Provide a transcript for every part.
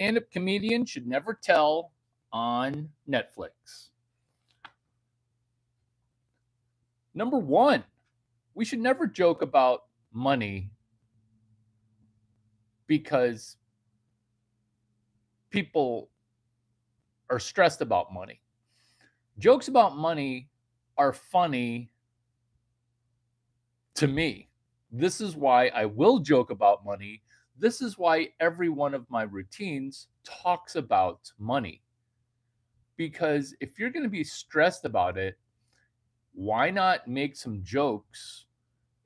stand-up comedian should never tell on Netflix. Number one, we should never joke about money because people are stressed about money. Jokes about money are funny to me. This is why I will joke about money. This is why every one of my routines talks about money. Because if you're going to be stressed about it, why not make some jokes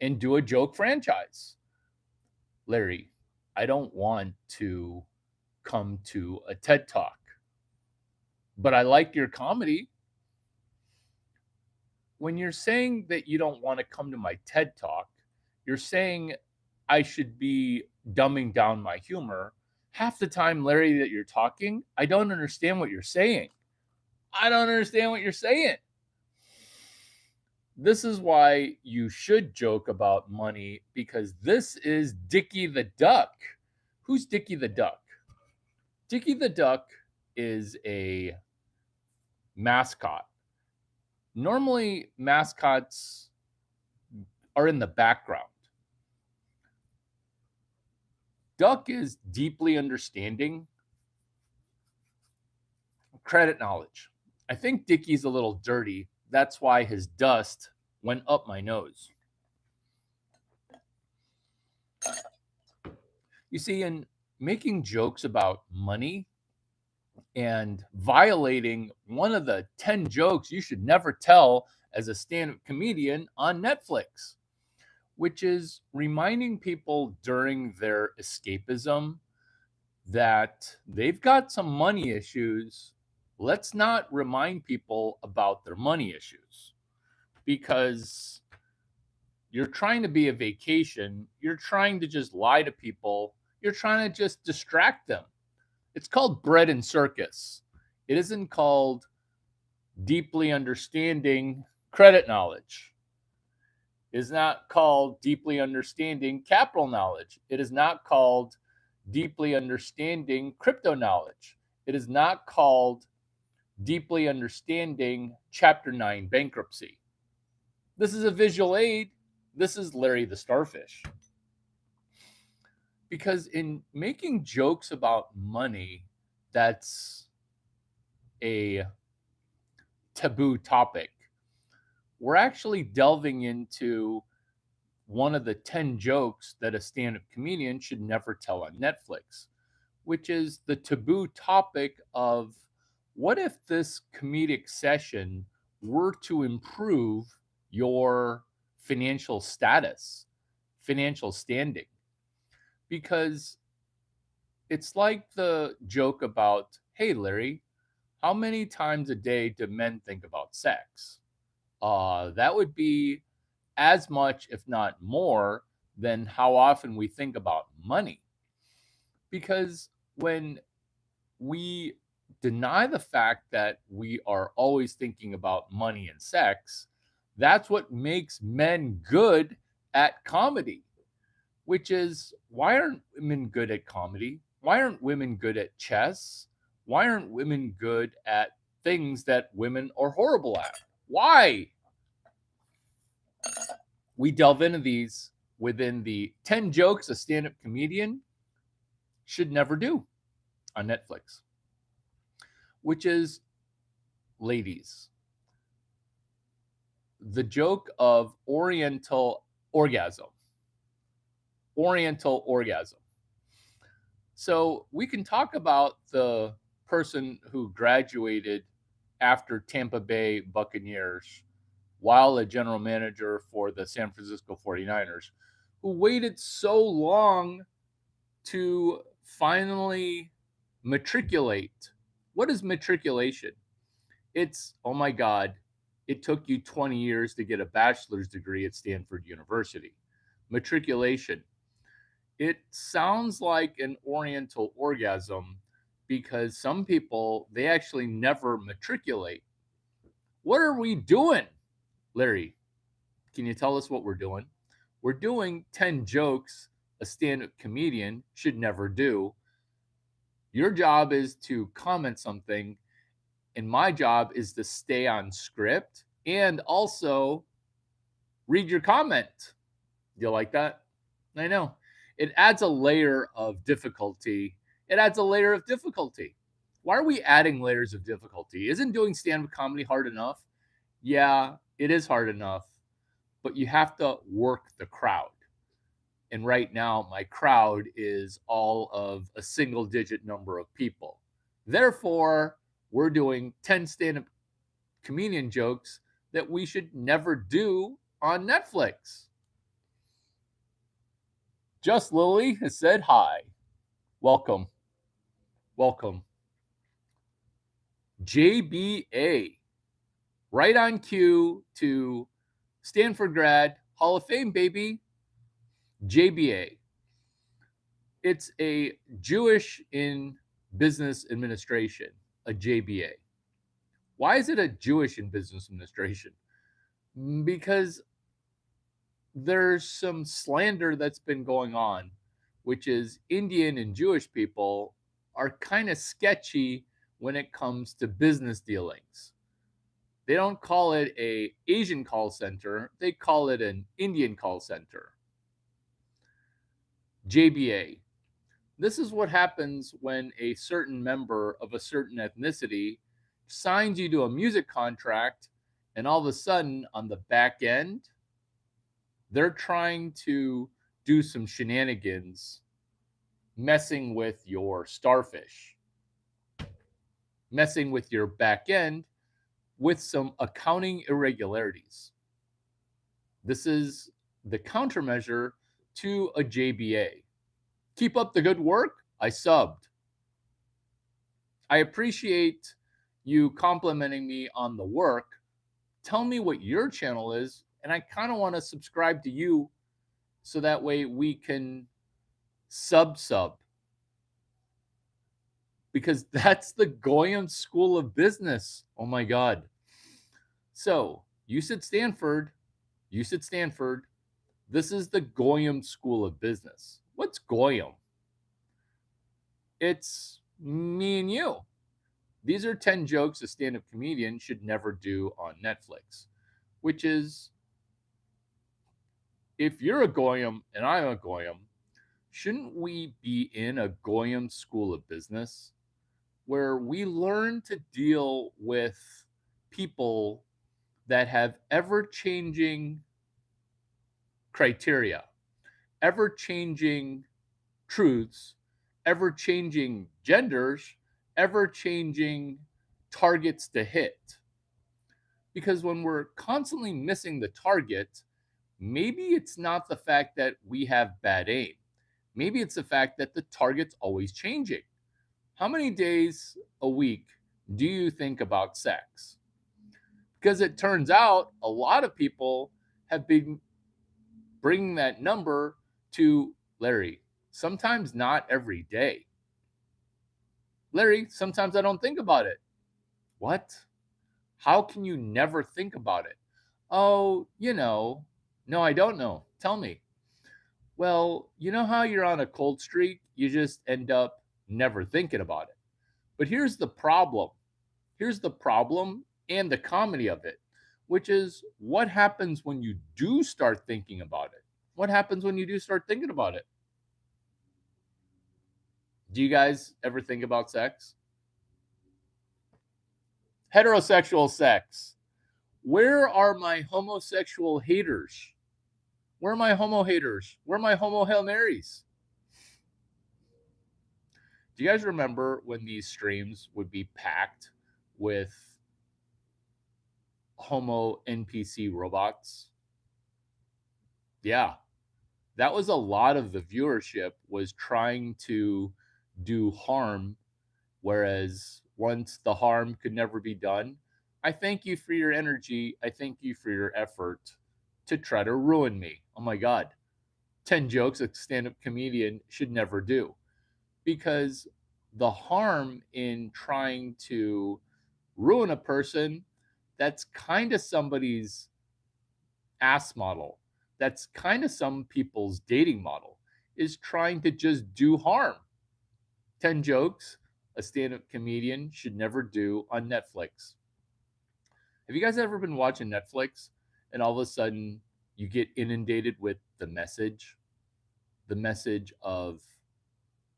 and do a joke franchise? Larry, I don't want to come to a TED Talk, but I like your comedy. When you're saying that you don't want to come to my TED Talk, you're saying I should be dumbing down my humor. Half the time, Larry, that you're talking, I don't understand what you're saying. I don't understand what you're saying. This is why you should joke about money, because this is Dicky the Duck. Who's Dicky the Duck? Dicky the Duck is a mascot. Normally, mascots are in the background. Duck is deeply understanding credit knowledge. I think Dicky's a little dirty. That's why his dust went up my nose. You see, in making jokes about money and violating one of the 10 jokes you should never tell as a stand-up comedian on Netflix, which is reminding people during their escapism that they've got some money issues. Let's not remind people about their money issues, because you're trying to be a vacation. You're trying to just lie to people. You're trying to just distract them. It's called bread and circus. It isn't called deeply understanding credit knowledge. It is not called deeply understanding capital knowledge. It is not called deeply understanding crypto knowledge. It is not called deeply understanding Chapter 9 bankruptcy. This is a visual aid. This is Larry the Starfish. Because in making jokes about money, that's a taboo topic, we're actually delving into one of the 10 jokes that a stand-up comedian should never tell on Netflix, which is the taboo topic of what if this comedic session were to improve your financial status, financial standing? Because it's like the joke about, hey, Larry, how many times a day do men think about sex? That would be as much, if not more, than how often we think about money. Because when we deny the fact that we are always thinking about money and sex, that's what makes men good at comedy. Which is, why aren't women good at comedy? Why aren't women good at chess? Why aren't women good at things that women are horrible at? Why? We delve into these within the 10 jokes a stand-up comedian should never do on Netflix, which is, ladies, the joke of Oriental orgasm. Oriental orgasm. So we can talk about the person who graduated after Tampa Bay Buccaneers while a general manager for the San Francisco 49ers, who waited so long to finally matriculate. What is matriculation? It's, oh my God, it took you 20 years to get a bachelor's degree at Stanford University. Matriculation. It sounds like an Oriental orgasm because some people, they actually never matriculate. What are we doing? Larry, can you tell us what we're doing? We're doing 10 jokes a stand-up comedian should never do. Your job is to comment something, and my job is to stay on script and also read your comment. You like that? I know. It adds a layer of difficulty. It adds a layer of difficulty. Why are we adding layers of difficulty? Isn't doing stand up comedy hard enough? Yeah, it is hard enough, but you have to work the crowd. And right now, my crowd is all of a single digit number of people. Therefore, we're doing 10 stand up comedian jokes that we should never do on Netflix. Just Lily has said hi. Welcome. Welcome. JBA. Right on cue to Stanford grad, Hall of Fame, baby. JBA. It's a Jewish in business administration, a JBA. Why is it a Jewish in business administration? Because there's some slander that's been going on, which is Indian and Jewish people are kind of sketchy when it comes to business dealings. They don't call it a Asian call center, they call it an Indian call center. JBA. This is what happens when a certain member of a certain ethnicity signs you to a music contract, and all of a sudden on the back end, they're trying to do some shenanigans, messing with your starfish, messing with your back end with some accounting irregularities. This is the countermeasure to a JBA. Keep up the good work. I subbed. I appreciate you complimenting me on the work. Tell me what your channel is, and I kind of want to subscribe to you so that way we can sub. Because that's the Goyam School of Business. Oh my God. So you said Stanford. You said Stanford. This is the Goyam School of Business. What's Goyam? It's me and you. These are 10 jokes a stand up comedian should never do on Netflix, which is if you're a Goyam and I'm a Goyam, shouldn't we be in a Goyam School of Business where we learn to deal with people that have ever changing criteria, ever changing truths, ever changing genders, ever changing targets to hit? Because when we're constantly missing the target, maybe it's not the fact that we have bad aim. Maybe it's the fact that the target's always changing. How many days a week do you think about sex? Because it turns out a lot of people have been bringing that number to Larry. Sometimes not every day. Larry, sometimes I don't think about it. What? How can you never think about it? Oh, no, I don't know. Tell me. Well, you know how you're on a cold streak? You just end up never thinking about it. But here's the problem. Here's the problem and the comedy of it, which is what happens when you do start thinking about it? What happens when you do start thinking about it? Do you guys ever think about sex? Heterosexual sex. Where are my homosexual haters? Where are my homo haters? Where are my homo Hail Marys? Do you guys remember when these streams would be packed with homo NPC robots? Yeah, that was a lot of the viewership was trying to do harm, whereas once the harm could never be done, I thank you for your energy. I thank you for your effort to try to ruin me. Oh my God. 10 jokes a stand up comedian should never do. Because the harm in trying to ruin a person, that's kind of somebody's ass model. That's kind of some people's dating model, is trying to just do harm. 10 jokes a stand-up comedian should never do on Netflix. Have you guys ever been watching Netflix and all of a sudden you get inundated with the message of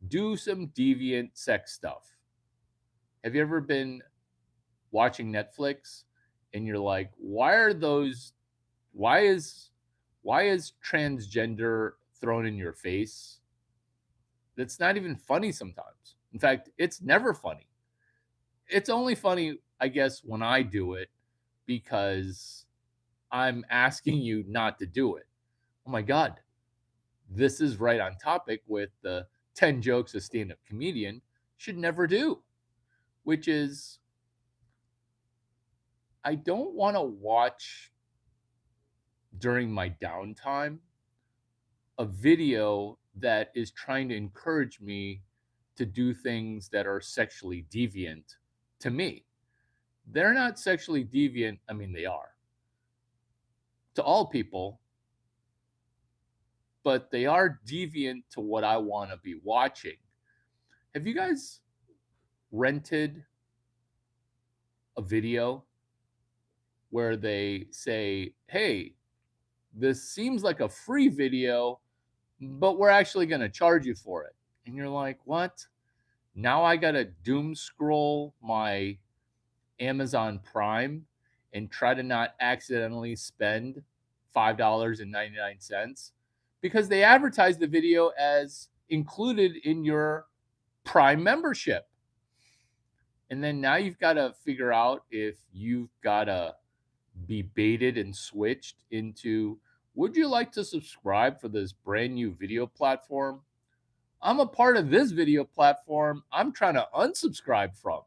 do some deviant sex stuff? Have you ever been watching Netflix and you're like, why is why is transgender thrown in your face? That's not even funny sometimes. In fact, it's never funny. It's only funny, I guess, when I do it because I'm asking you not to do it. Oh my God, this is right on topic with the 10 jokes a stand up comedian should never do, which is I don't want to watch during my downtime a video that is trying to encourage me to do things that are sexually deviant to me. They're not sexually deviant. I mean, they are to all people, but they are deviant to what I want to be watching. Have you guys rented a video where they say, hey, this seems like a free video, but we're actually going to charge you for it? And you're like, what? Now I got to doom scroll my Amazon Prime and try to not accidentally spend $5.99 because they advertise the video as included in your Prime membership. And then now you've got to figure out if you've got to be baited and switched into, would you like to subscribe for this brand new video platform? I'm a part of this video platform I'm trying to unsubscribe from.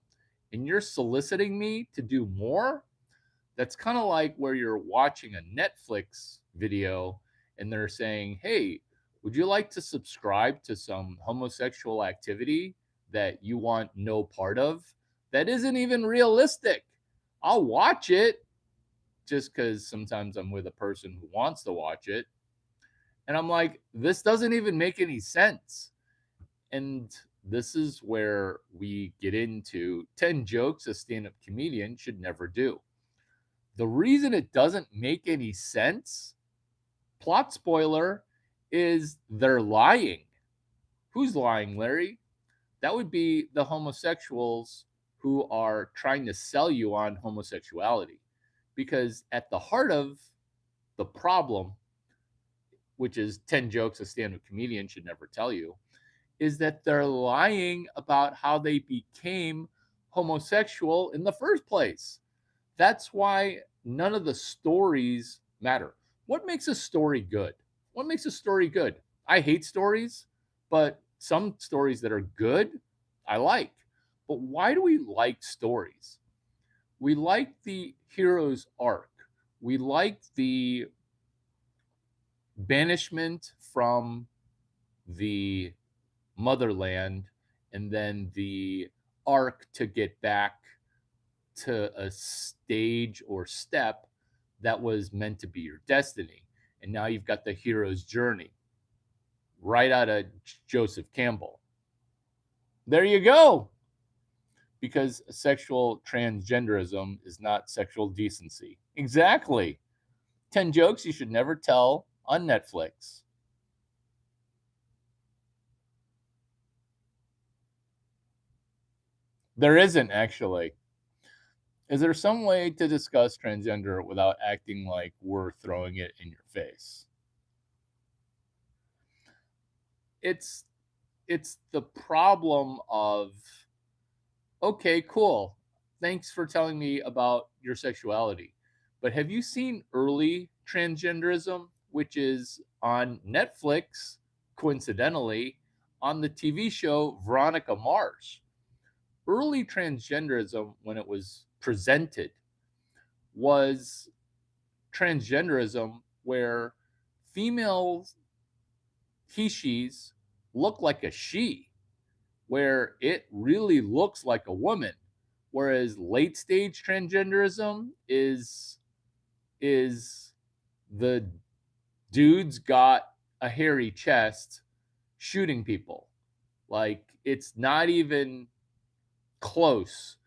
And you're soliciting me to do more? That's kind of like where you're watching a Netflix video and they're saying, hey, would you like to subscribe to some homosexual activity that you want no part of? That isn't even realistic. I'll watch it just because sometimes I'm with a person who wants to watch it. And I'm like, this doesn't even make any sense. And this is where we get into 10 jokes a stand up comedian should never do. The reason it doesn't make any sense, plot spoiler, is they're lying. Who's lying, Larry? That would be the homosexuals who are trying to sell you on homosexuality. Because at the heart of the problem, which is 10 jokes a stand up comedian should never tell you, is that they're lying about how they became homosexual in the first place. That's why none of the stories matter. What makes a story good? What makes a story good? I hate stories, but some stories that are good, I like. But why do we like stories? We like the hero's arc. We like the banishment from the motherland and then the arc to get back to a stage or step that was meant to be your destiny. And now you've got the hero's journey right out of Joseph Campbell. There you go. Because sexual transgenderism is not sexual decency. Exactly. 10 jokes you should never tell on Netflix. There isn't actually. Is there some way to discuss transgender without acting like we're throwing it in your face? It's the problem of, okay, cool. Thanks for telling me about your sexuality. But have you seen early transgenderism, which is on Netflix, coincidentally, on the TV show Veronica Mars? Early transgenderism, when it was presented, was transgenderism where females, he, she's, look like a she, where it really looks like a woman. Whereas late stage transgenderism is the dude's got a hairy chest shooting people. Like it's not even close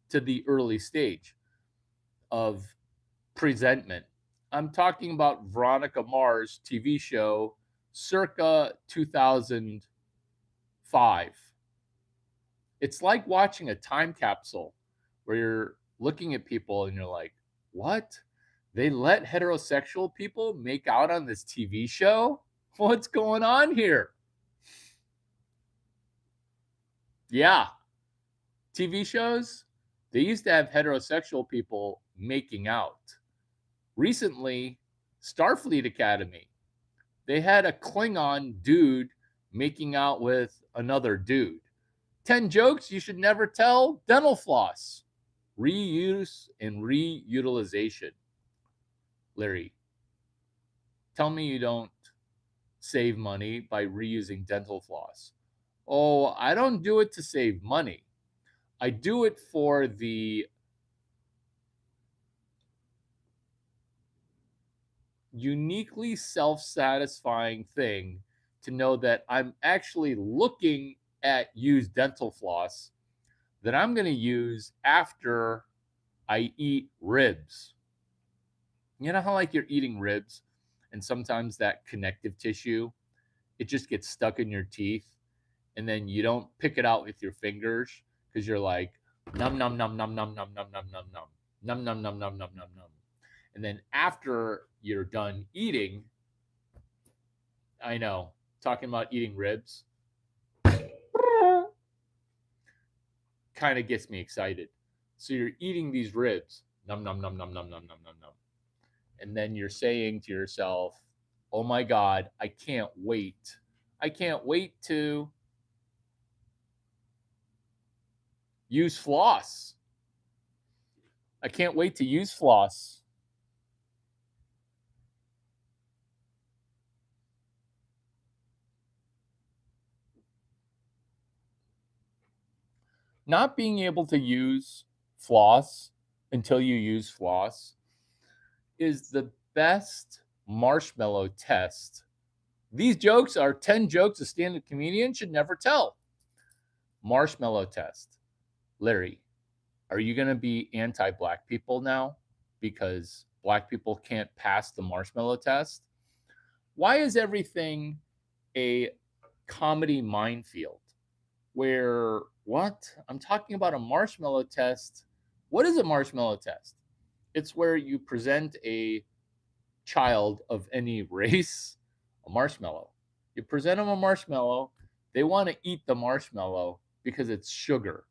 to the early stage of presentment. I'm talking about Veronica Mars TV show circa 2005. It's like watching a time capsule where you're looking at people and you're like, what? They let heterosexual people make out on this TV show? What's going on here? Yeah, TV shows, they used to have heterosexual people making out. Recently, Starfleet Academy, they had a Klingon dude making out with another dude. 10 jokes you should never tell, dental floss, reuse and reutilization. Larry, tell me you don't save money by reusing dental floss. Oh, I don't do it to save money. I do it for the uniquely self-satisfying thing to know that I'm actually looking at used dental floss that I'm going to use after I eat ribs. You know how like you're eating ribs and sometimes that connective tissue, it just gets stuck in your teeth and then you don't pick it out with your fingers because you're like num num num num num num num num num num num num num num num num num. And then after you're done eating, I know, talking about eating ribs kind of gets me excited. So you're eating these ribs, num num num num num num num num num. And then you're saying to yourself, "Oh my god, I can't wait. I can't wait to use floss. I can't wait to use floss." Not being able to use floss until you use floss is the best marshmallow test. These jokes are 10 jokes a stand-up comedian should never tell. Marshmallow test. Larry, are you going to be anti-black people now because black people can't pass the marshmallow test? Why is everything a comedy minefield where what? I'm talking about a marshmallow test. What is a marshmallow test? It's where you present a child of any race a marshmallow. You present them a marshmallow. They want to eat the marshmallow because it's sugar.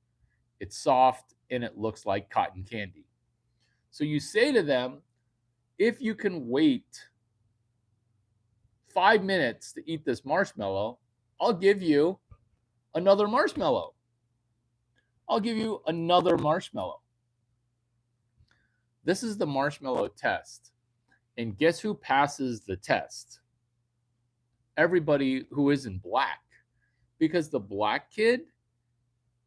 It's soft and it looks like cotton candy. So you say to them, if you can wait 5 minutes to eat this marshmallow, I'll give you another marshmallow. I'll give you another marshmallow. This is the marshmallow test. And guess who passes the test? Everybody who isn't black. Because the black kid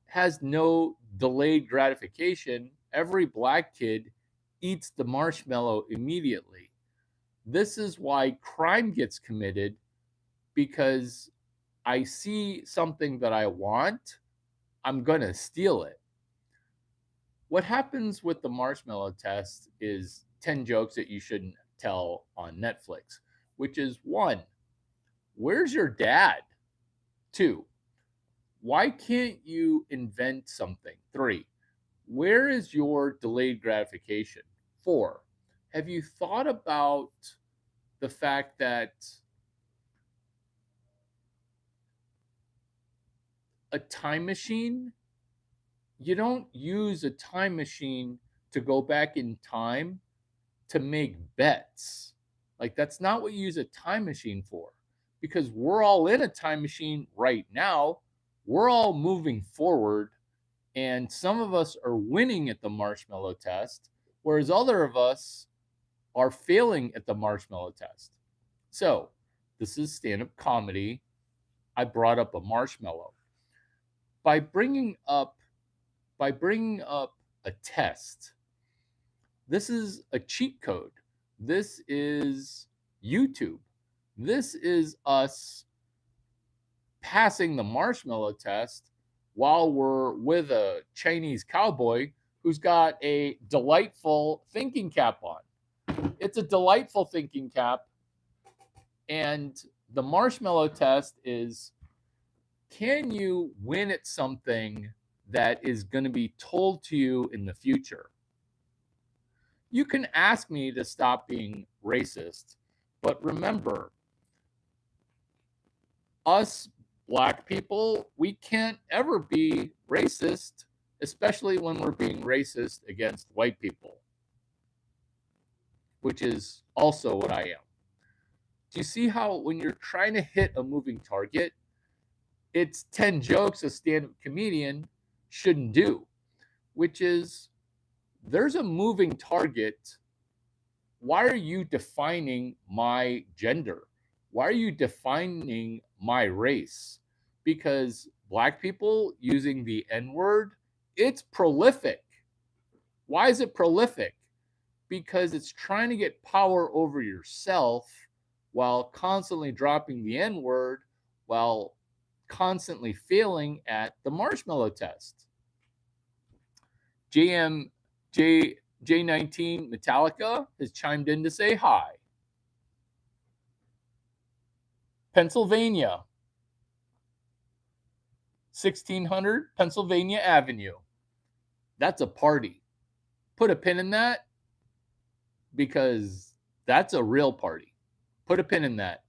has no delayed gratification. Every black kid eats the marshmallow immediately. This is why crime gets committed, because I see something that I want, I'm going to steal it. What happens with the marshmallow test is 10 jokes that you shouldn't tell on Netflix, which is 1, where's your dad? 2, why can't you invent something? 3, where is your delayed gratification? 4, have you thought about the fact that a time machine, you don't use a time machine to go back in time to make bets. Like, that's not what you use a time machine for, because we're all in a time machine right now. We're all moving forward, and some of us are winning at the marshmallow test, whereas other of us are failing at the marshmallow test. So, this is stand-up comedy. I brought up a marshmallow. By bringing up a test, this is a cheat code. This is YouTube. This is us passing the marshmallow test while we're with a Chinese cowboy who's got a delightful thinking cap on. It's a delightful thinking cap. And the marshmallow test is, can you win at something that is going to be told to you in the future? You can ask me to stop being racist, but remember, us black people, we can't ever be racist, especially when we're being racist against white people, which is also what I am. Do you see how when you're trying to hit a moving target, it's 10 jokes a stand-up comedian shouldn't do, which is, there's a moving target. Why are you defining my gender? Why are you defining my race? Because black people using the N word, it's prolific. Why is it prolific? Because it's trying to get power over yourself while constantly dropping the N word, while constantly failing at the marshmallow test. J19 Metallica has chimed in to say hi. Pennsylvania, 1600 Pennsylvania Avenue. That's a party. Put a pin in that because that's a real party. Put a pin in that.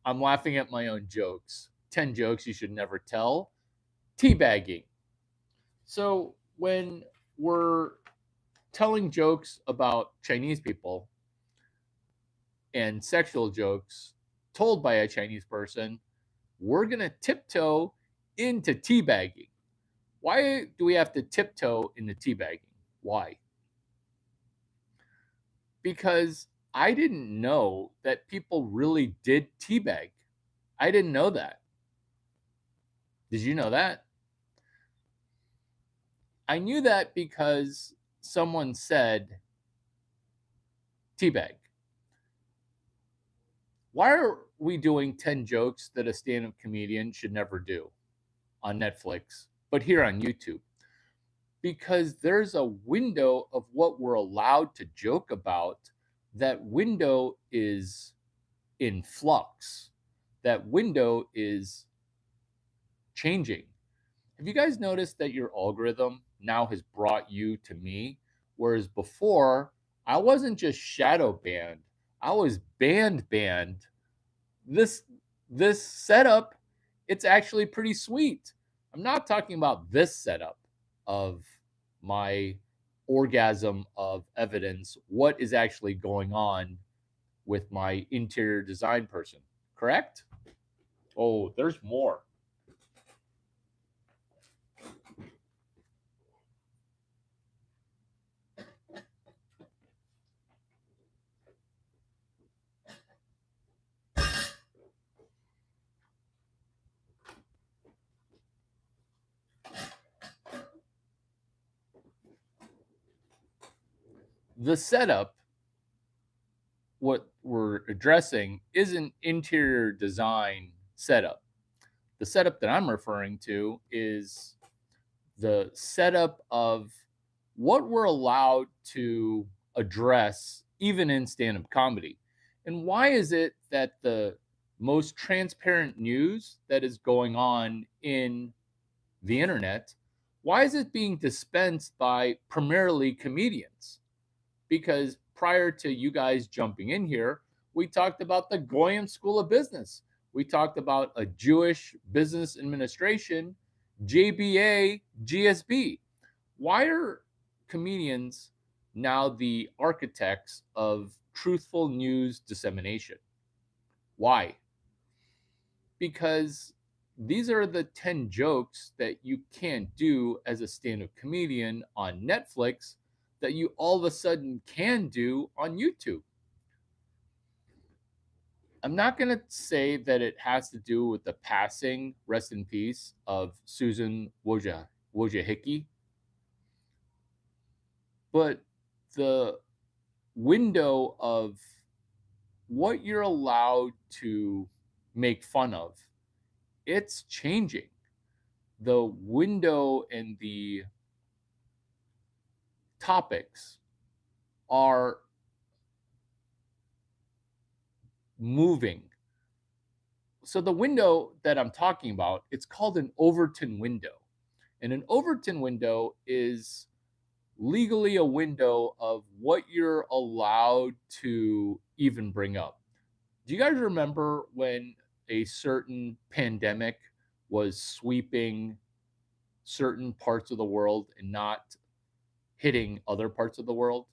I'm laughing at my own jokes. 10 jokes you should never tell. Teabagging. So when we're telling jokes about Chinese people and sexual jokes told by a Chinese person, we're going to tiptoe into teabagging. Why do we have to tiptoe into teabagging? Why? Because I didn't know that people really did teabag. I didn't know that. Did you know that? I knew that because someone said teabag. Why are we doing 10 jokes that a stand-up comedian should never do on Netflix, but here on YouTube? Because there's a window of what we're allowed to joke about. That window is in flux. That window is changing. Have you guys noticed that your algorithm now has brought you to me? Whereas before, I wasn't just shadow banned, I was banned. This this setup, it's actually pretty sweet. I'm not talking about this setup of my orgasm of evidence, what is actually going on with my interior design person, correct? Oh, there's more. The setup, what we're addressing, isn't interior design setup. The setup that I'm referring to is the setup of what we're allowed to address even in stand-up comedy. And why is it that the most transparent news that is going on in the internet, why is it being dispensed by primarily comedians? Because prior to you guys jumping in here, we talked about the Goyam School of Business. We talked about a Jewish business administration, JBA, GSB. Why are comedians now the architects of truthful news dissemination? Why? Because these are the 10 jokes that you can't do as a stand-up comedian on Netflix that you all of a sudden can do on YouTube. I'm not going to say that it has to do with the passing, rest in peace, of Susan Wojcicki, but the window of what you're allowed to make fun of it's changing. The window and the topics are moving. So the window that I'm talking about, it's called an Overton window. And an Overton window is legally a window of what you're allowed to even bring up. Do you guys remember when a certain pandemic was sweeping certain parts of the world and not hitting other parts of the world?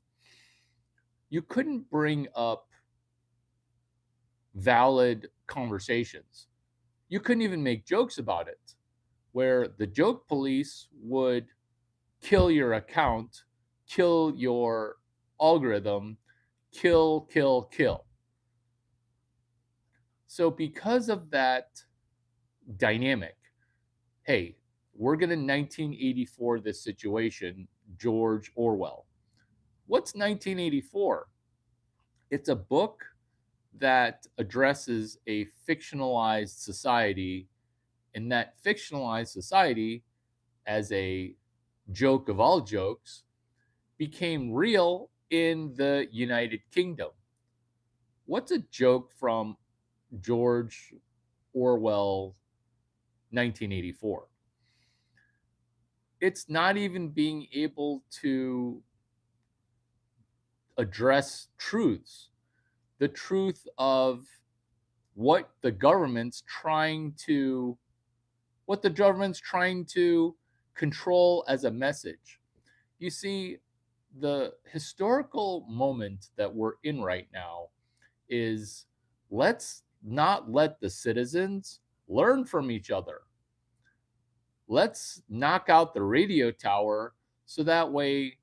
You couldn't bring up valid conversations. You couldn't even make jokes about it, where the joke police would kill your account, kill your algorithm, kill, kill, kill. So, because of that dynamic, hey, we're going to 1984 this situation, George Orwell. What's 1984? It's a book that addresses a fictionalized society, and that fictionalized society, as a joke of all jokes, became real in the United Kingdom. What's a joke from George Orwell 1984? It's not even being able to address truths, the truth of what the government's trying to control as a message. You see, the historical moment that we're in right now is, let's not let the citizens learn from each other. Let's knock out the radio tower so that way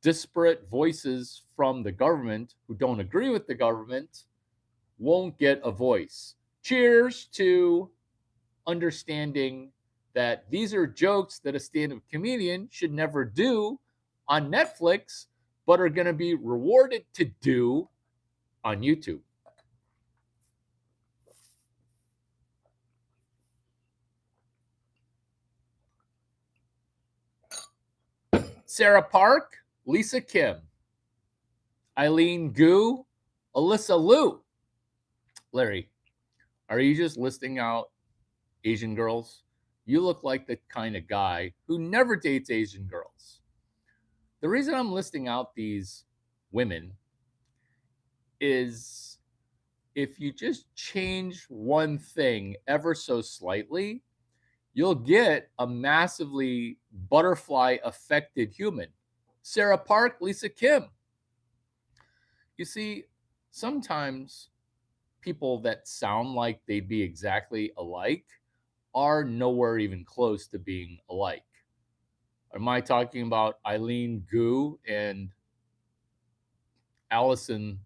disparate voices from the government who don't agree with the government won't get a voice. Cheers to understanding that these are jokes that a stand-up comedian should never do on Netflix, but are going to be rewarded to do on YouTube. Sarah Park, Lisa Kim, Eileen Gu, Alyssa Liu. Larry, are you just listing out Asian girls? You look like the kind of guy who never dates Asian girls. The reason I'm listing out these women is, if you just change one thing ever so slightly, you'll get a massively butterfly affected human. Sarah Park, Lisa Kim. You see, sometimes people that sound like they'd be exactly alike are nowhere even close to being alike. Am I talking about Eileen Gu and Alyssa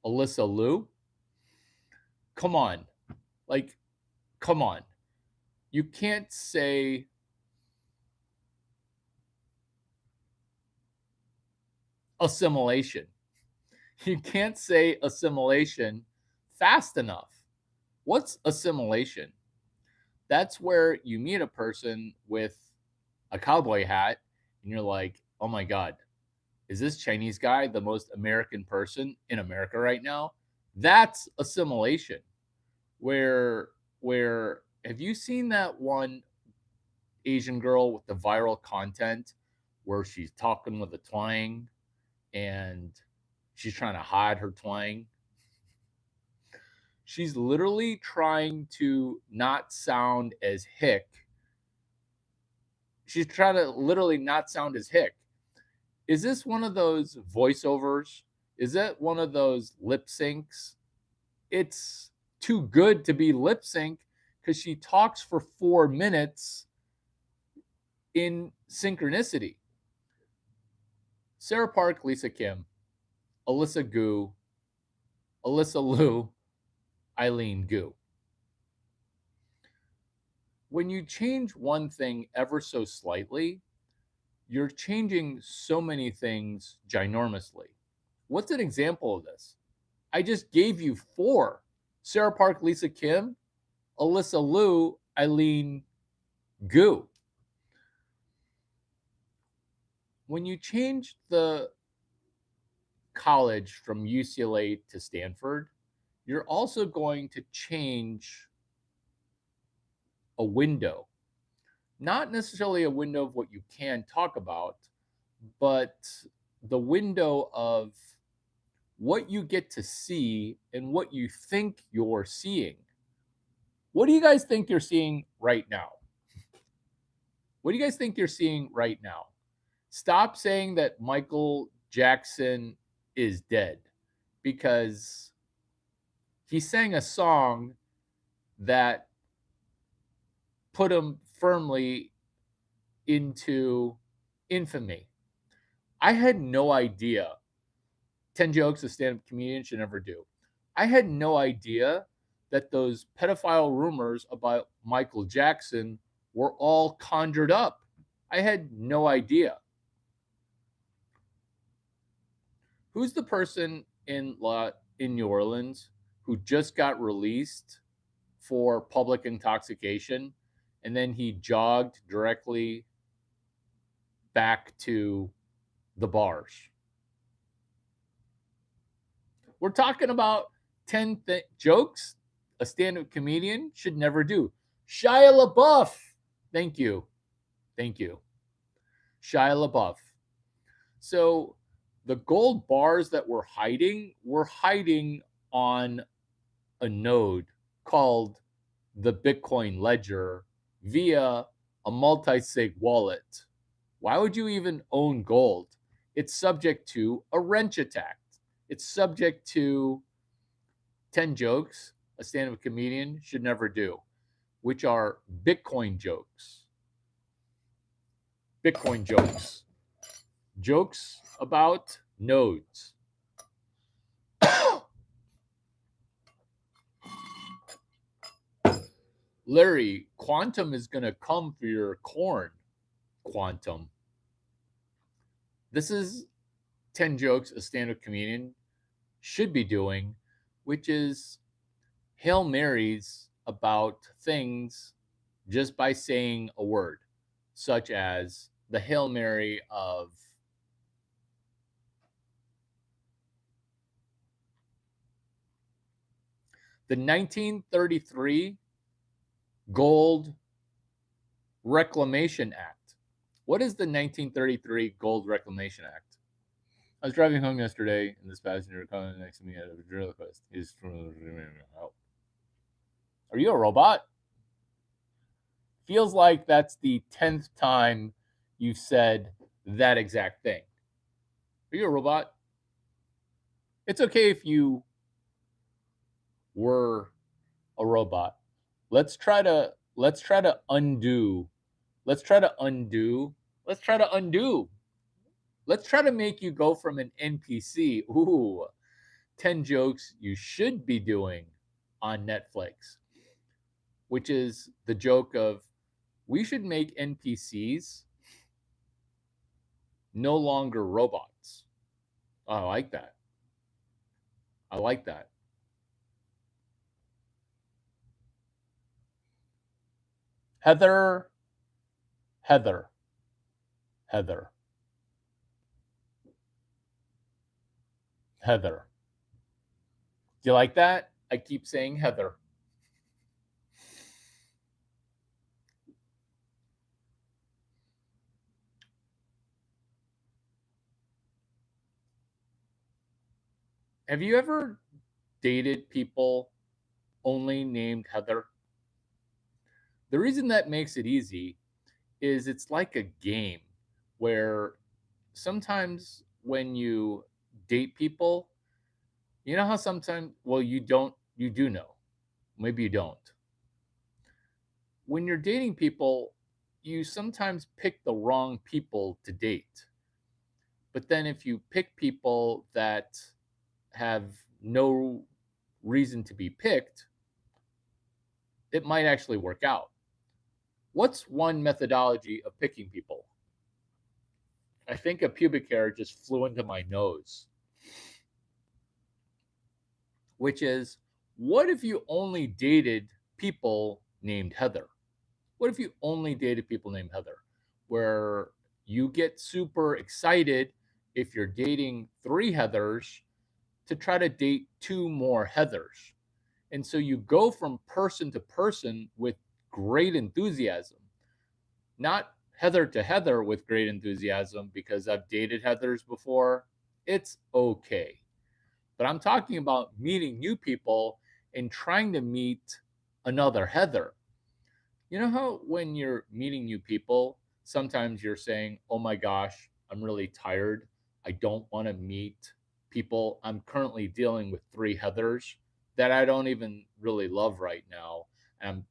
Liu? Come on. Like, come on. You can't say assimilation. You can't say assimilation fast enough. What's assimilation? That's where you meet a person with a cowboy hat and you're like, oh my God, is this Chinese guy the most American person in America right now? That's assimilation. Where have you seen that one Asian girl with the viral content where she's talking with a twang and she's trying to hide her twang? She's literally trying to not sound as hick. She's trying to literally not sound as hick. Is this one of those voiceovers? Is that one of those lip syncs? It's too good to be lip sync because she talks for 4 minutes in synchronicity. Sarah Park, Lisa Kim, Alyssa Gu, Alyssa Liu, Eileen Gu. When you change one thing ever so slightly, you're changing so many things ginormously. What's an example of this? I just gave you 4. Sarah Park, Lisa Kim, Alyssa Liu, Eileen Gu. When you change the college from UCLA to Stanford, you're also going to change a window. Not necessarily a window of what you can talk about, but the window of what you get to see and what you think you're seeing. What do you guys think you're seeing right now? What do you guys think you're seeing right now? Stop saying that Michael Jackson is dead because he sang a song that put him firmly into infamy. I had no idea. 10 jokes a stand up comedian should never do. I had no idea that those pedophile rumors about Michael Jackson were all conjured up. I had no idea. Who's the person in New Orleans who just got released for public intoxication and then he jogged directly back to the bars? We're talking about 10 jokes a stand-up comedian should never do. Shia LaBeouf. Thank you. Thank you. Shia LaBeouf. So the gold bars that we're hiding on a node called the Bitcoin ledger via a multi-sig wallet. Why would you even own gold? It's subject to a wrench attack. It's subject to 10 jokes a stand-up comedian should never do, which are Bitcoin jokes. Bitcoin jokes. Jokes about nodes. Larry, quantum is going to come for your corn. Quantum. This is 10 jokes a stand-up comedian should be doing, which is Hail Marys about things just by saying a word, such as the Hail Mary of the 1933 Gold Reclamation Act. What is the 1933 Gold Reclamation Act? I was driving home yesterday, and this passenger coming next to me had a ventriloquist. He's from help. Are you a robot? Feels like that's the 10th time you've said that exact thing. Are you a robot? It's okay if you were a robot. Let's try to undo. Let's try to undo. Let's try to undo. Let's try to make you go from an NPC. Ooh, 10 jokes you should be doing on Netflix, which is the joke of we should make NPCs no longer robots. Oh, I like that. I like that. Heather, Heather, Heather, Heather. Do you like that? I keep saying Heather. Have you ever dated people only named Heather? The reason that makes it easy is it's like a game where sometimes when you date people, you know how sometimes, well, you do know, maybe you don't. When you're dating people, you sometimes pick the wrong people to date. But then if you pick people that have no reason to be picked, it might actually work out. What's one methodology of picking people? I think a pubic hair just flew into my nose, which is what if you only dated people named Heather? What if you only dated people named Heather? Where you get super excited if you're dating 3 Heathers to try to date 2 more Heathers. And so you go from person to person with great enthusiasm, not Heather to Heather with great enthusiasm, because I've dated Heathers before. It's okay. But I'm talking about meeting new people and trying to meet another Heather. You know how when you're meeting new people, sometimes you're saying, oh my gosh, I'm really tired. I don't want to meet people. I'm currently dealing with 3 Heathers that I don't even really love right now. I'm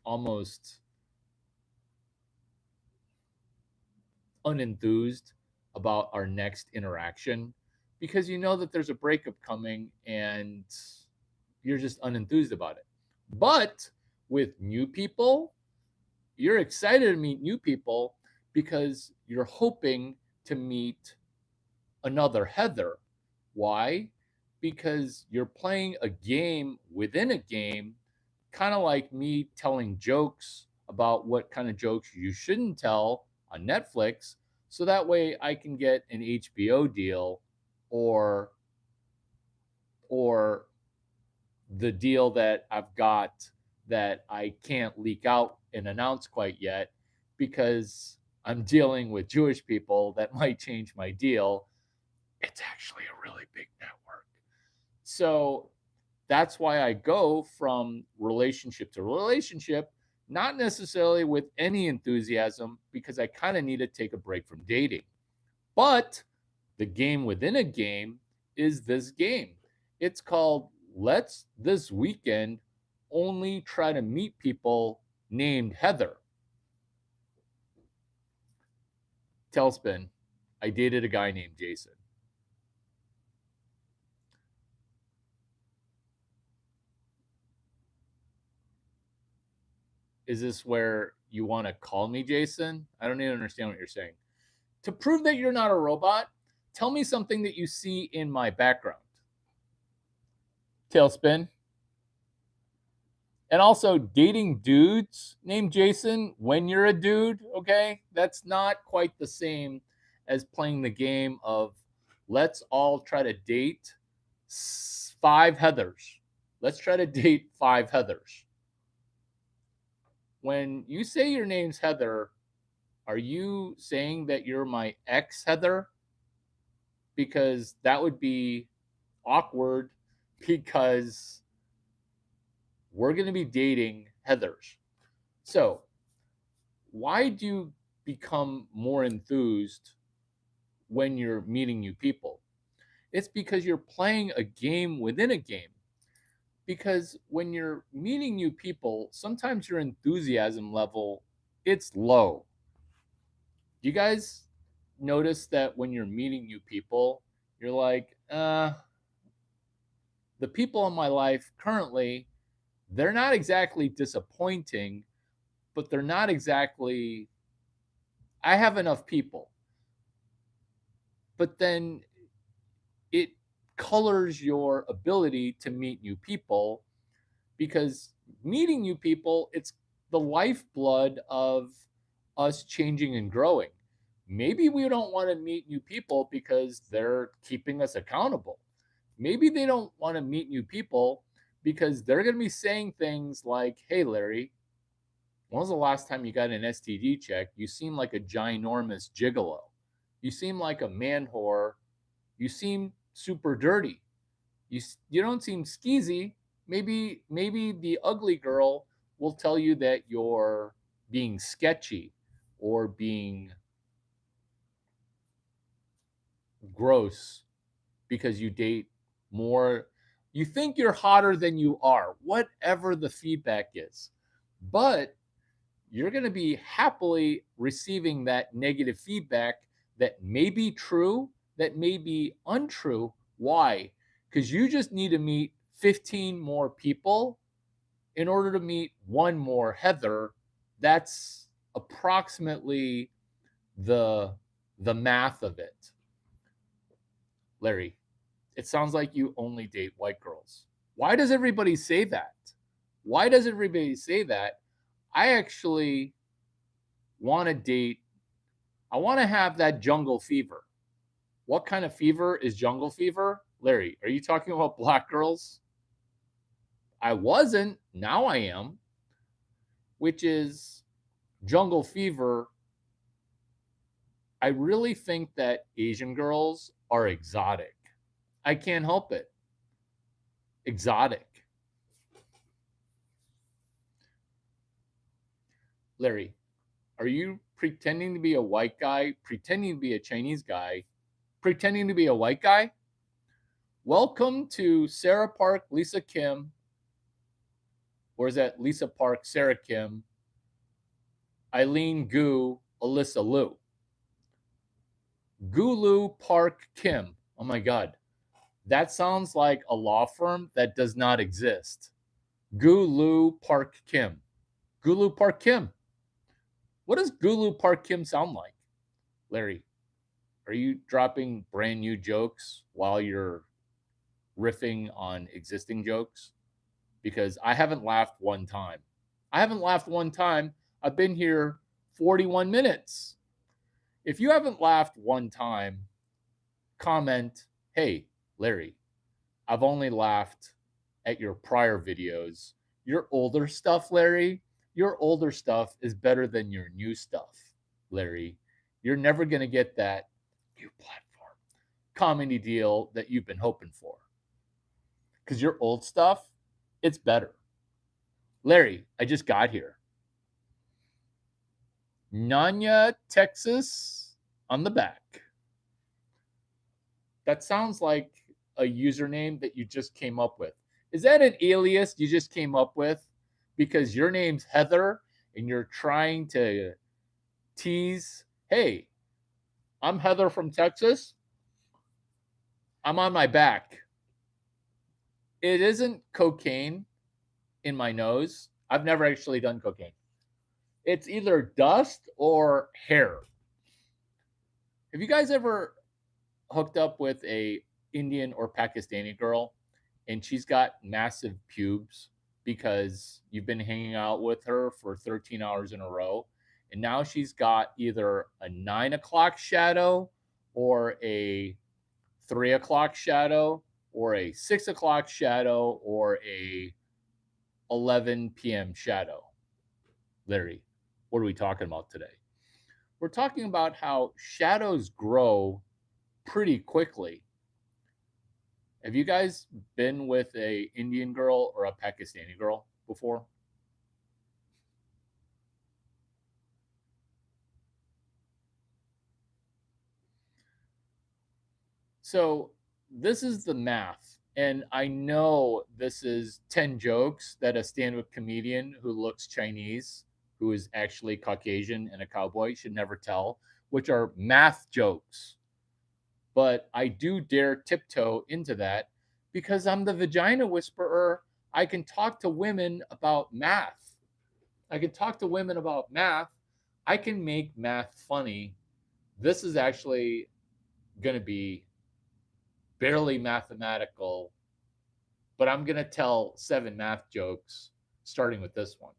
almost unenthused about our next interaction because you know that there's a breakup coming and you're just unenthused about it. But with new people, you're excited to meet new people because you're hoping to meet another Heather. Why? Because you're playing a game within a game, kind of like me telling jokes about what kind of jokes you shouldn't tell on Netflix. So that way I can get an HBO deal or or the deal that I've got that I can't leak out and announce quite yet because I'm dealing with Jewish people that might change my deal. It's actually a really big network. So that's why I go from relationship to relationship, not necessarily with any enthusiasm, because I kind of need to take a break from dating. But the game within a game is this game. It's called Let's This Weekend Only Try to Meet People Named Heather. Tailspin, I dated a guy named Jason. Is this where you want to call me Jason? I don't even understand what you're saying. To prove that you're not a robot, tell me something that you see in my background. Tailspin. And also dating dudes named Jason when you're a dude, okay? That's not quite the same as playing the game of let's all try to date 5 Heathers. Let's try to date 5 Heathers. When you say your name's Heather, are you saying that you're my ex Heather? Because that would be awkward because we're going to be dating Heathers. So, why do you become more enthused when you're meeting new people? It's because you're playing a game within a game. Because when you're meeting new people, sometimes your enthusiasm level it's low. Do you guys notice that when you're meeting new people, you're like, the people in my life currently, they're not exactly disappointing, but they're not exactly, I have enough people. But then it colors your ability to meet new people because meeting new people, it's the lifeblood of us changing and growing. Maybe we don't want to meet new people because they're keeping us accountable. Maybe they don't want to meet new people because they're going to be saying things like, hey, Larry, when was the last time you got an STD check? You seem like a ginormous gigolo. You seem like a man whore. You seem super dirty. You don't seem skeezy. Maybe the ugly girl will tell you that you're being sketchy or being gross because you date more, you think you're hotter than you are, whatever the feedback is. But you're going to be happily receiving that negative feedback that may be true, that may be untrue. Why? Because you just need to meet 15 more people in order to meet 1 more Heather. That's approximately the the math of it. Larry, it sounds like you only date white girls. Why does everybody say that? Why does everybody say that? I actually want to date, I want to have that jungle fever. What kind of fever is jungle fever? Larry, are you talking about black girls? I wasn't, now I am, which is jungle fever. I really think that Asian girls are exotic. I can't help it. Exotic. Larry, are you pretending to be a white guy, pretending to be a Chinese guy, pretending to be a white guy? Welcome to Sarah Park, Lisa Kim, or is that Lisa Park, Sarah Kim, Eileen Gu, Alyssa Liu. Gulu Park Kim. Oh my God. That sounds like a law firm that does not exist. Gulu Park Kim. Gulu Park Kim. What does Gulu Park Kim sound like? Larry, are you dropping brand new jokes while you're riffing on existing jokes? Because I haven't laughed one time. I haven't laughed one time. I've been here 41 minutes. If you haven't laughed one time, comment, hey, Larry, I've only laughed at your prior videos. Your older stuff, Larry, your older stuff is better than your new stuff, Larry. You're never going to get that new platform comedy deal that you've been hoping for. Because your old stuff, it's better. Larry, I just got here. Nanya, Texas on the back. That sounds like a username that you just came up with. Is that an alias you just came up with because your name's Heather and you're trying to tease, hey, I'm Heather from Texas. I'm on my back. It isn't cocaine in my nose. I've never actually done cocaine. It's either dust or hair. Have you guys ever hooked up with a Indian or Pakistani girl and she's got massive pubes because you've been hanging out with her for 13 hours in a row, and now she's got either a 9 o'clock shadow or a 3 o'clock shadow or a 6 o'clock shadow or a 11 p.m. shadow? Larry, what are we talking about today? We're talking about how shadows grow pretty quickly. Have you guys been with a Indian girl or a Pakistani girl before? So this is the math. And I know this is 10 jokes that a stand-up comedian who looks Chinese, who is actually Caucasian and a cowboy, should never tell, which are math jokes. But I do dare tiptoe into that because I'm the vagina whisperer. I can talk to women about math. I can talk to women about math. I can make math funny. This is actually going to be barely mathematical, but I'm going to tell 7 math jokes starting with this one.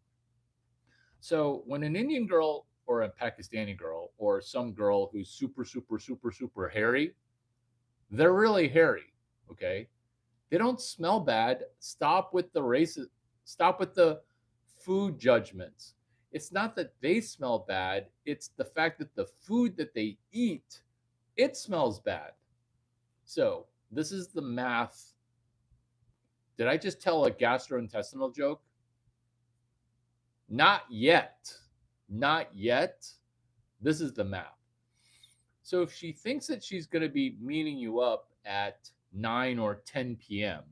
So, when an Indian girl or a Pakistani girl or some girl who's super, super, super, super hairy, they're really hairy, okay? They don't smell bad. Stop with the racist, stop with the food judgments. It's not that they smell bad, it's the fact that the food that they eat, it smells bad. So, this is the math. Did I just tell a gastrointestinal joke? Not yet. Not yet. This is the math. So if she thinks that she's going to be meeting you up at 9 or 10 p.m.,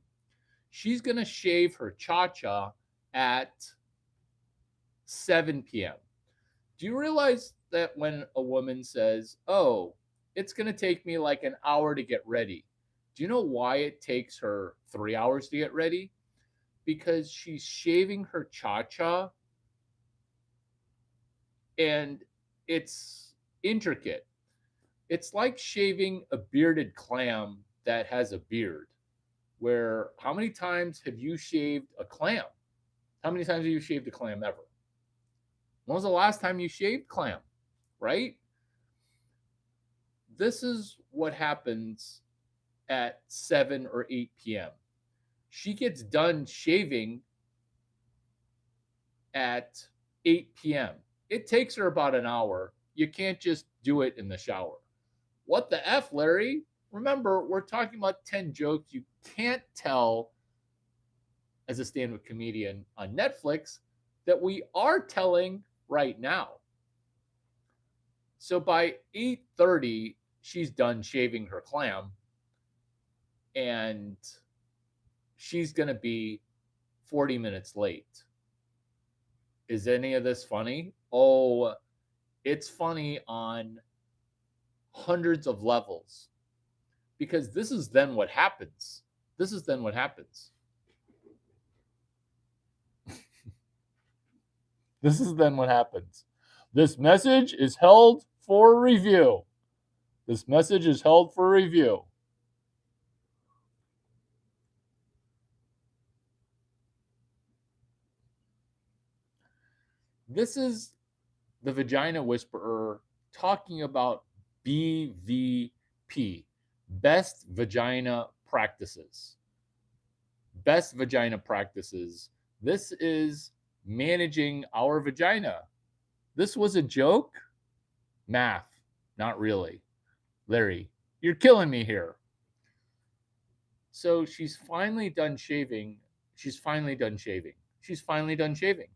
she's going to shave her cha-cha at 7 p.m. Do you realize that when a woman says, oh, it's going to take me like an hour to get ready, do you know why it takes her 3 hours to get ready? Because she's shaving her cha-cha and it's intricate. It's like shaving a bearded clam that has a beard. Where how many times have you shaved a clam? How many times have you shaved a clam ever? When was the last time you shaved clam? Right? This is what happens at 7 or 8 p.m. She gets done shaving at 8 p.m. It takes her about an hour. You can't just do it in the shower. What the F, Larry? Remember, we're talking about 10 jokes you can't tell as a stand up comedian on Netflix that we are telling right now. So by 8:30, she's done shaving her clam and she's going to be 40 minutes late. Is any of this funny? Oh, it's funny on hundreds of levels because this is then what happens. This is then what happens. This is then what happens. This message is held for review. This message is held for review. This is the Vagina Whisperer talking about BVP, Best Vagina Practices. Best Vagina Practices. This is managing our vagina. This was a joke? Math. Not really. Larry, you're killing me here. So she's finally done shaving. She's finally done shaving. She's finally done shaving.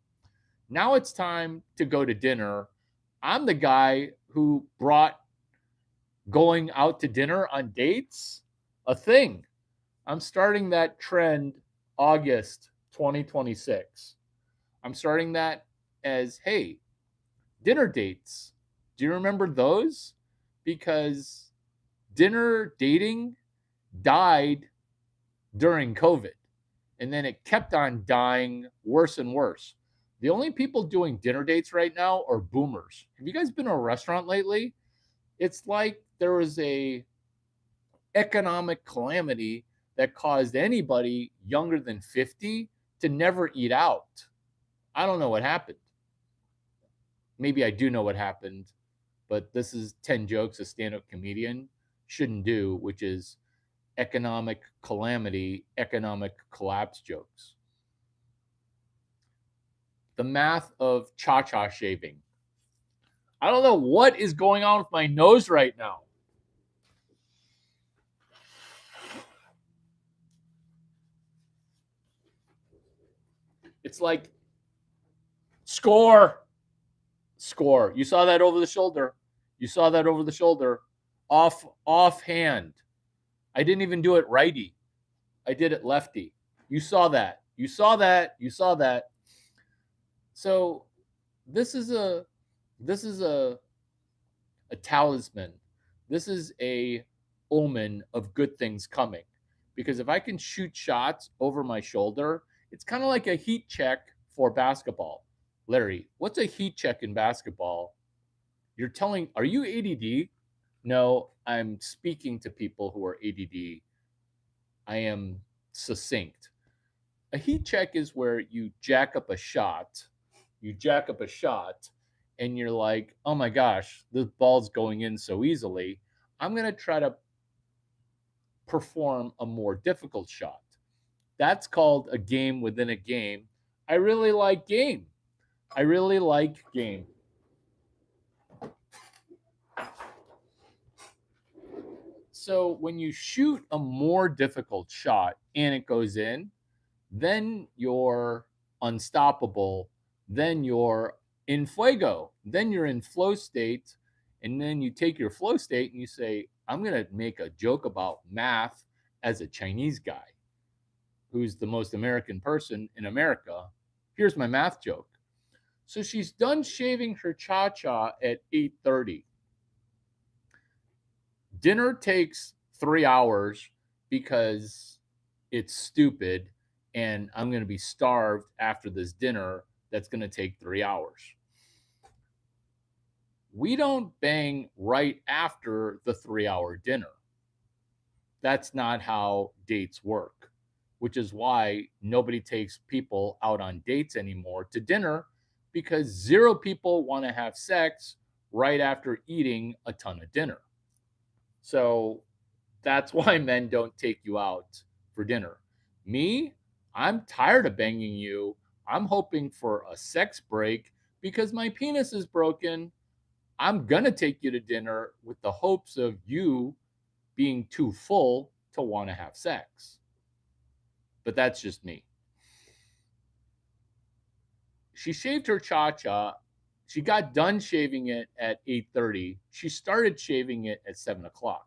Now it's time to go to dinner. I'm the guy who brought going out to dinner on dates a thing. I'm starting that trend August 2026. I'm starting that as, hey, dinner dates. Do you remember those? Because dinner dating died during COVID. And then it kept on dying worse and worse. The only people doing dinner dates right now are boomers. Have you guys been to a restaurant lately? It's like there was a economic calamity that caused anybody younger than 50 to never eat out. I don't know what happened. Maybe I do know what happened, but this is 10 jokes a stand-up comedian shouldn't do, which is economic calamity, economic collapse jokes. The math of cha-cha shaving. I don't know what is going on with my nose right now. It's like score. Score. You saw that over the shoulder. You saw that over the shoulder. Offhand. I didn't even do it righty. I did it lefty. You saw that. You saw that. You saw that. So this is a talisman. This is a omen of good things coming. Because if I can shoot shots over my shoulder, it's kind of like a heat check for basketball. Larry, what's a heat check in basketball? You're telling, are you ADD? No, I'm speaking to people who are ADD. I am succinct. A heat check is where you jack up a shot. You jack up a shot and you're like, oh my gosh, this ball's going in so easily. I'm going to try to perform a more difficult shot. That's called a game within a game. I really like game. I really like game. So when you shoot a more difficult shot and it goes in, then you're unstoppable. Then you're in fuego. Then you're in flow state. And then you take your flow state and you say, I'm going to make a joke about math as a Chinese guy who's the most American person in America. Here's my math joke. So she's done shaving her cha-cha at 8:30. Dinner takes 3 hours because it's stupid and I'm going to be starved after this dinner that's going to take 3 hours. We don't bang right after the 3-hour dinner. That's not how dates work. which is why nobody takes people out on dates anymore to dinner, because zero people want to have sex right after eating a ton of dinner. So that's why men don't take you out for dinner. Me, I'm tired of banging you. I'm hoping for a sex break because my penis is broken. I'm going to take you to dinner with the hopes of you being too full to want to have sex. But that's just me. She shaved her cha-cha. She got done shaving it at 8:30. She started shaving it at 7 o'clock.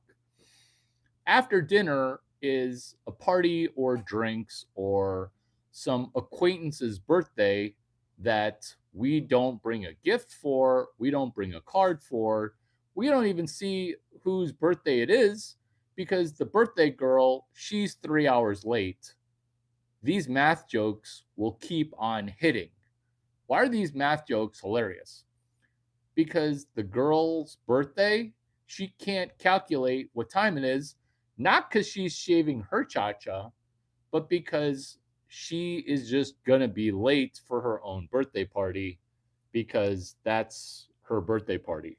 After dinner is a party or drinks or some acquaintance's birthday that we don't bring a gift for, we don't bring a card for, we don't even see whose birthday it is because the birthday girl, she's 3 hours late. These math jokes will keep on hitting. Why are these math jokes hilarious? Because the girl's birthday, she can't calculate what time it is, not because she's shaving her cha cha, but because she is just going to be late for her own birthday party because that's her birthday party.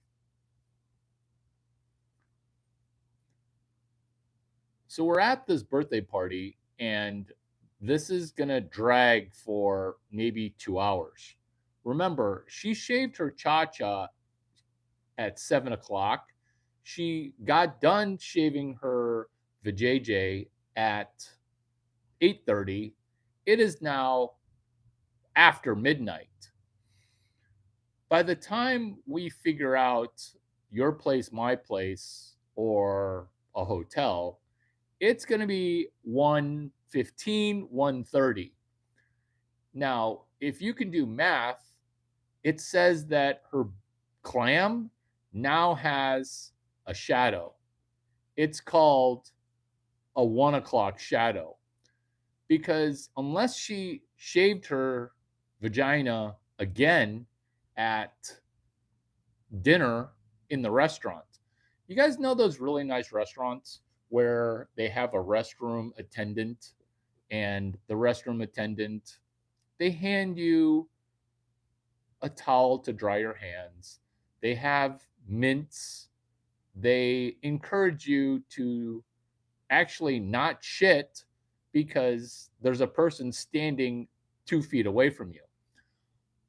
So we're at this birthday party, and this is going to drag for maybe 2 hours. Remember, she shaved her cha cha at 7 o'clock. She got done shaving her vajayjay at 8:30. It is now after midnight. By the time we figure out your place, my place, or a hotel, it's going to be 1:15, 1:30. Now, if you can do math, it says that her clam now has a shadow. It's called a 1 o'clock shadow because unless she shaved her vagina again at dinner in the restaurant, you guys know those really nice restaurants where they have a restroom attendant, and the restroom attendant, they hand you a towel to dry your hands. They have mints. They encourage you to actually not shit because there's a person standing 2 feet away from you.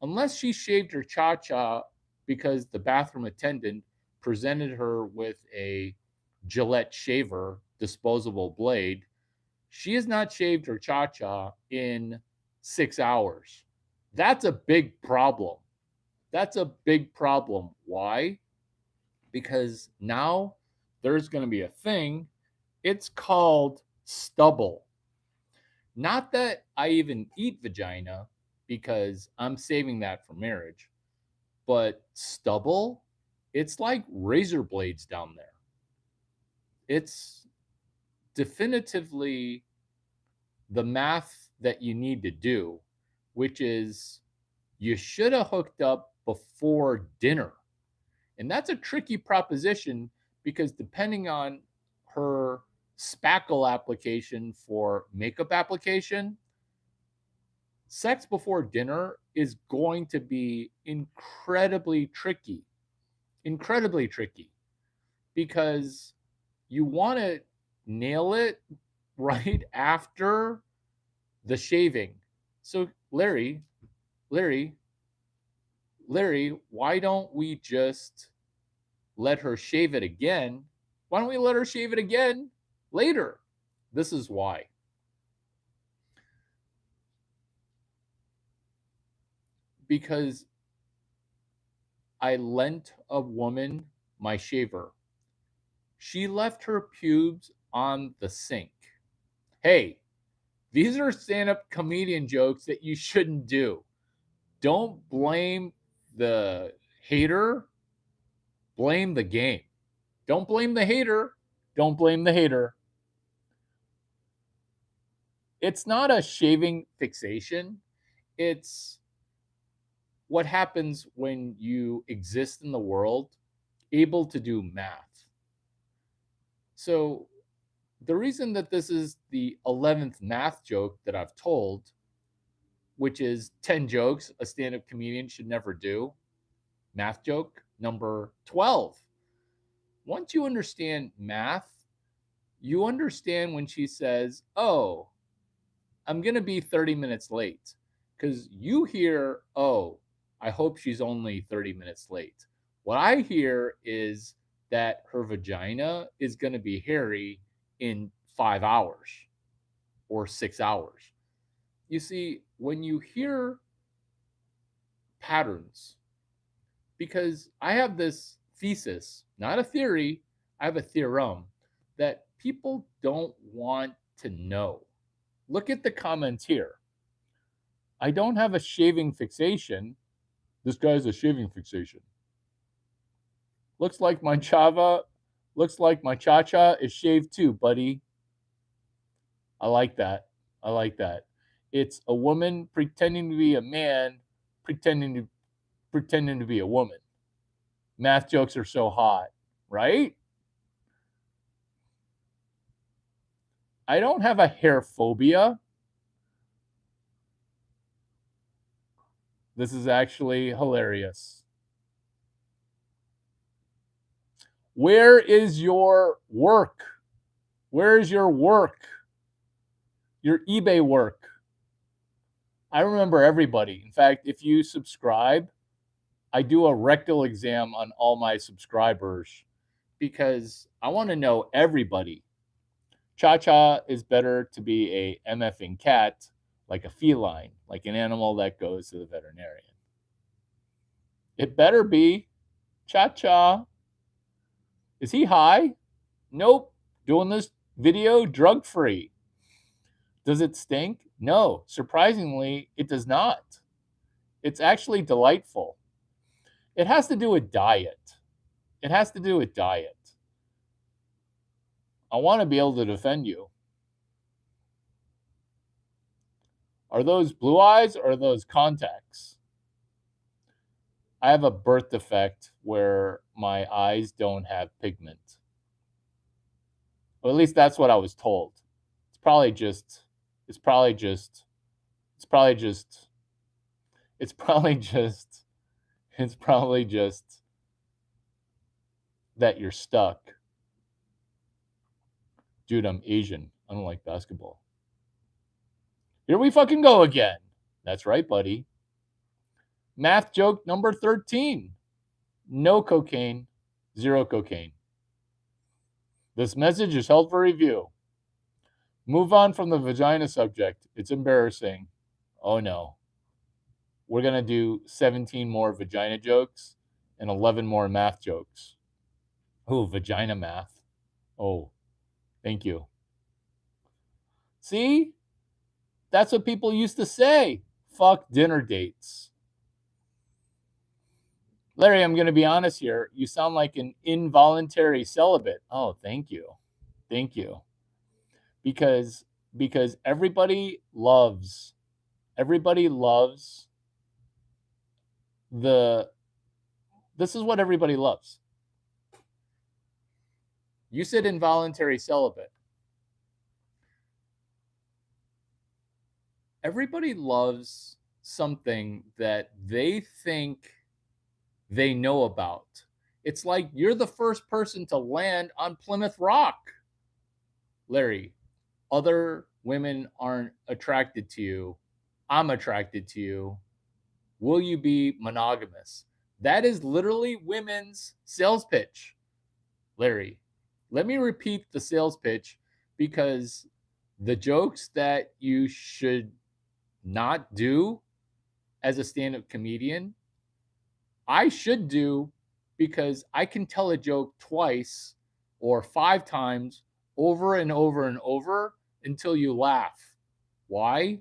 Unless she shaved her cha cha because the bathroom attendant presented her with a Gillette shaver, disposable blade, she has not shaved her cha cha in 6 hours. That's a big problem. That's a big problem. Why? Because now there's going to be a thing. It's called stubble. Not that I even eat vagina because I'm saving that for marriage, but stubble, it's like razor blades down there. It's definitively the math that you need to do, which is you should have hooked up before dinner. And that's a tricky proposition because depending on her spackle application for makeup application, sex before dinner is going to be incredibly tricky. Incredibly tricky because you want to nail it right after the shaving. So, Larry, Larry, why don't we just let her shave it again? Why don't we let her shave it again later? This is why. Because I lent a woman my shaver. She left her pubes on the sink. Hey, these are stand up comedian jokes that you shouldn't do. Don't blame the hater, blame the game. Don't blame the hater, don't blame the hater. It's not a shaving fixation, it's what happens when you exist in the world able to do math. So The reason that this is the 11th math joke that I've told, which is 10 jokes a stand-up comedian should never do, math joke number 12. Once you understand math, you understand when she says, "Oh, I'm going to be 30 minutes late." Because you hear, "Oh, I hope she's only 30 minutes late." What I hear is that her vagina is going to be hairy in 5 hours or 6 hours. You see, when you hear patterns, because I have this thesis, not a theory, I have a theorem that people don't want to know. Look at the comments here. I don't have a shaving fixation. This guy's a shaving fixation. Looks like my cha-cha is shaved too, buddy. I like that. I like that. It's a woman pretending to be a man, pretending to be a woman. Math jokes are so hot, right? I don't have a hair phobia. This is actually hilarious. Where is your work? Where is your work? Your eBay work. I remember everybody. In fact, if you subscribe, I do a rectal exam on all my subscribers because I want to know everybody. Cha-cha is better to be a MFing cat, like a feline, like an animal that goes to the veterinarian. It better be. Cha-cha. Is he high? Nope. Doing this video drug-free. Does it stink? No. Surprisingly, it does not. It's actually delightful. It has to do with diet. It has to do with diet. I want to be able to defend you. Are those blue eyes or are those contacts? I have a birth defect where my eyes don't have pigment. Well, at least that's what I was told. It's probably just it's probably just it's probably just it's probably just it's probably just that you're stuck. Dude, I'm Asian. I don't like basketball. Here we fucking go again. That's right, buddy. Math joke number 13. No cocaine, zero cocaine. This message is held for review. Move on from the vagina subject. It's embarrassing. Oh no. We're going to do 17 more vagina jokes and 11 more math jokes. Oh, vagina math. Oh, thank you. See? That's what people used to say. Fuck dinner dates. Larry, I'm going to be honest here. You sound like an involuntary celibate. Oh, thank you. Thank you. Because everybody loves the this is what everybody loves. You said involuntary celibate. Everybody loves something that they think they know about. It's like you're the first person to land on Plymouth Rock. Larry, other women aren't attracted to you. I'm attracted to you. Will you be monogamous? That is literally women's sales pitch. Larry, let me repeat the sales pitch because the jokes that you should not do as a stand-up comedian, I should do because I can tell a joke twice or 5 times over and over and over until you laugh. Why?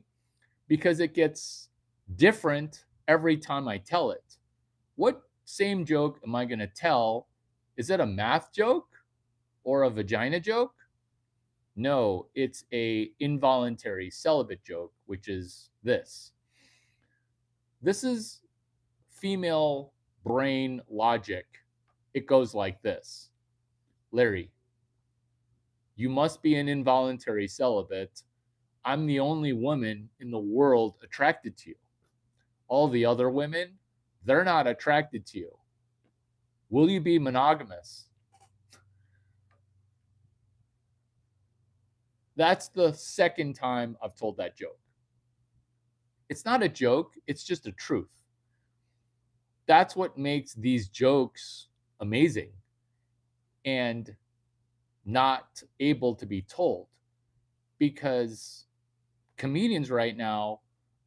Because it gets different every time I tell it. What same joke am I going to tell? Is it a math joke or a vagina joke? No, it's a involuntary celibate joke, which is this. This is female brain logic. It goes like this. Larry, You must be an involuntary celibate. I'm the only woman in the world attracted to you. All the other women, they're not attracted to you. Will you be monogamous? That's the second time I've told that joke. It's not a joke, it's just a truth. That's what makes these jokes amazing and not able to be told, because comedians right now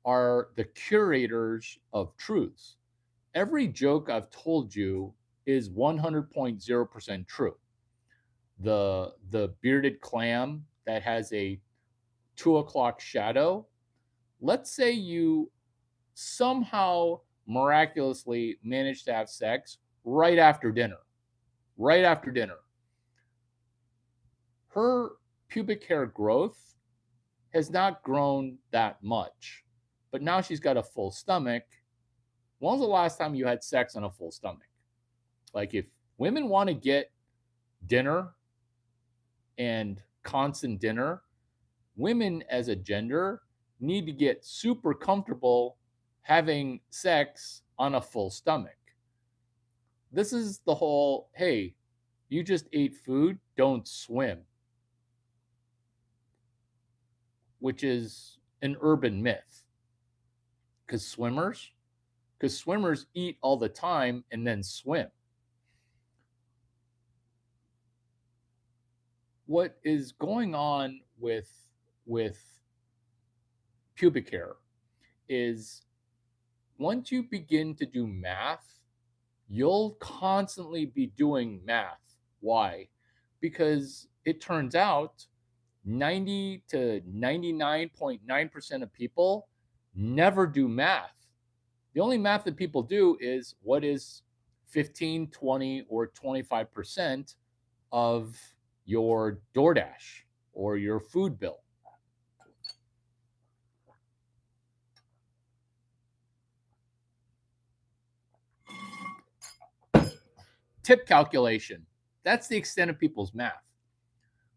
are the curators of truths. Every joke I've told you is 100.0% true. The bearded clam that has a 2 o'clock shadow, let's say you somehow miraculously manage to have sex right after dinner. Right after dinner. Her pubic hair growth has not grown that much, but now she's got a full stomach. When was the last time you had sex on a full stomach? Like, if women want to get dinner and constant dinner, women as a gender need to get super comfortable having sex on a full stomach. This is the whole, hey, you just ate food, don't swim, which is an urban myth. Because swimmers eat all the time and then swim. What is going on with pubic hair is, once you begin to do math, you'll constantly be doing math. Why? Because it turns out 90 to 99.9% of people never do math. The only math that people do is what is 15, 20, or 25% of your DoorDash or your food bill. Tip calculation. That's the extent of people's math.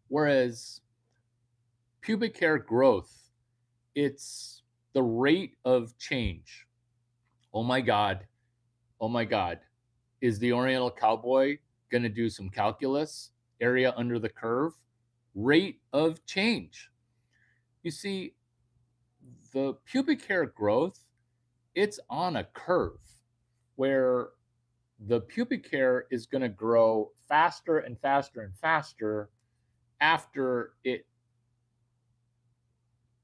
Whereas pubic hair growth, it's the rate of change. Oh my God. Oh my God. Is the Oriental cowboy going to do some calculus? Area under the curve? Rate of change. You see, the pubic hair growth, it's on a curve where the pubic hair is going to grow faster and faster and faster after it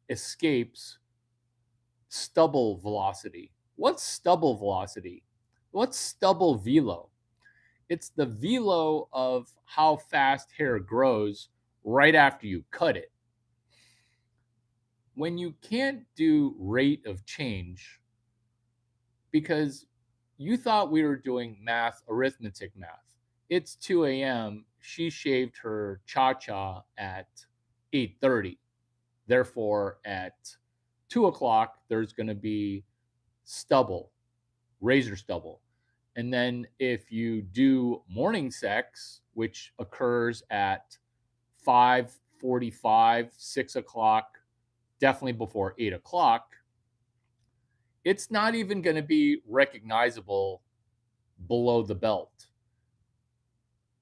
escapes stubble velocity. What's stubble velocity? What's stubble velo? It's the velo of how fast hair grows right after you cut it. When you can't do rate of change, because you thought we were doing math, arithmetic math. It's 2 a.m. She shaved her cha-cha at 8:30. Therefore, at 2 o'clock, there's going to be stubble, razor stubble. And then if you do morning sex, which occurs at 5:45, 6 o'clock, definitely before 8 o'clock, it's not even going to be recognizable below the belt,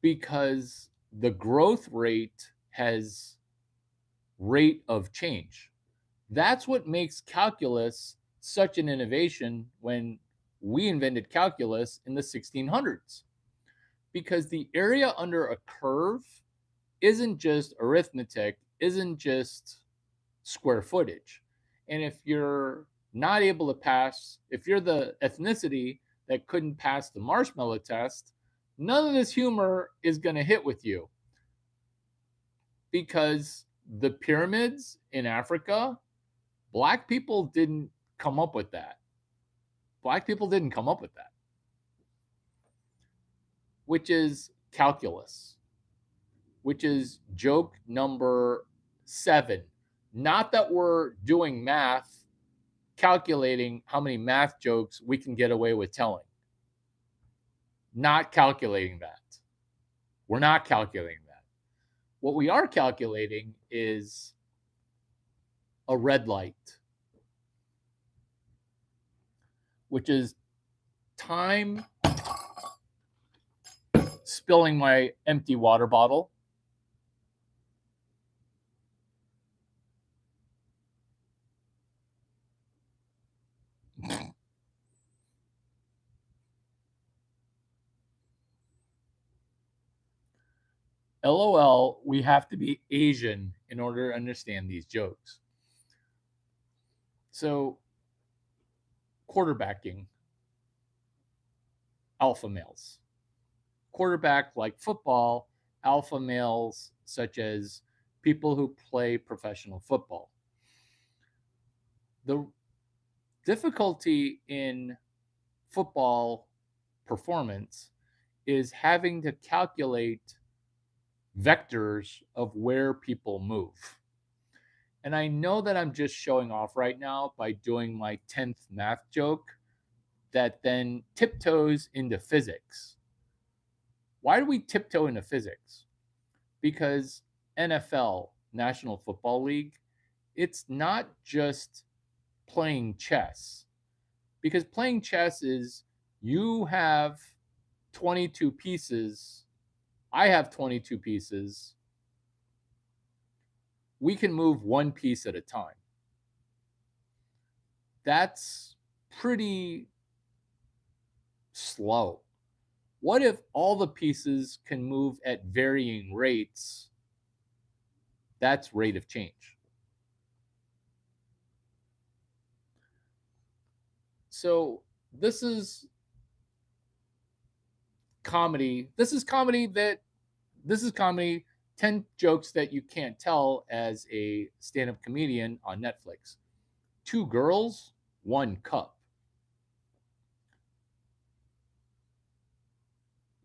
because the growth rate has rate of change. That's what makes calculus such an innovation when we invented calculus in the 1600s, because the area under a curve isn't just arithmetic, isn't just square footage. And if you're not able to pass, if you're the ethnicity that couldn't pass the marshmallow test, none of this humor is going to hit with you, because the pyramids in Africa, black people didn't come up with that. Black people didn't come up with that, which is calculus, which is joke number 7. Not that we're doing math, calculating how many math jokes we can get away with telling. Not calculating that. We're not calculating that. What we are calculating is a red light, which is time spilling my empty water bottle. LOL, we have to be Asian in order to understand these jokes. So, quarterbacking, alpha males. Quarterback like football, alpha males such as people who play professional football. The difficulty in football performance is having to calculate vectors of where people move. And I know that I'm just showing off right now by doing my 10th math joke that then tiptoes into physics. Why do we tiptoe into physics? Because NFL, National Football League, it's not just playing chess. Because playing chess is you have 22 pieces, I have 22 pieces. We can move one piece at a time. That's pretty slow. What if all the pieces can move at varying rates? That's rate of change. So this is comedy. This is comedy 10 jokes that you can't tell as a stand-up comedian on Netflix. 2 girls, 1 cup.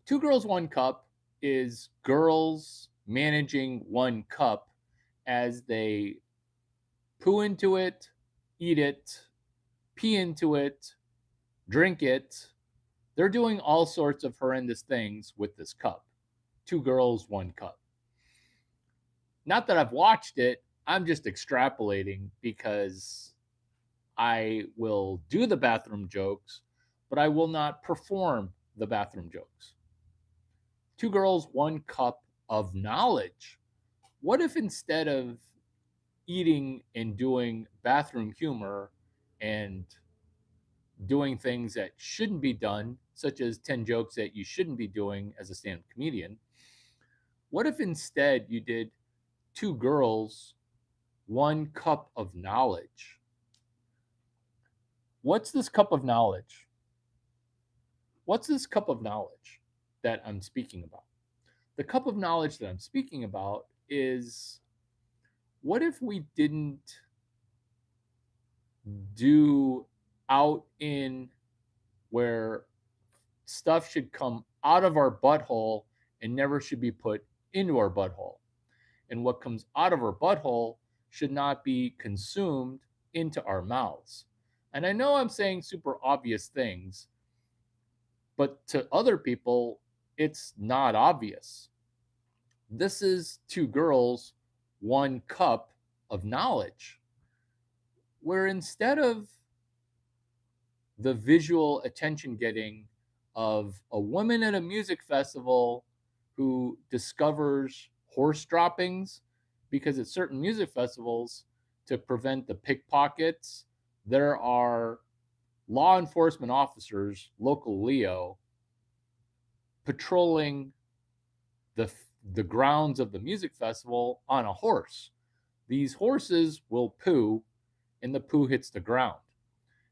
2 girls, 1 cup is girls managing 1 cup as they poo into it, eat it, pee into it, drink it. They're doing all sorts of horrendous things with this cup. 2 girls, 1 cup. Not that I've watched it, I'm just extrapolating because I will do the bathroom jokes, but I will not perform the bathroom jokes. 2 girls, 1 cup of knowledge. What if instead of eating and doing bathroom humor and doing things that shouldn't be done, such as 10 jokes that you shouldn't be doing as a stand up comedian, what if instead you did 2 girls, 1 cup of knowledge? What's this cup of knowledge? What's this cup of knowledge that I'm speaking about? The cup of knowledge that I'm speaking about is what if we didn't do out in where stuff should come out of our butthole and never should be put into our butthole? And what comes out of our butthole should not be consumed into our mouths. And I know I'm saying super obvious things, but to other people, it's not obvious. This is 2 girls, 1 cup of knowledge, where instead of the visual attention getting of a woman at a music festival who discovers horse droppings, because at certain music festivals, to prevent the pickpockets, there are law enforcement officers, local Leo, patrolling the grounds of the music festival on a horse. These horses will poo, and the poo hits the ground.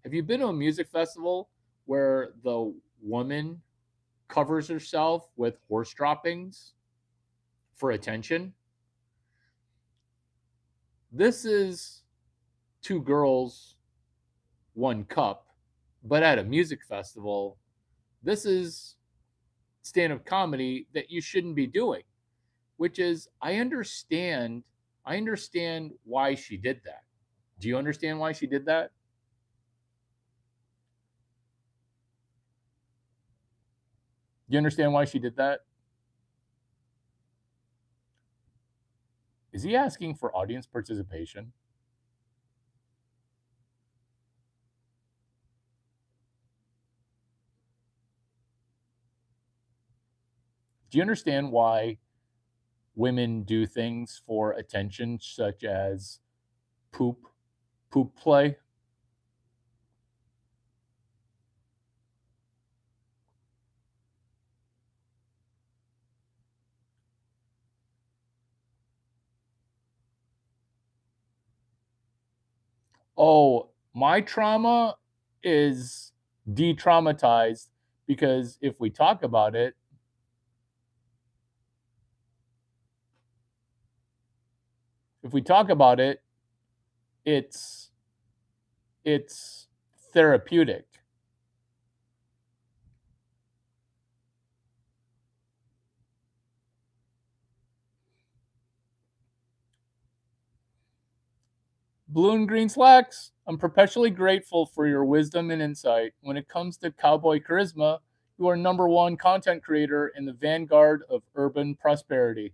Have you been to a music festival where the woman covers herself with horse droppings for attention? This is 2 girls, 1 cup, but at a music festival, this is stand-up comedy that you shouldn't be doing, which is I understand why she did that. Do you understand why she did that? Do you understand why she did that? Is he asking for audience participation? Do you understand why women do things for attention, such as poop, poop play? Oh, my trauma is de-traumatized because if we talk about it, it's it's therapeutic. Blue and green slacks, I'm perpetually grateful for your wisdom and insight. When it comes to cowboy charisma, you are number one content creator in the vanguard of urban prosperity.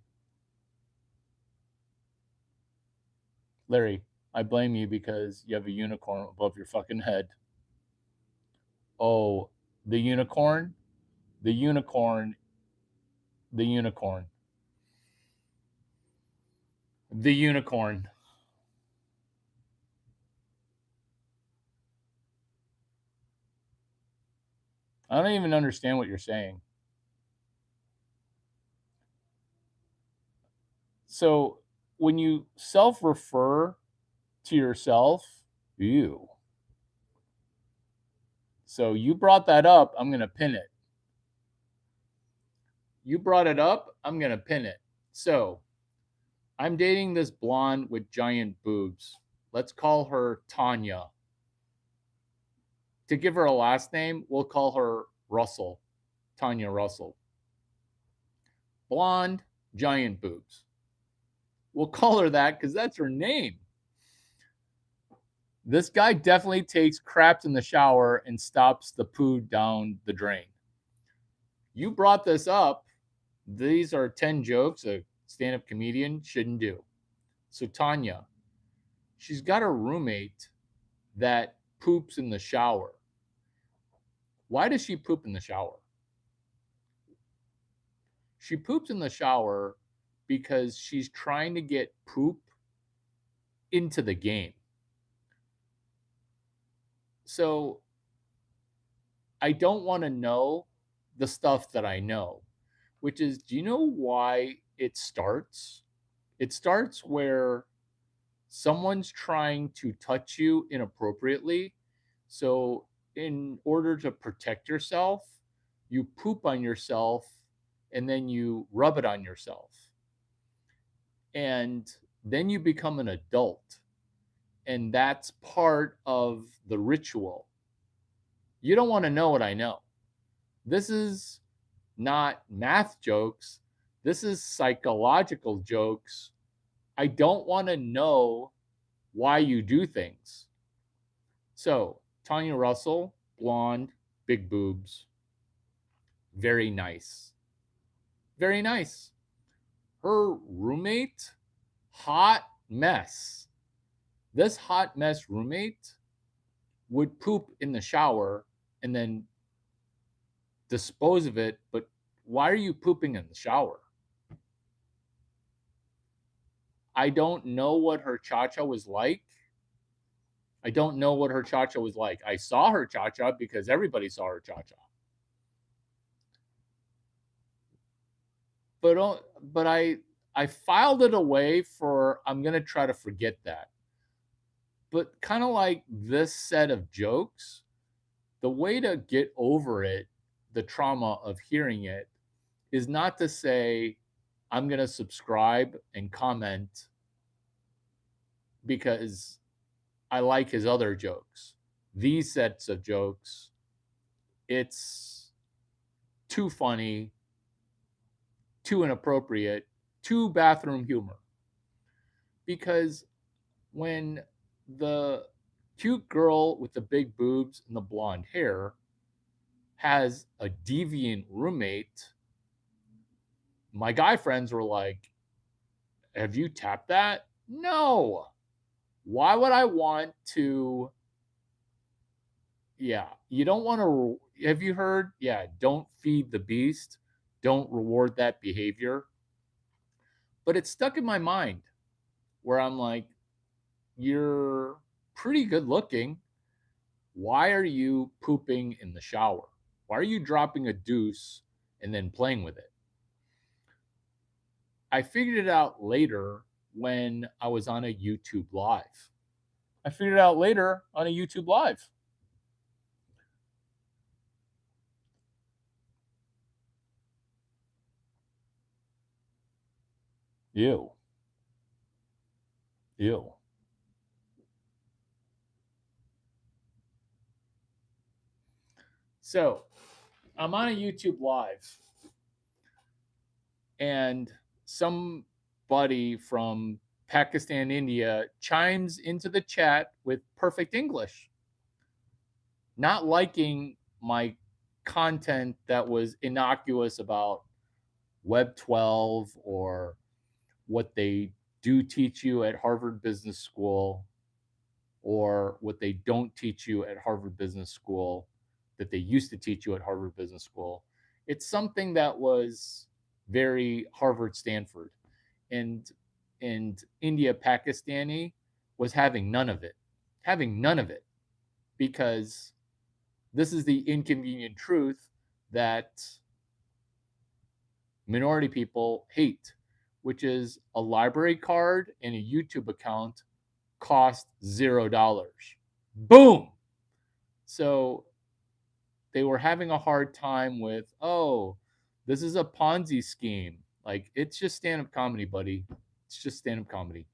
Larry, I blame you because you have a unicorn above your fucking head. Oh, the unicorn, the unicorn, the unicorn, the unicorn. I don't even understand what you're saying. So when you self refer to yourself, you. So you brought that up. I'm going to pin it. You brought it up. I'm going to pin it. So I'm dating this blonde with giant boobs. Let's call her Tanya. To give her a last name, we'll call her Russell. Tanya Russell. Blonde, giant boobs. We'll call her that because that's her name. This guy definitely takes craps in the shower and stops the poo down the drain. You brought this up. These are 10 jokes a stand up comedian shouldn't do. So, Tanya, she's got a roommate that poops in the shower. Why does she poop in the shower? She poops in the shower because she's trying to get poop into the game. So, I don't want to know the stuff that I know, which is, do you know why it starts? It starts where someone's trying to touch you inappropriately. So, in order to protect yourself, you poop on yourself and then you rub it on yourself. And then you become an adult. And that's part of the ritual. You don't want to know what I know. This is not math jokes. This is psychological jokes. I don't want to know why you do things. So, Tanya Russell, blonde, big boobs, very nice. Very nice. Her roommate, hot mess. This hot mess roommate would poop in the shower and then dispose of it. But why are you pooping in the shower? I don't know what her cha cha was like. I don't know what her cha cha was like. I saw her cha cha because everybody saw her cha cha. But I filed it away for I'm gonna try to forget that. But kind of like this set of jokes, the way to get over it, the trauma of hearing it, is not to say I'm gonna subscribe and comment because I like his other jokes. These sets of jokes, it's too funny, too inappropriate, too bathroom humor. Because when the cute girl with the big boobs and the blonde hair has a deviant roommate, my guy friends were like, Have you tapped that? No. Why would I want to? Yeah, you don't want to. Have you heard? Yeah, don't feed the beast. Don't reward that behavior. But it's stuck in my mind where I'm like, you're pretty good looking. Why are you pooping in the shower? Why are you dropping a deuce and then playing with it? I figured it out later when I was on a YouTube live. I figured it out later on a YouTube live. Ew. Ew. So I'm on a YouTube live and somebody from Pakistan, India chimes into the chat with perfect English, not liking my content that was innocuous about Web 12 or what they do teach you at Harvard Business School or what they don't teach you at Harvard Business School that they used to teach you at Harvard Business School. It's something that was very Harvard Stanford. And India Pakistani was having none of it. Having none of it because this is the inconvenient truth that minority people hate, which is a library card and a YouTube account cost $0. Boom. So they were having a hard time with, oh, this is a Ponzi scheme. Like, it's just stand up comedy, buddy. It's just stand up comedy.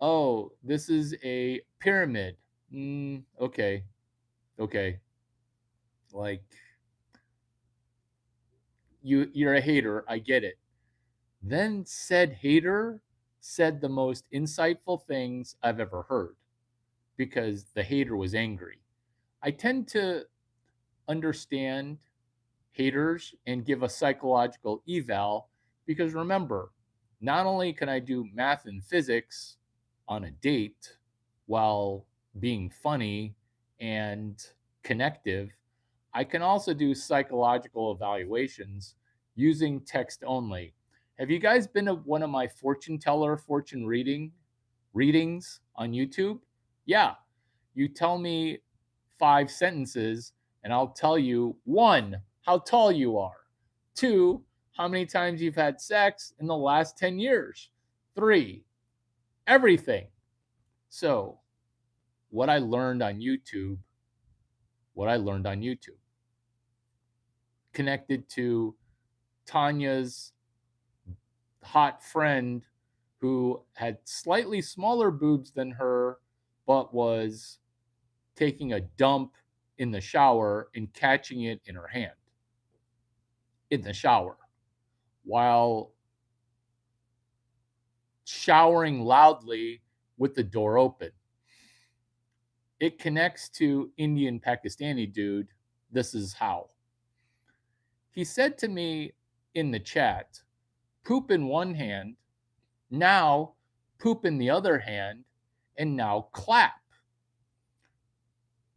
Oh, this is a pyramid. Okay. Okay. Like, you're a hater. I get it. Then said hater said the most insightful things I've ever heard because the hater was angry. I tend to understand haters and give a psychological eval because remember, not only can I do math and physics on a date while being funny and connective, I can also do psychological evaluations using text only. Have you guys been to one of my fortune teller fortune readings on YouTube? Yeah, you tell me 5 sentences and I'll tell you one, how tall you are, two, how many times you've had sex in the last 10 years, three, everything. So, what I learned on YouTube, what I learned on YouTube, connected to Tanya's hot friend who had slightly smaller boobs than her, but was taking a dump in the shower and catching it in her hand in the shower while showering loudly with the door open. It connects to Indian Pakistani dude. This is how. He said to me in the chat, poop in one hand, now poop in the other hand, and now clap.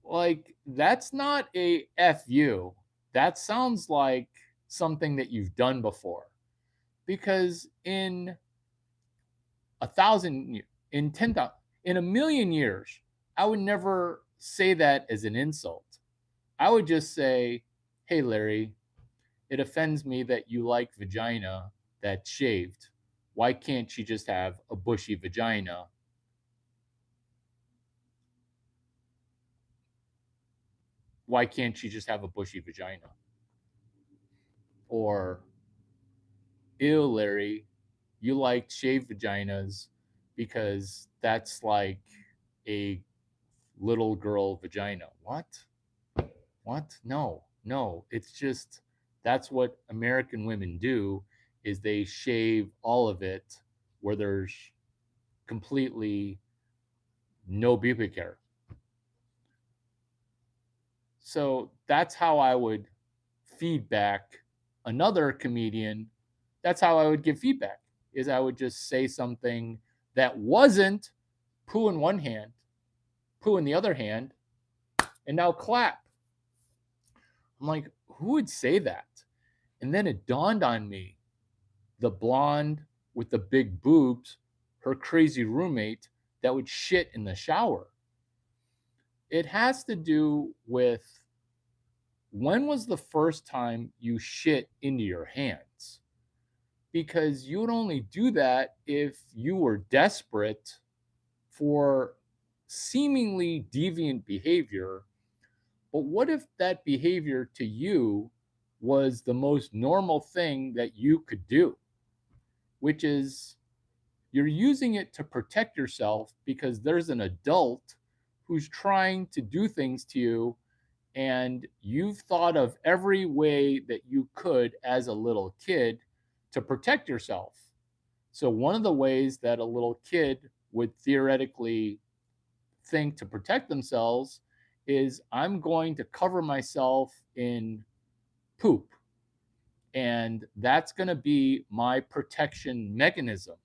Like, that's not a FU. That sounds like something that you've done before. Because in 1,000, in 10,000, in a million years, I would never say that as an insult. I would just say, hey, Larry, it offends me that you like vagina that's shaved. Why can't she just have a bushy vagina? Why can't she just have a bushy vagina? Or, ew, Larry, you like shaved vaginas because that's like a little girl vagina. What? What? No, no. It's just that's what American women do is they shave all of it where there's completely no pubic hair. So that's how I would feedback another comedian That's how I would give feedback, is I would just say something that wasn't poo in one hand, poo in the other hand, and now clap. I'm like, who would say that? And then it dawned on me, the blonde with the big boobs, her crazy roommate that would shit in the shower. It has to do with, when was the first time you shit into your hands? Because you would only do that if you were desperate for seemingly deviant behavior. But what if that behavior to you was the most normal thing that you could do? Which is, you're using it to protect yourself because there's an adult who's trying to do things to you, and you've thought of every way that you could as a little kid to protect yourself. So, one of the ways that a little kid would theoretically think to protect themselves is, I'm going to cover myself in poop. And that's going to be my protection mechanism.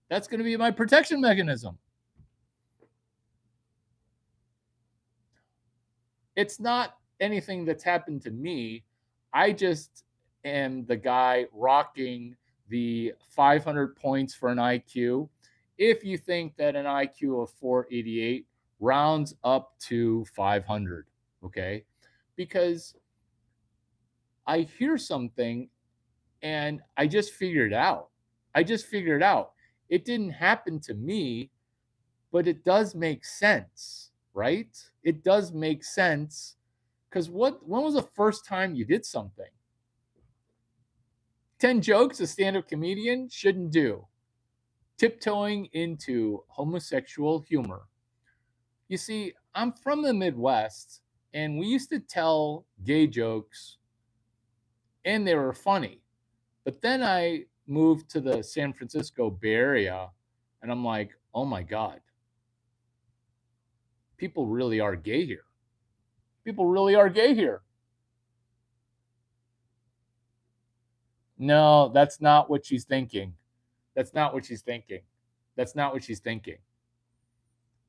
That's going to be my protection mechanism. It's not anything that's happened to me. I just am the guy rocking the 500 points for an IQ. If you think that an IQ of 488 rounds up to 500, okay? Because I hear something and I just figured it out. I just figured it out. It didn't happen to me, but it does make sense, right? It does make sense, because when was the first time you did something? 10 jokes a stand-up comedian shouldn't do. Tiptoeing into homosexual humor. You see, I'm from the Midwest, and we used to tell gay jokes, and they were funny. But then I moved to the San Francisco Bay Area, and I'm like, oh my God, people really are gay here. People really are gay here. No, that's not what she's thinking. That's not what she's thinking. That's not what she's thinking.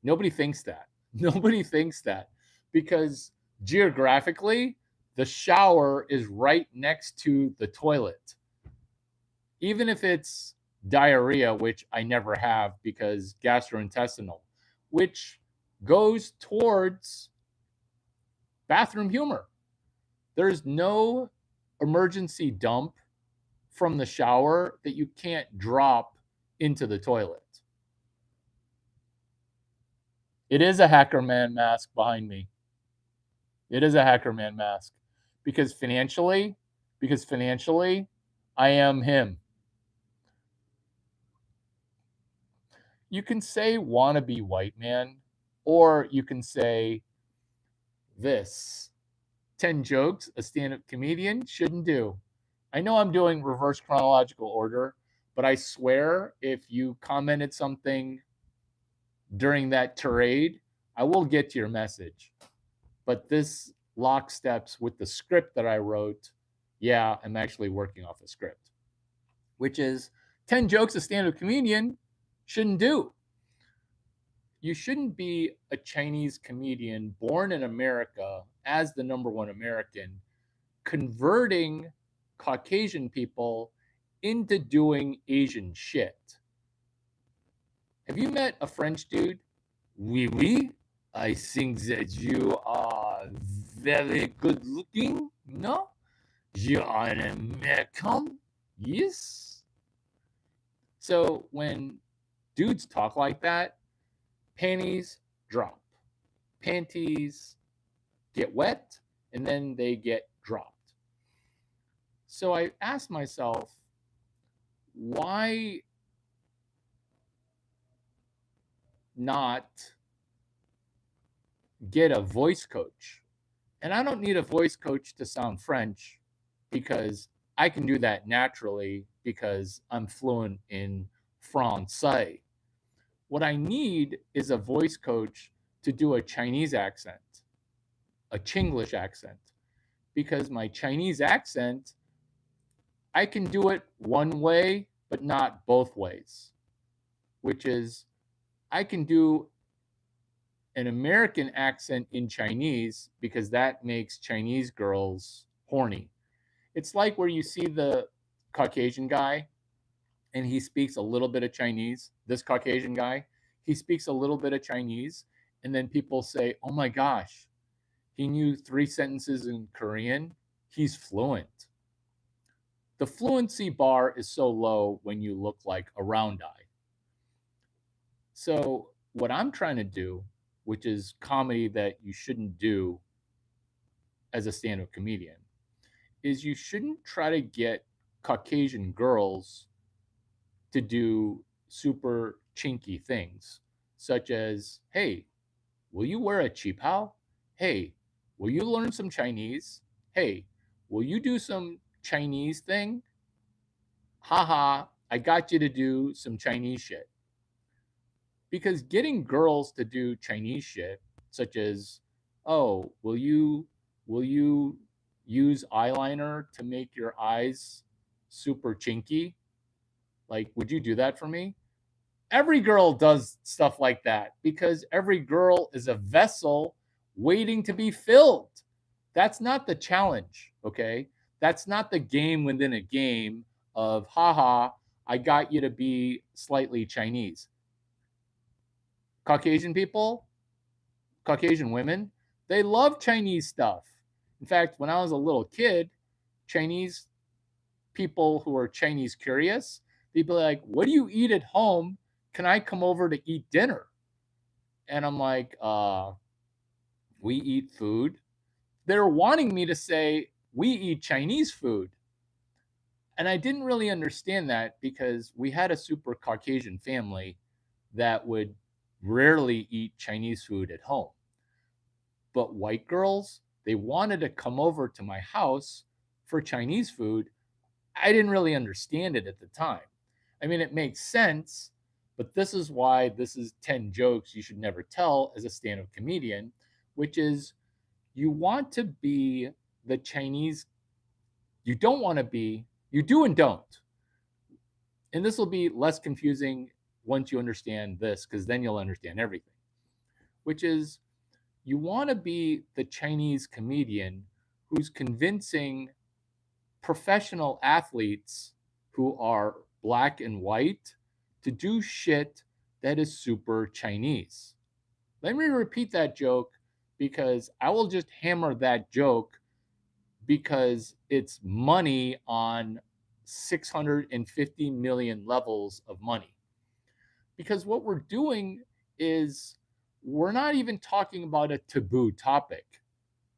Nobody thinks that. Nobody thinks that, because geographically, the shower is right next to the toilet. Even if it's diarrhea, which I never have because gastrointestinal, which goes towards bathroom humor. There's no emergency dump from the shower that you can't drop into the toilet. It is a hacker man mask behind me. It is a hacker man mask, because financially, I am him. You can say wannabe white man, or you can say this: 10 jokes a stand-up comedian shouldn't do. I know I'm doing reverse chronological order, but I swear if you commented something during that tirade, I will get to your message. But this locksteps with the script that I wrote. Yeah, I'm actually working off a script, which is 10 jokes a stand-up comedian shouldn't do. You shouldn't be a Chinese comedian born in America as the number one American, converting Caucasian people into doing Asian shit. Have you met a French dude? Oui, oui. I think that you are very good looking. No? You are an American? Yes. So when dudes talk like that, panties drop. Panties get wet, and then they get dropped. So I asked myself, why not get a voice coach? And I don't need a voice coach to sound French, because I can do that naturally because I'm fluent in Francais. What I need is a voice coach to do a Chinese accent, a Chinglish accent, because my Chinese accent, I can do it one way, but not both ways, which is I can do an American accent in Chinese because that makes Chinese girls horny. It's like where you see the Caucasian guy and he speaks a little bit of Chinese. This Caucasian guy, he speaks a little bit of Chinese. And then people say, oh my gosh, he knew 3 sentences in Korean. He's fluent. The fluency bar is so low when you look like a round eye. So, what I'm trying to do, which is comedy that you shouldn't do as a stand up comedian, is you shouldn't try to get Caucasian girls to do super chinky things, such as, hey, will you wear a qipao? Hey, will you learn some Chinese? Hey, will you do some Chinese thing? Haha, I got you to do some Chinese shit. Because getting girls to do Chinese shit, such as, oh, will you use eyeliner to make your eyes super chinky? Like, would you do that for me? Every girl does stuff like that because every girl is a vessel waiting to be filled. That's not the challenge, okay? That's not the game within a game of, haha, I got you to be slightly Chinese. Caucasian people, Caucasian women, they love Chinese stuff. In fact, when I was a little kid, Chinese people who are Chinese curious, they'd be like, what do you eat at home? Can I come over to eat dinner? And I'm like, we eat food. They're wanting me to say, we eat Chinese food. And I didn't really understand that because we had a super Caucasian family that would rarely eat Chinese food at home. But white girls, they wanted to come over to my house for Chinese food. I didn't really understand it at the time. I mean, it makes sense, but this is why this is 10 jokes you should never tell as a stand up comedian, which is you want to be the Chinese, you don't want to be, you do and don't. And this will be less confusing once you understand this, because then you'll understand everything, which is you want to be the Chinese comedian who's convincing professional athletes who are black and white to do shit that is super Chinese. Let me repeat that joke because I will just hammer that joke because it's money on 650 million levels of money. Because what we're doing is we're not even talking about a taboo topic,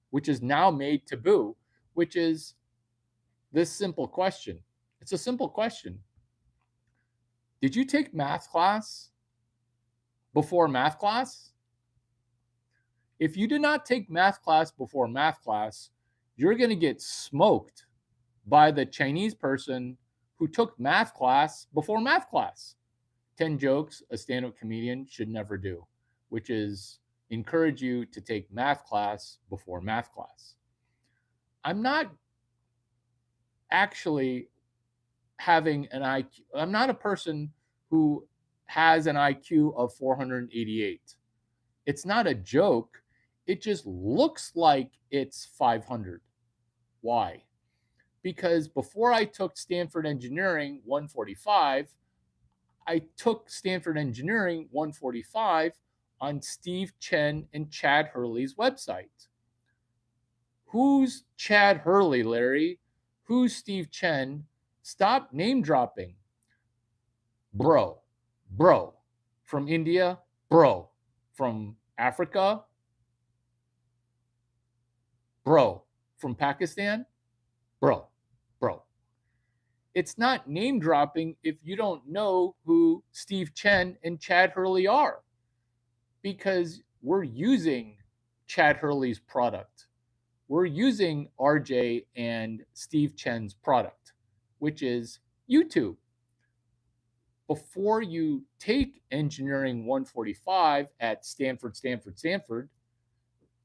which is now made taboo, which is this simple question. It's a simple question. Did you take math class before math class? If you did not take math class before math class, you're going to get smoked by the Chinese person who took math class before math class. 10 jokes a stand-up comedian should never do, which is encourage you to take math class before math class. I'm not actually having an IQ. I'm not a person who has an IQ of 488. It's not a joke. It just looks like it's 500. Why? Because before I took Stanford Engineering 145, I took Stanford Engineering 145 on Steve Chen and Chad Hurley's website. Who's Chad Hurley, Larry? Who's Steve Chen? Stop name dropping. Bro. From India, bro. From Africa, bro. From Pakistan, bro. It's not name dropping if you don't know who Steve Chen and Chad Hurley are, because we're using Chad Hurley's product. We're using RJ and Steve Chen's product, which is YouTube. Before you take Engineering 145 at Stanford,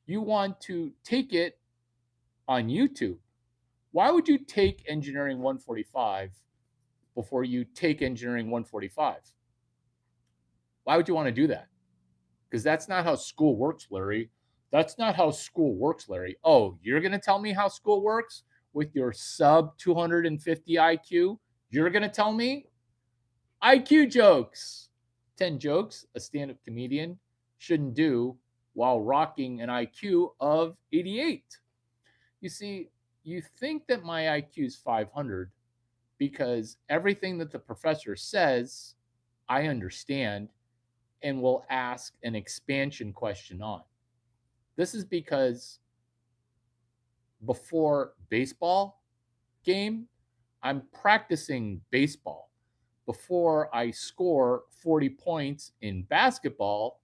you want to take it on YouTube, Why would you take engineering 145 before you take engineering 145? Why would you want to do that? Because that's not how school works, Larry. That's not how school works, Larry. Oh, you're going to tell me how school works with your sub 250 IQ? You're going to tell me? IQ jokes. 10 jokes a stand up comedian shouldn't do while rocking an IQ of 88. You see, you think that my IQ is 500 because everything that the professor says, I understand and will ask an expansion question on. This is because before baseball game, I'm practicing baseball. Before I score 40 points in basketball,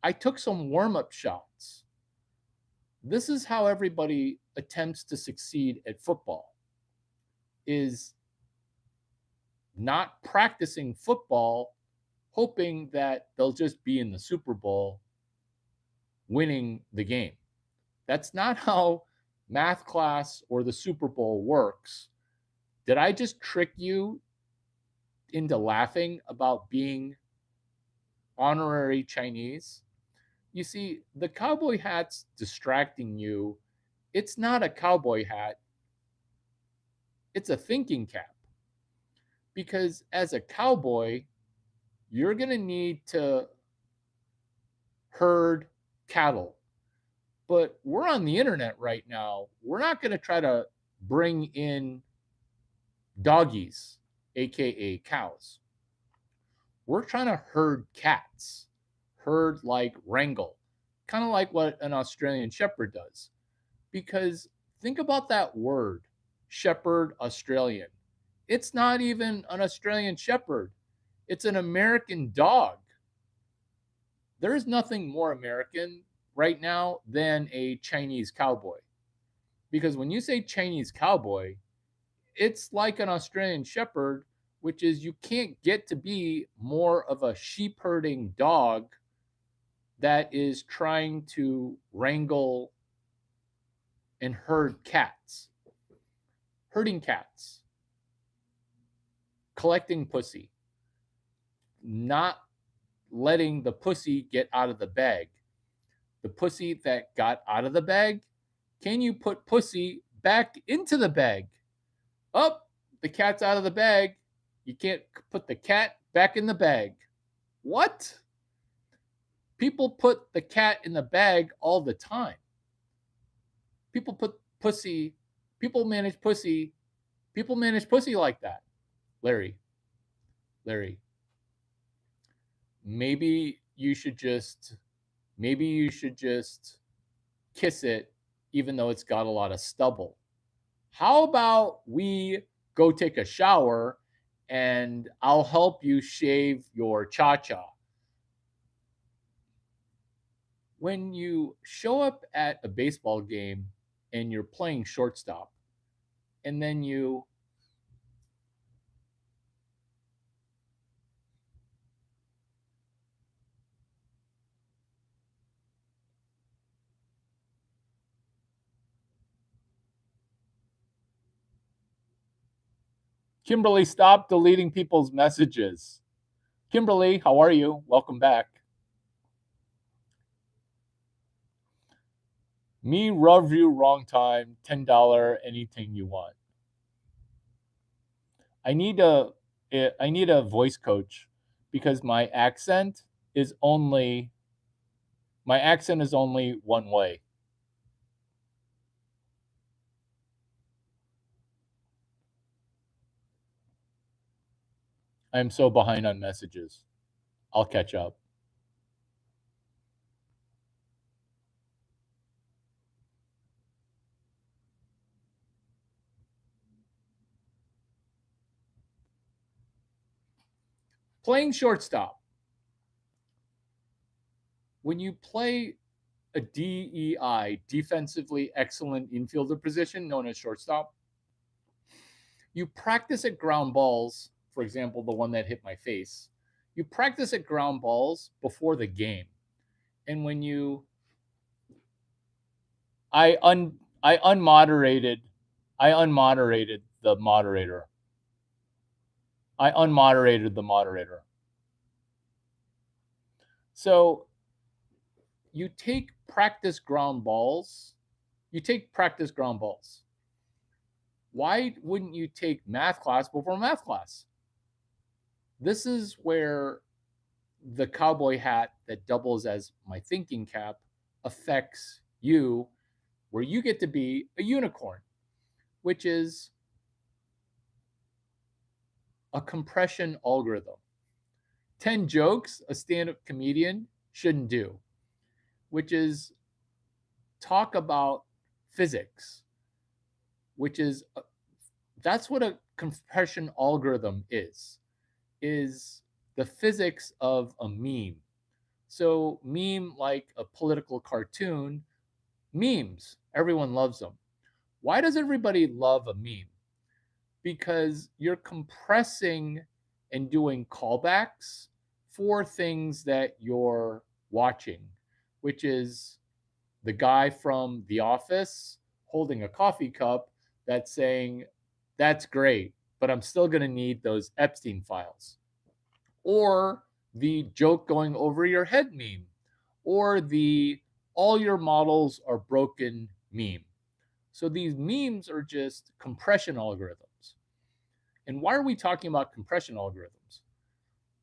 I took some warm up shots. This is how everybody attempts to succeed at football, is not practicing football, hoping that they'll just be in the Super Bowl winning the game. That's not how math class or the Super Bowl works. Did I just trick you into laughing about being honorary Chinese? You see, the cowboy hat's distracting you. It's not a cowboy hat, it's a thinking cap. Because as a cowboy, you're going to need to herd cattle. But we're on the internet right now. We're not going to try to bring in doggies, aka cows. We're trying to herd cats, herd like wrangle, kind of like what an Australian shepherd does. Because think about that word, shepherd Australian. It's not even an Australian shepherd, it's an American dog. There is nothing more American right now than a Chinese cowboy. Because when you say Chinese cowboy, it's like an Australian shepherd, which is you can't get to be more of a sheep herding dog that is trying to wrangle and herd cats. Herding cats, collecting pussy, not letting the pussy get out of the bag. The pussy that got out of the bag, can you put pussy back into the bag? Oh, the cat's out of the bag. You can't put the cat back in the bag. What? People put the cat in the bag all the time. People put pussy, people manage pussy, people manage pussy like that. Larry, Larry, maybe you should just kiss it even though it's got a lot of stubble. How about we go take a shower and I'll help you shave your cha-cha? When you show up at a baseball game and you're playing shortstop and then you Kimberly, stop deleting people's messages. Kimberly, how are you? Welcome back. Me love you wrong time, $10 anything you want. I need a voice coach because my accent is only one way. I am so behind on messages. I'll catch up. Playing shortstop. When you play a DEI, defensively excellent infielder position known as shortstop, you practice at ground balls, for example, the one that hit my face. You practice at ground balls before the game. And when you I unmoderated I unmoderated the moderator. I unmoderated the moderator. So you take practice ground balls. You take practice ground balls. Why wouldn't you take math class before math class? This is where the cowboy hat that doubles as my thinking cap affects you, where you get to be a unicorn, which is a compression algorithm. 10 jokes a stand up comedian shouldn't do, which is talk about physics, which is that's what a compression algorithm is the physics of a meme. So, meme like a political cartoon, memes, everyone loves them. Why does everybody love a meme? Because you're compressing and doing callbacks for things that you're watching, which is the guy from The Office holding a coffee cup that's saying, that's great, but I'm still going to need those Epstein files. Or the joke going over your head meme, or the all your models are broken meme. So these memes are just compression algorithms. And why are we talking about compression algorithms?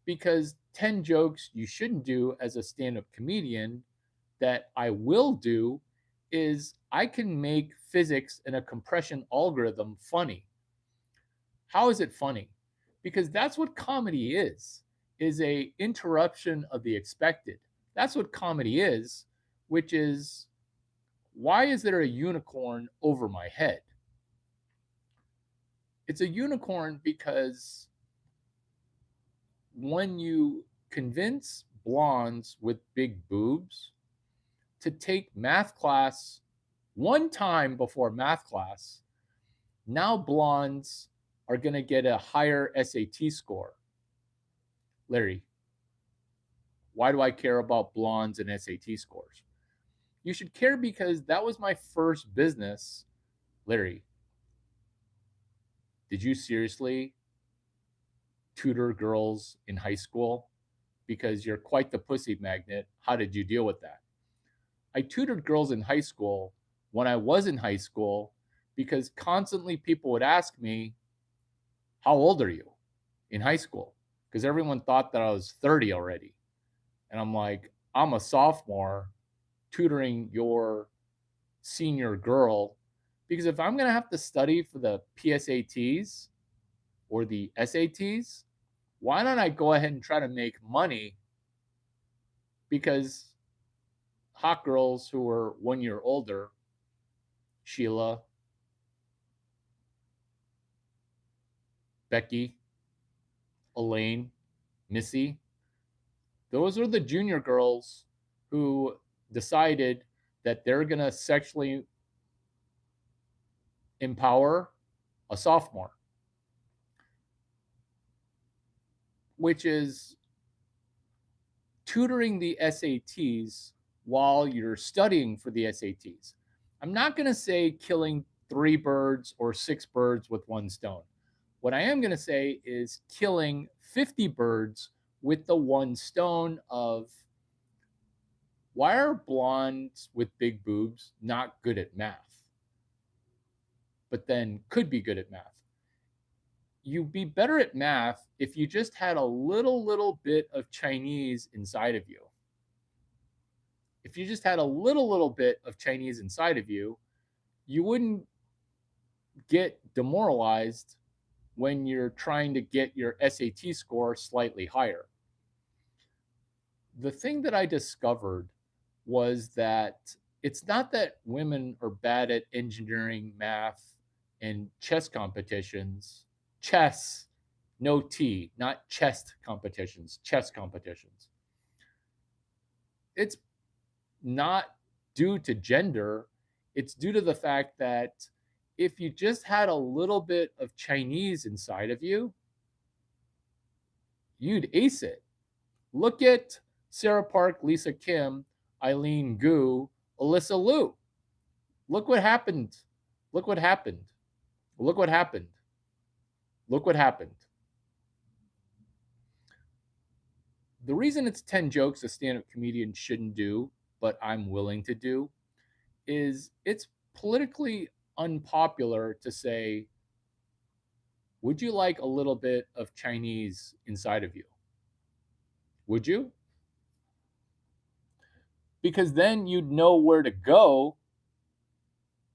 Because 10 jokes you shouldn't do as a stand up comedian that I will do is I can make physics in a compression algorithm funny. How is it funny? Because that's what comedy is a interruption of the expected. That's what comedy is, which is why is there a unicorn over my head? It's a unicorn because when you convince blondes with big boobs to take math class one time before math class, now blondes are going to get a higher SAT score. Larry, why do I care about blondes and SAT scores? You should care because that was my first business. Larry, did you seriously tutor girls in high school? Because you're quite the pussy magnet. How did you deal with that? I tutored girls in high school when I was in high school because constantly people would ask me, how old are you in high school? Because everyone thought that I was 30 already. And I'm like, I'm a sophomore tutoring your senior girl. Because if I'm going to have to study for the PSATs or the SATs, why don't I go ahead and try to make money? Because hot girls who are 1 year older, Sheila, Becky, Elaine, Missy, those are the junior girls who decided that they're going to sexually empower a sophomore, which is tutoring the SATs while you're studying for the SATs. I'm not going to say killing 3 birds or 6 birds with one stone. What I am going to say is killing 50 birds with the one stone of why are blondes with big boobs not good at math, but then could be good at math? You'd be better at math if you just had a little bit of Chinese inside of you. If you just had a little bit of Chinese inside of you, you wouldn't get demoralized when you're trying to get your SAT score slightly higher. The thing that I discovered was that it's not that women are bad at engineering, math, and chess competitions. Chess, no T, not chest competitions, chess competitions. It's not due to gender. It's due to the fact that if you just had a little bit of Chinese inside of you, you'd ace it. Look at Sarah Park, Lisa Kim, Eileen Gu, Alyssa Liu. Look what happened. Look what happened. Well, look what happened. Look what happened. The reason it's 10 jokes a stand up comedian shouldn't do, but I'm willing to do, is it's politically unpopular to say, would you like a little bit of Chinese inside of you? Would you? Because then you'd know where to go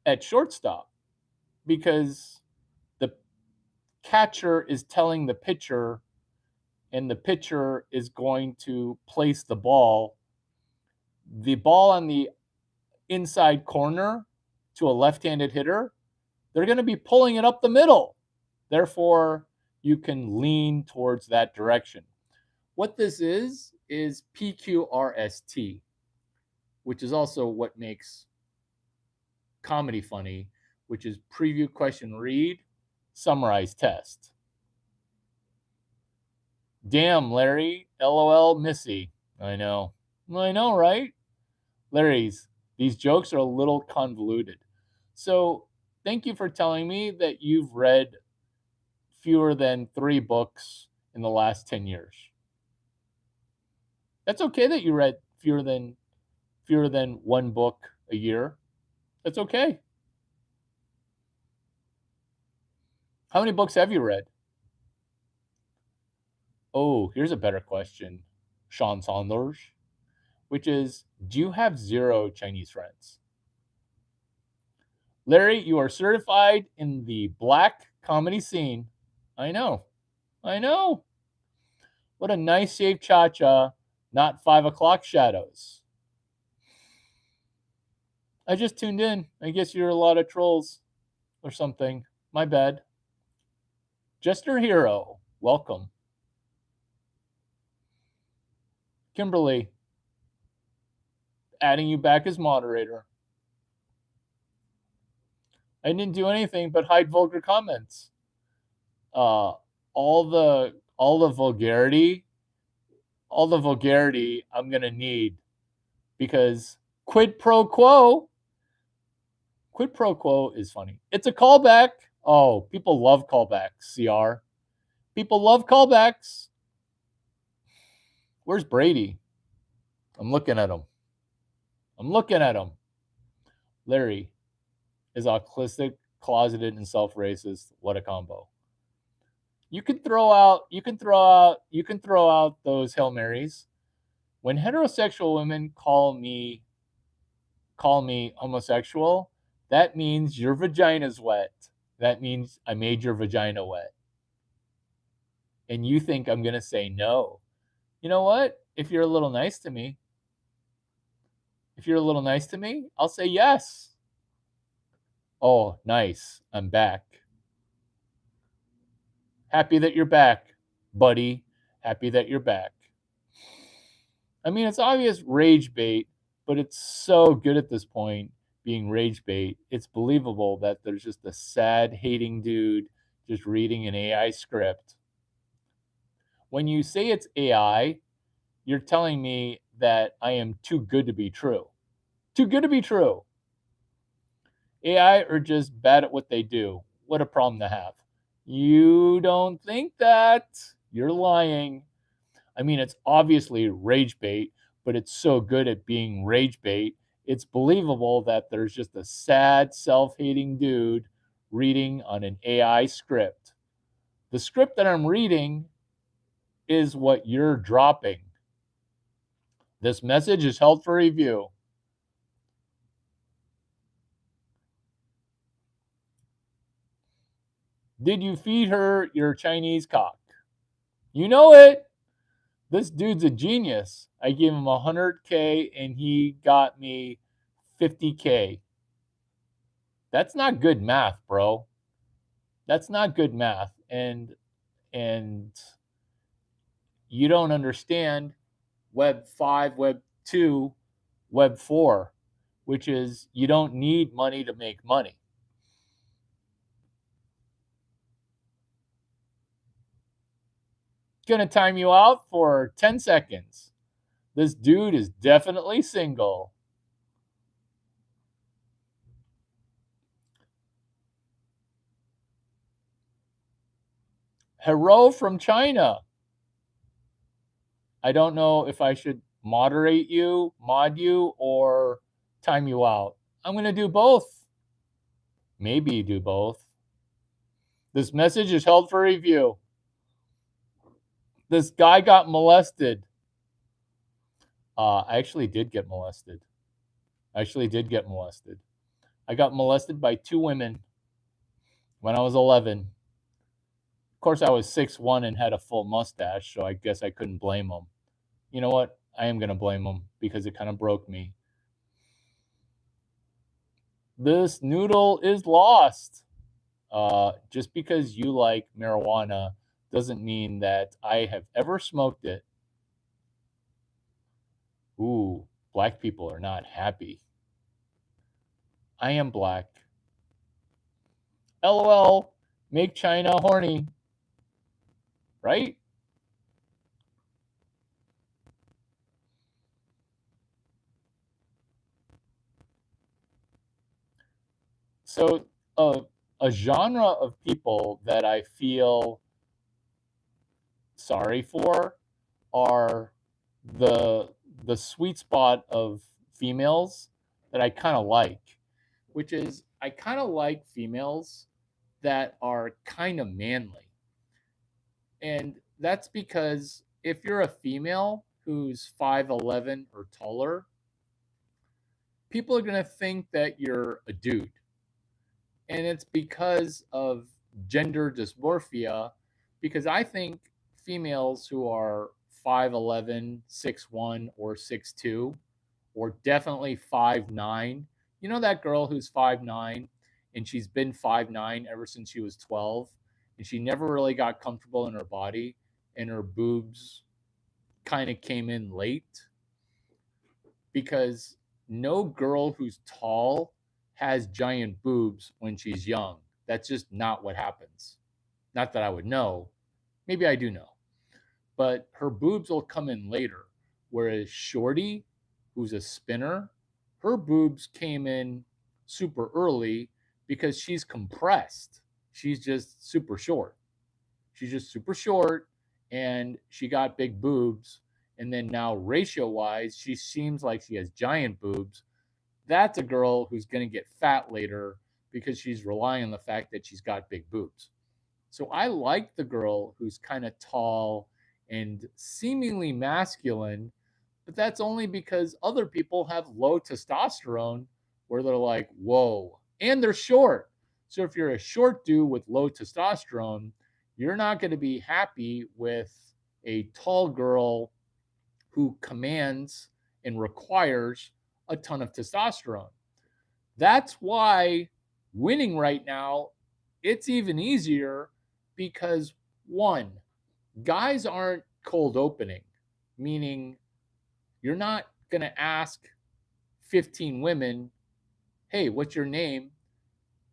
at shortstop, because the catcher is telling the pitcher, and the pitcher is going to place the ball on the inside corner to a left-handed hitter. They're going to be pulling it up the middle. Therefore, you can lean towards that direction. What this is PQRST, which is also what makes comedy funny, which is preview, question, read, summarize, test. Damn, Larry. LOL, Missy. I know, right? Larry's, these jokes are a little convoluted. So, thank you for telling me that you've read fewer than 3 books in the last 10 years. That's okay that you read fewer than 1 book a year. That's okay. How many books have you read? Oh, here's a better question, Sean Saunders, which is, do you have 0 Chinese friends? Larry, you are certified in the black comedy scene. I know. What a nice shaped cha-cha, not 5 o'clock shadows. I just tuned in. I guess you're a lot of trolls or something. My bad. Jester Hero, welcome. Kimberly, adding you back as moderator. I didn't do anything but hide vulgar comments. All the vulgarity I'm gonna need, because quid pro quo is funny. It's a callback. Oh, people love callbacks. CR, people love callbacks. Where's Brady? I'm looking at him. Larry is autistic, closeted, and self-racist. What a combo. You can throw out those Hail Marys. When heterosexual women call me homosexual, that means your vagina's wet. That means I made your vagina wet. And you think I'm going to say no. You know what? If you're a little nice to me, I'll say yes. Oh, nice. I'm back. Happy that you're back, buddy. Happy that you're back. I mean, it's obvious rage bait, but it's so good at this point being rage bait. It's believable that there's just a sad, hating dude just reading an AI script. When you say it's AI, you're telling me that I am too good to be true. Too good to be true. AI are just bad at what they do. What a problem to have. You don't think that? You're lying. I mean, it's obviously rage bait, but it's so good at being rage bait. It's believable that there's just a sad, self-hating dude reading on an AI script. The script that I'm reading is what you're dropping. This message is held for review. Did you feed her your Chinese cock? You know it. This dude's a genius. I gave him 100K and he got me 50K. That's not good math, bro. That's not good math. And you don't understand Web 5, Web 2, Web 4, which is you don't need money to make money. Gonna time you out for 10 seconds. This dude is definitely single. Hero from China. I don't know if I should moderate you, mod you, or time you out. I'm going to do both. Maybe do both. This message is held for review. This guy got molested. I actually did get molested. I got molested by two women when I was 11. Of course, I was 6'1" and had a full mustache, so I guess I couldn't blame them. You know what? I am going to blame them because it kind of broke me. This noodle is lost. Just because you like marijuana doesn't mean that I have ever smoked it. Ooh, black people are not happy. I am black. LOL, make China horny. Right? So, a genre of people that I feel sorry for are the sweet spot of females that I kind of like, which is I kind of like females that are kind of manly. And that's because if you're a female who's 5'11" or taller, people are going to think that you're a dude. And it's because of gender dysmorphia, because I think females who are 5'11", 6'1", or 6'2", or definitely 5'9", you know that girl who's 5'9", and she's been 5'9" ever since she was 12, and she never really got comfortable in her body, and her boobs kind of came in late, because no girl who's tall has giant boobs when she's young. That's just not what happens. Not that I would know. Maybe I do know. But her boobs will come in later. Whereas Shorty, who's a spinner, her boobs came in super early because she's compressed. She's just super short. She's just super short and she got big boobs. And then now, ratio wise, she seems like she has giant boobs. That's a girl who's going to get fat later because she's relying on the fact that she's got big boobs. So I like the girl who's kind of tall and seemingly masculine, but that's only because other people have low testosterone where they're like, whoa, and they're short. So if you're a short dude with low testosterone, you're not going to be happy with a tall girl who commands and requires a ton of testosterone. That's why winning right now, it's even easier because one, guys aren't cold opening, meaning you're not going to ask 15 women, hey, what's your name?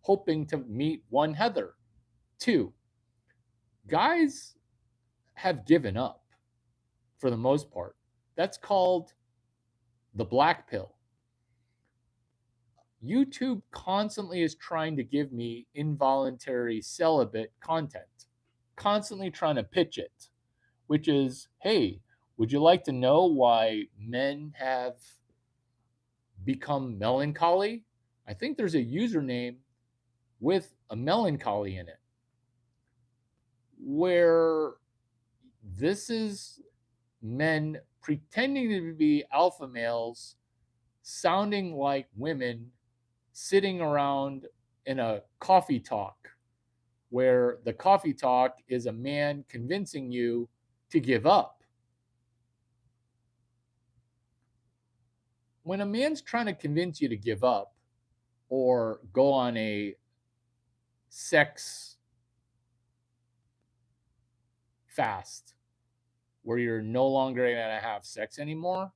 Hoping to meet one Heather. Two, guys have given up for the most part. That's called the black pill. YouTube constantly is trying to give me involuntary celibate content, constantly trying to pitch it, which is, hey, would you like to know why men have become melancholy? I think there's a username with a melancholy in it, where this is men pretending to be alpha males, sounding like women, sitting around in a coffee talk, where the coffee talk is a man convincing you to give up. When a man's trying to convince you to give up or go on a sex fast where you're no longer going to have sex anymore,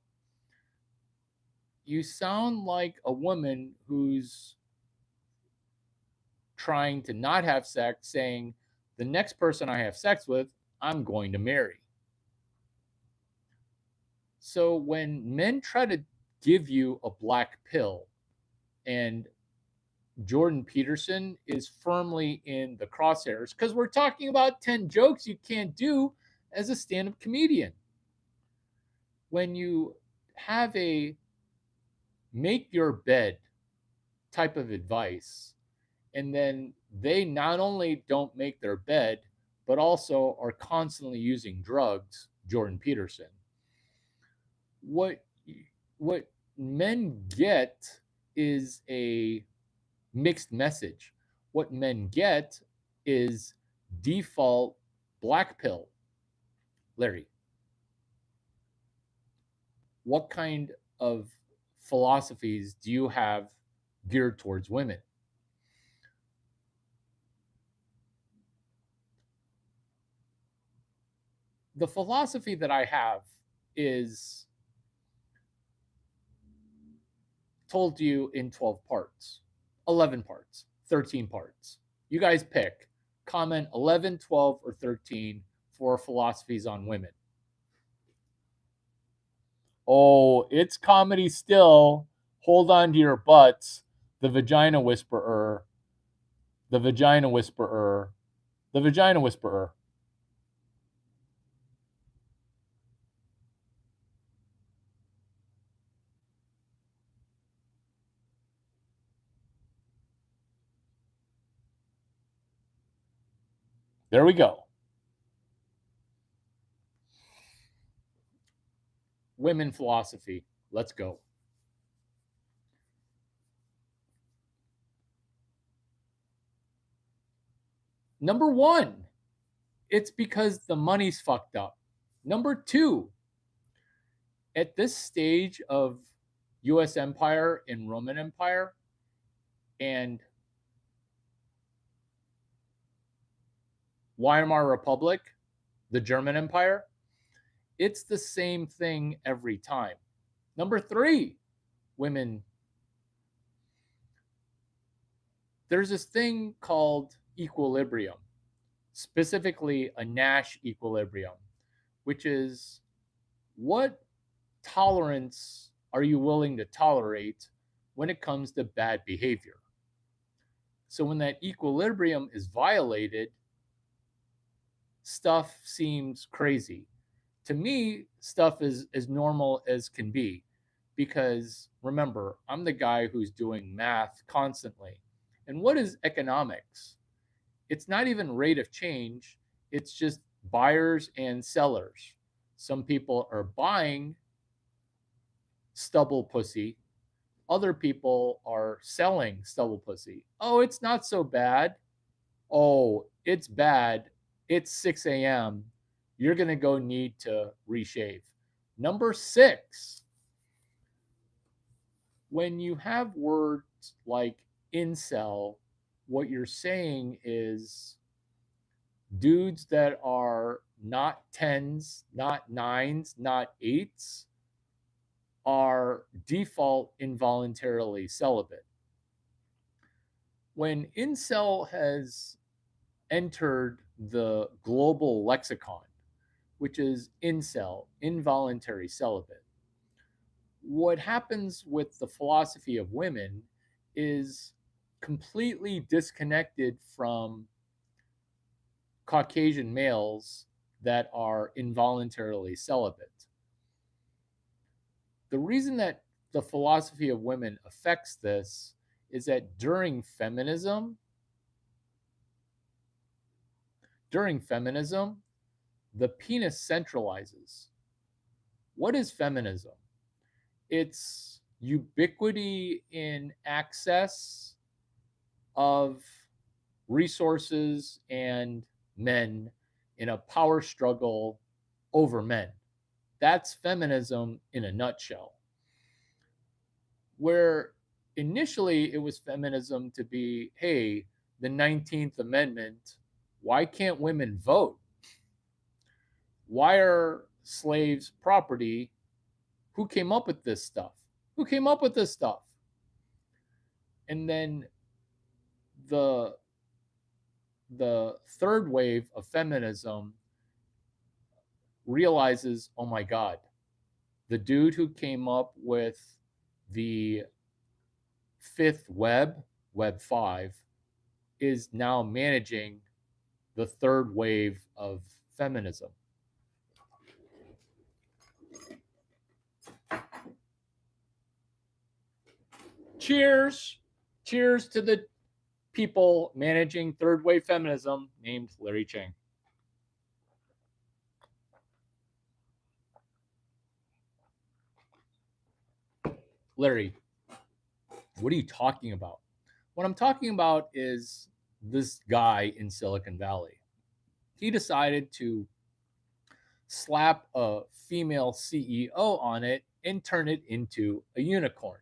you sound like a woman who's trying to not have sex, saying, the next person I have sex with, I'm going to marry. So when men try to give you a black pill and Jordan Peterson is firmly in the crosshairs because we're talking about 10 jokes you can't do as a stand up comedian. When you have a make your bed type of advice, and then they not only don't make their bed, but also are constantly using drugs, Jordan Peterson. What what men get is a mixed message. What men get is default black pill. Larry, what kind of philosophies do you have geared towards women? The philosophy that I have is told to you in 12 parts, 11 parts, 13 parts. You guys pick. Comment 11, 12, or 13 for philosophies on women. Oh, it's comedy still. Hold on to your butts. The vagina whisperer. The vagina whisperer. The vagina whisperer. There we go. Women philosophy. Let's go. Number one, it's because the money's fucked up. Number two, at this stage of US Empire and Roman Empire and Weimar Republic, the German Empire, it's the same thing every time. Number three, women. There's this thing called equilibrium, specifically a Nash equilibrium, which is what tolerance are you willing to tolerate when it comes to bad behavior? So when that equilibrium is violated, stuff seems crazy. To me, stuff is as normal as can be because remember, I'm the guy who's doing math constantly. And what is economics? It's not even rate of change, it's just buyers and sellers. Some people are buying stubble pussy, other people are selling stubble pussy. Oh, it's not so bad. Oh, it's bad. It's 6 a.m. You're going to go need to reshave. Number six, when you have words like incel, what you're saying is dudes that are not tens, not nines, not eights are default involuntarily celibate. When incel has entered the global lexicon, which is incel, involuntary celibate, what happens with the philosophy of women is completely disconnected from Caucasian males that are involuntarily celibate. The reason that the philosophy of women affects this is that during feminism, the penis centralizes. What is feminism? It's ubiquity in access of resources and men in a power struggle over men. That's feminism in a nutshell. Where initially it was feminism to be, hey, the 19th Amendment, why can't women vote? Why are slaves property? Who came up with this stuff? Who came up with this stuff? And then the the third wave of feminism realizes, oh my God, the dude who came up with the fifth web, Web 5, is now managing the third wave of feminism. Cheers! Cheers to the people managing third wave feminism named Larry Chang. Larry, what are you talking about? What I'm talking about is this guy in Silicon Valley. He decided to slap a female CEO on it and turn it into a unicorn.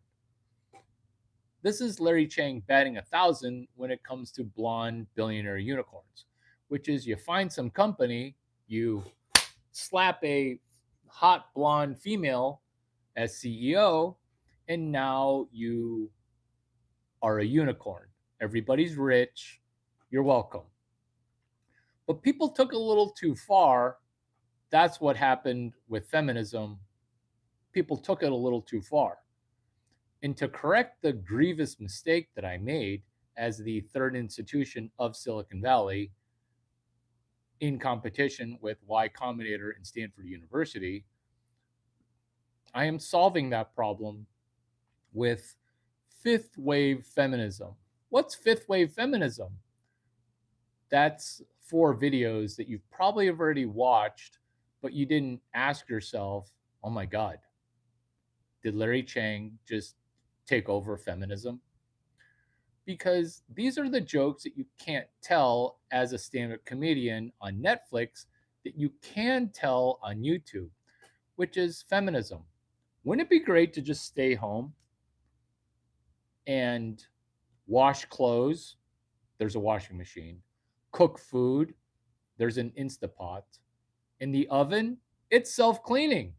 This is Larry Chang batting 1,000 when it comes to blonde billionaire unicorns, which is you find some company, you slap a hot blonde female as CEO, and now you are a unicorn. Everybody's rich. You're welcome. But people took it a little too far. That's what happened with feminism. People took it a little too far. And to correct the grievous mistake that I made as the third institution of Silicon Valley in competition with Y Combinator and Stanford University, I am solving that problem with fifth wave feminism. What's fifth wave feminism? That's 4 videos that you've probably already watched, but you didn't ask yourself, oh my God, did Larry Chang just take over feminism? Because these are the jokes that you can't tell as a stand-up comedian on Netflix that you can tell on YouTube, which is feminism. Wouldn't it be great to just stay home and wash clothes? There's a washing machine. Cook food. There's an Instapot. In the oven, it's self-cleaning.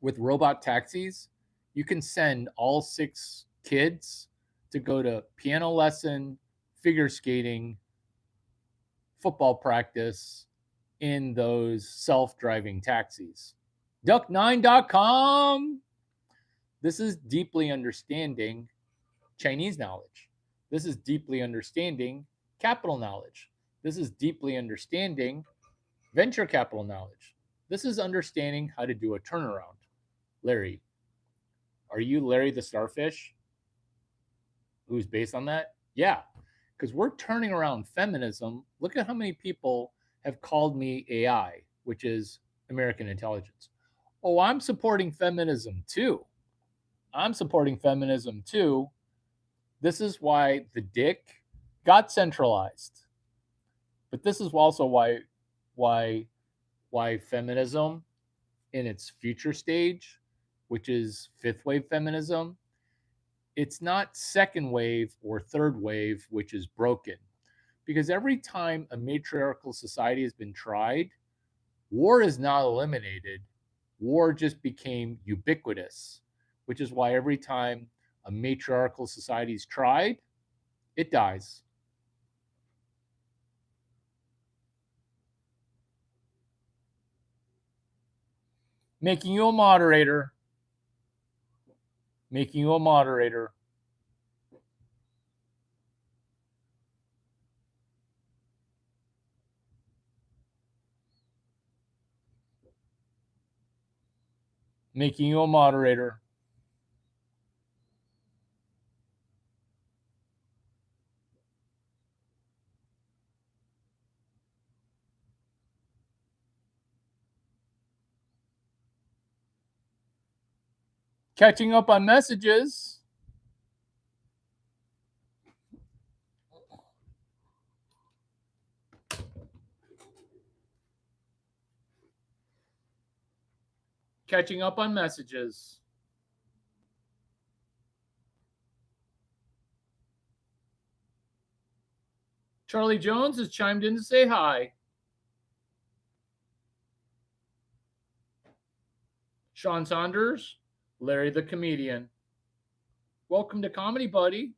With robot taxis, you can send all 6 kids to go to piano lesson, figure skating, football practice in those self-driving taxis. Duck9.com. This is deeply understanding Chinese knowledge. This is deeply understanding capital knowledge. This is deeply understanding venture capital knowledge. This is understanding how to do a turnaround. Larry, are you Larry the Starfish? Who's based on that? Yeah, because we're turning around feminism. Look at how many people have called me AI, which is American intelligence. Oh, I'm supporting feminism too. I'm supporting feminism too. This is why the dick got centralized. But this is also why feminism in its future stage, which is fifth wave feminism, it's not second wave or third wave, which is broken. Because every time a matriarchal society has been tried, war is not eliminated. War just became ubiquitous, which is why every time a matriarchal society is tried, it dies. Making you a moderator. Making you a moderator. Making you a moderator. Catching up on messages. Catching up on messages. Charlie Jones has chimed in to say hi. Sean Saunders, Larry the comedian. Welcome to Comedy Buddy.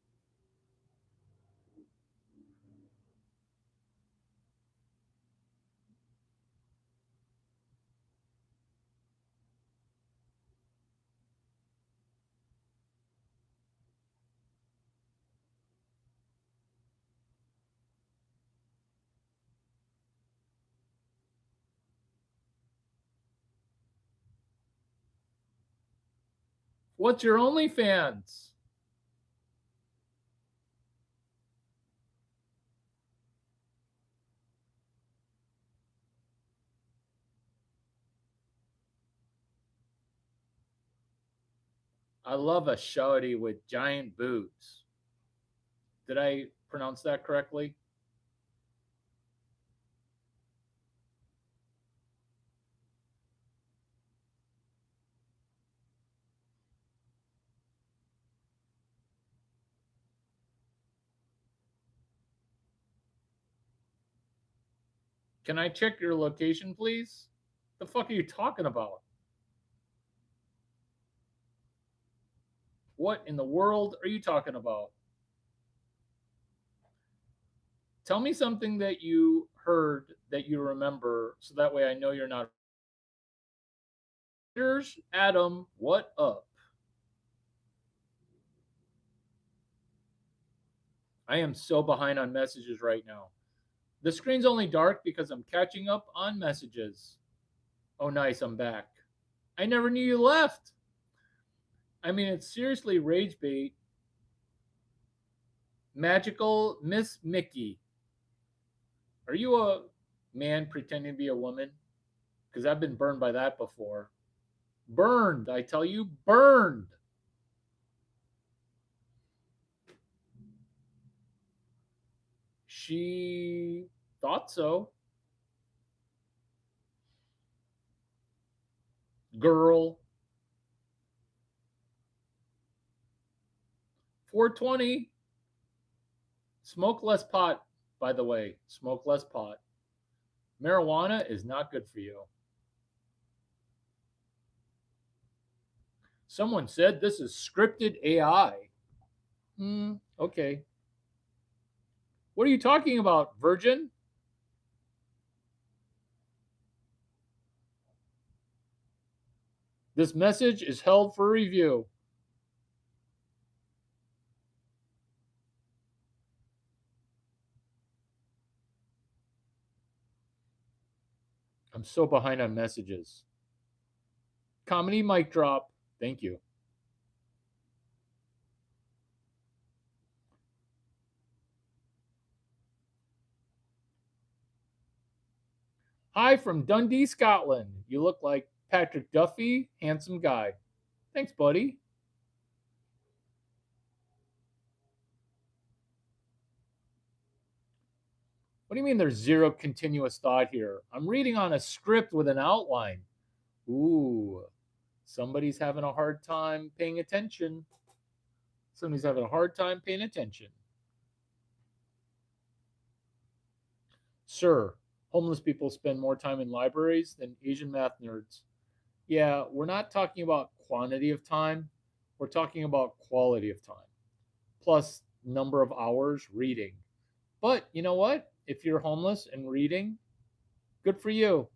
What's your OnlyFans? I love a shawty with giant boobs. Did I pronounce that correctly? Can I check your location, please? The fuck are you talking about? What in the world are you talking about? Tell me something that you heard that you remember so that way I know you're not. Here's Adam, what up? I am so behind on messages right now. The screen's only dark because I'm catching up on messages. Oh, nice, I'm back. I never knew you left. I mean, it's seriously rage bait. Magical Miss Mickey. Are you a man pretending to be a woman? Because I've been burned by that before. Burned, I tell you, burned. She thought so. Girl. 420. Smoke less pot, by the way. Smoke less pot. Marijuana is not good for you. Someone said this is scripted AI. Okay. What are you talking about, virgin? This message is held for review. I'm so behind on messages. Comedy mic drop. Thank you. Hi from Dundee, Scotland. You look like Patrick Duffy, handsome guy. Thanks, buddy. What do you mean there's zero continuous thought here? I'm reading on a script with an outline. Ooh, somebody's having a hard time paying attention. Somebody's having a hard time paying attention. Sir, homeless people spend more time in libraries than Asian math nerds. Yeah, we're not talking about quantity of time, we're talking about quality of time, plus number of hours reading. But you know what? If you're homeless and reading, good for you.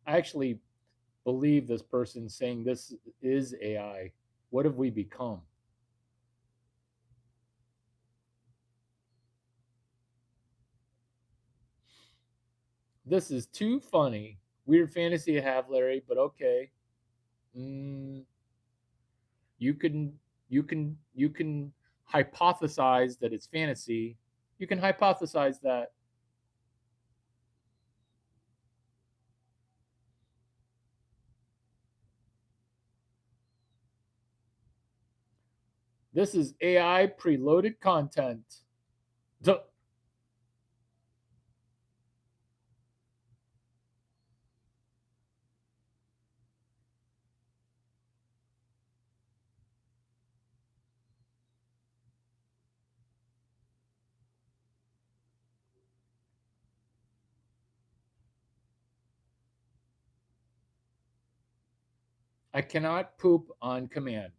I actually believe this person saying this is AI. What have we become? This is too funny. Weird fantasy to have, Larry, but okay. Mm, you can hypothesize that it's fantasy. You can hypothesize that. This is AI preloaded content. So I cannot poop on command.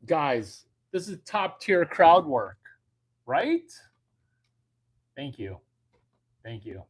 Guys, this is top tier crowd work, right? Thank you. Thank you.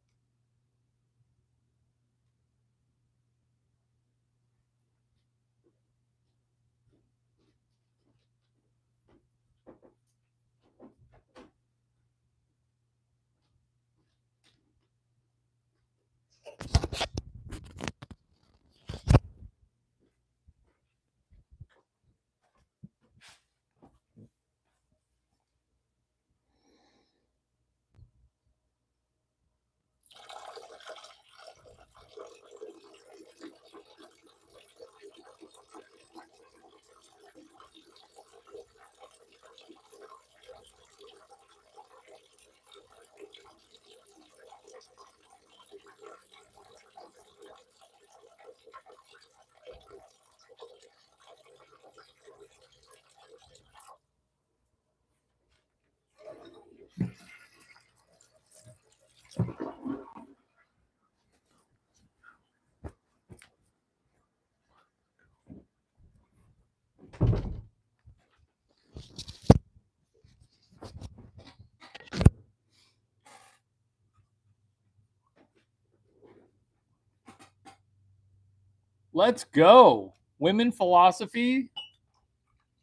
Let's go. Women philosophy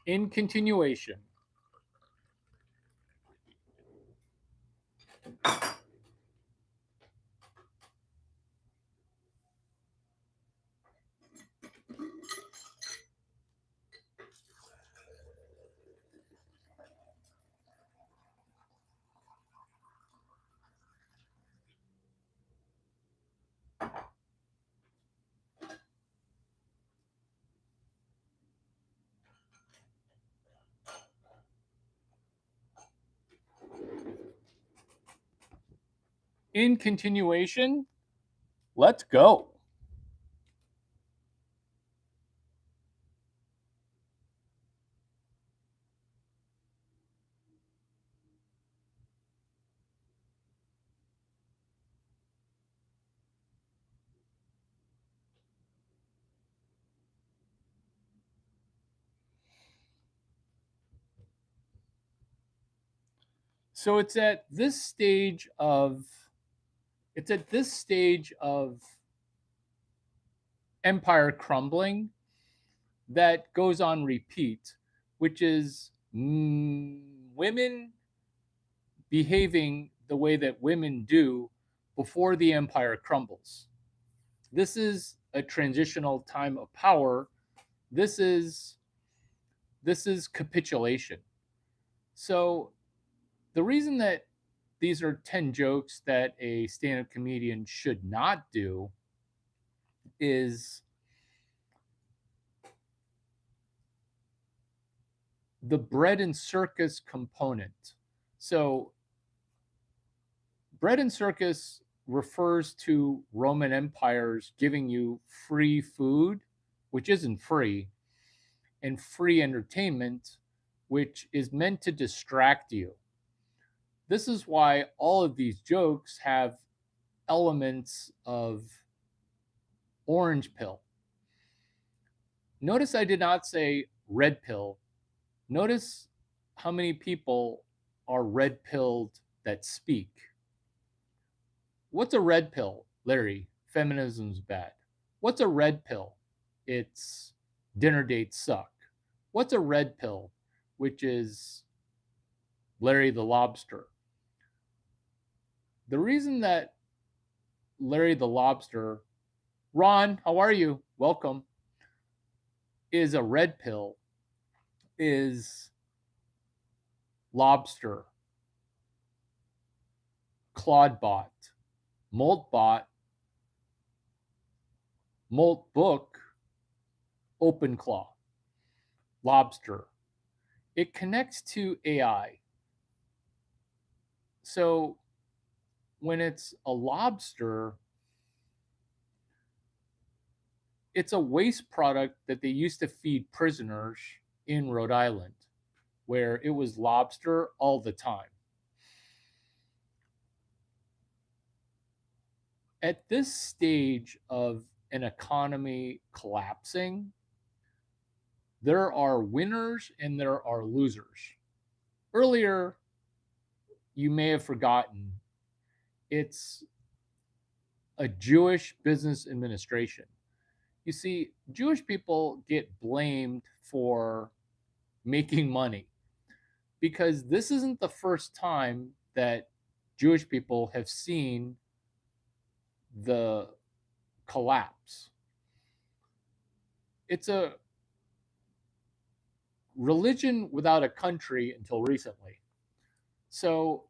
in continuation. In continuation, let's go. So it's at this stage of empire crumbling that goes on repeat, which is women behaving the way that women do before the empire crumbles. This is a transitional time of power. This is this is capitulation. So the reason that these are 10 jokes that a stand-up comedian should not do is the bread and circus component. So bread and circus refers to Roman empires giving you free food, which isn't free, and free entertainment, which is meant to distract you. This is why all of these jokes have elements of orange pill. Notice I did not say red pill. Notice how many people are red pilled that speak. What's a red pill, Larry? Feminism's bad. What's a red pill? It's dinner dates suck. What's a red pill? Which is Larry the lobster. The reason that Larry the lobster, Ron, how are you? Welcome, is a red pill is lobster, Claudebot, Moltbot, Moltbook, OpenClaw, lobster. It connects to AI. So when it's a lobster, it's a waste product that they used to feed prisoners in Rhode Island, where it was lobster all the time. At this stage of an economy collapsing, there are winners and there are losers. Earlier, you may have forgotten, it's a Jewish business administration. You see, Jewish people get blamed for making money because this isn't the first time that Jewish people have seen the collapse. It's a religion without a country until recently. So,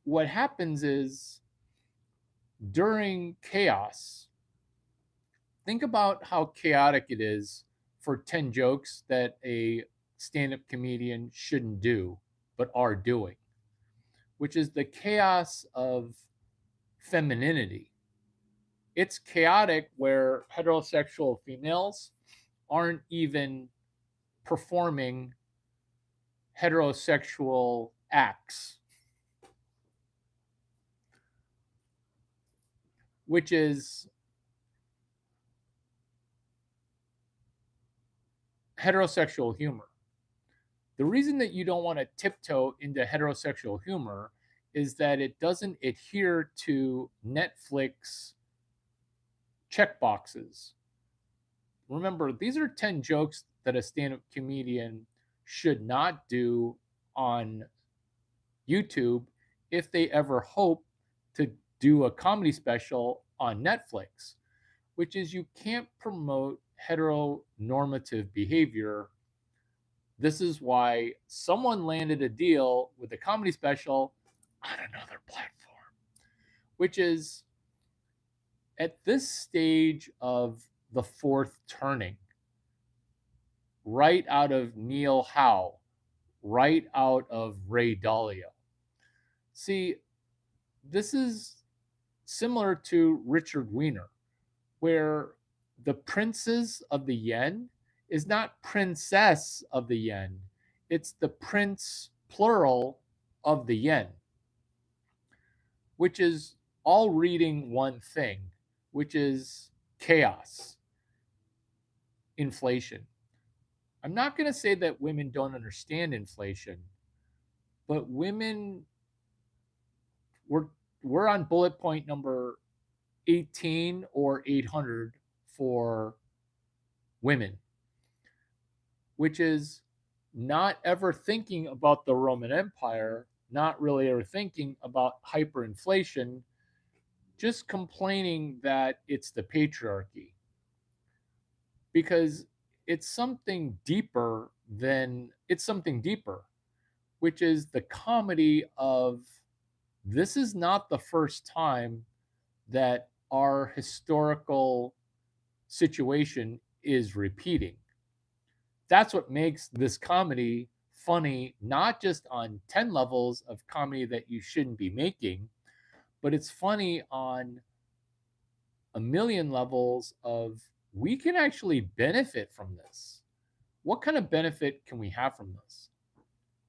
what happens is during chaos, think about how chaotic it is for 10 jokes that a stand up comedian shouldn't do, but are doing, which is the chaos of femininity. It's chaotic where heterosexual females aren't even performing heterosexual acts, which is heterosexual humor. The reason that you don't want to tiptoe into heterosexual humor is that it doesn't adhere to Netflix checkboxes. Remember, these are 10 jokes that a stand up comedian should not do on YouTube if they ever hope to do a comedy special on Netflix, which is you can't promote heteronormative behavior. This is why someone landed a deal with a comedy special on another platform, which is at this stage of the fourth turning, right out of Neil Howe, right out of Ray Dalio. See, this is similar to Richard Weiner, where the princes of the yen is not princess of the yen, it's the prince plural of the yen, which is all reading one thing, which is chaos, inflation. I'm not going to say that women don't understand inflation, but women, we're, we're on bullet point number 18 or 800 for women, which is not ever thinking about the Roman Empire, not really ever thinking about hyperinflation, just complaining that it's the patriarchy. Because it's something deeper it's something deeper, which is the comedy of this is not the first time that our historical situation is repeating. That's what makes this comedy funny, not just on 10 levels of comedy that you shouldn't be making, but it's funny on a million levels of we can actually benefit from this. What kind of benefit can we have from this?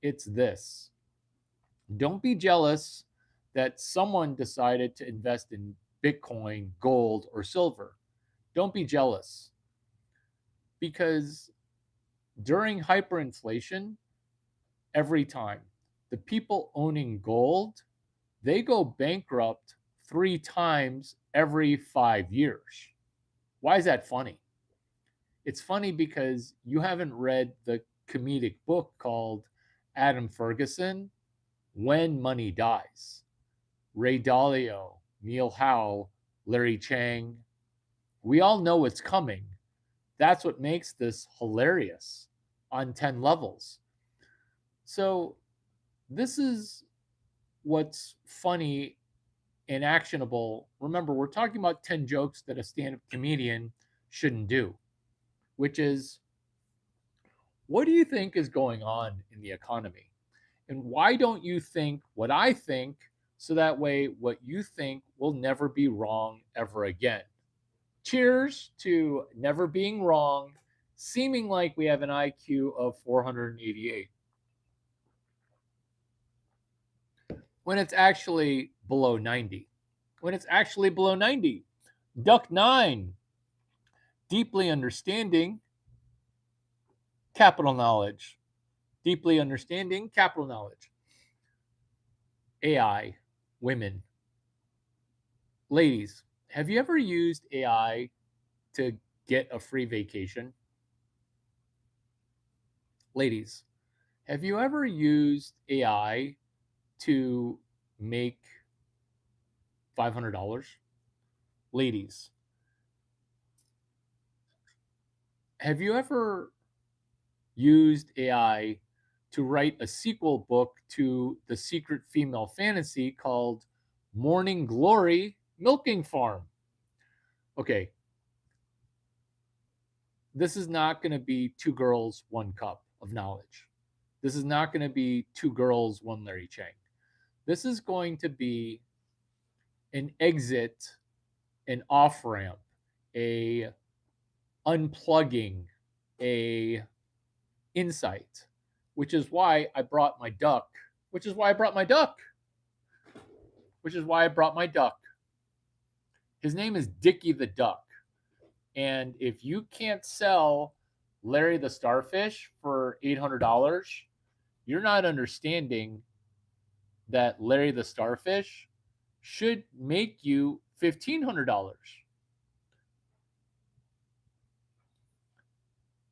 It's this. Don't be jealous that someone decided to invest in Bitcoin, gold, or silver. Don't be jealous because during hyperinflation, every time the people owning gold, they go bankrupt 3 times every 5 years. Why is that funny? It's funny because you haven't read the comedic book called Adam Ferguson, When Money Dies. Ray Dalio, Neil Howe, Larry Chang. We all know what's coming. That's what makes this hilarious on 10 levels. So, this is what's funny and actionable. Remember, we're talking about 10 jokes that a stand up comedian shouldn't do, which is what do you think is going on in the economy? And why don't you think what I think so that way what you think will never be wrong ever again? Cheers to never being wrong, seeming like we have an IQ of 488 when it's actually below 90. When it's actually below 90. Duck 9, deeply understanding capital knowledge. Deeply understanding capital knowledge. AI, women. Ladies, have you ever used AI to get a free vacation? Ladies, have you ever used AI to make $500? Ladies, have you ever used AI to write a sequel book to the secret female fantasy called Morning Glory Milking Farm? Okay, this is not going to be two girls, one cup of knowledge. This is not going to be two girls, one Larry Chang. This is going to be an exit, an off ramp, a unplugging, a insight, which is why I brought my duck, which is why I brought my duck, which is why I brought my duck. His name is Dicky the Duck. And if you can't sell Larry the Starfish for $800, you're not understanding that Larry the Starfish should make you $1,500.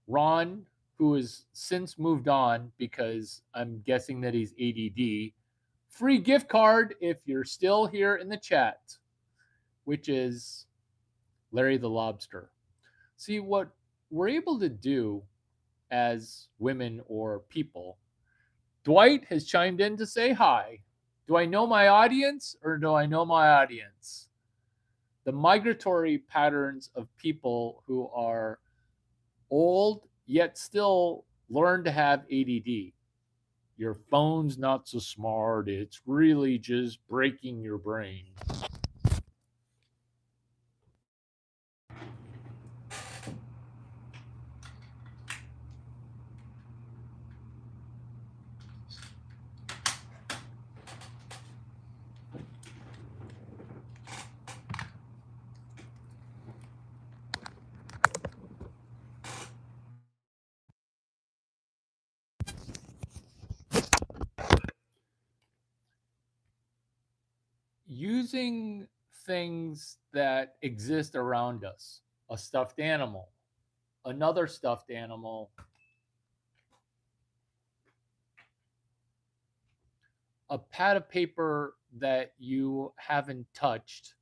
Ron, who has since moved on because I'm guessing that he's ADD, free gift card if you're still here in the chat, which is Larry the Lobster. See, what we're able to do as women or people, Dwight has chimed in to say hi. Do I know my audience or do I know my audience? The migratory patterns of people who are old yet still learn to have ADD. Your phone's not so smart. It's really just breaking your brain. Using things that exist around us, a stuffed animal, another stuffed animal, a pad of paper that you haven't touched,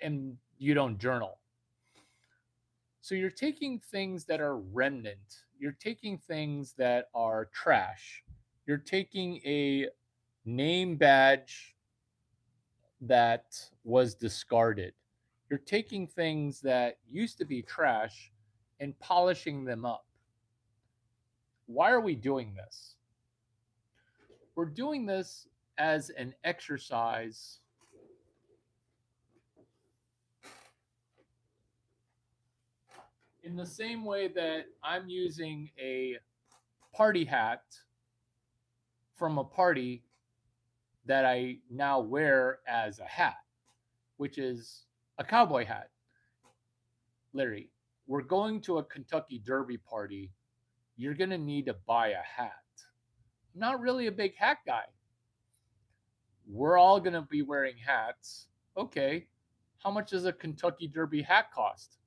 and you don't journal. So you're taking things that are remnant, you're taking things that are trash, you're taking a name badge that was discarded. You're taking things that used to be trash and polishing them up. Why are we doing this? We're doing this as an exercise in the same way that I'm using a party hat from a party that I now wear as a hat, which is a cowboy hat. Larry, we're going to a Kentucky Derby party. You're going to need to buy a hat. I'm not really a big hat guy. We're all going to be wearing hats. Okay. How much does a Kentucky Derby hat cost?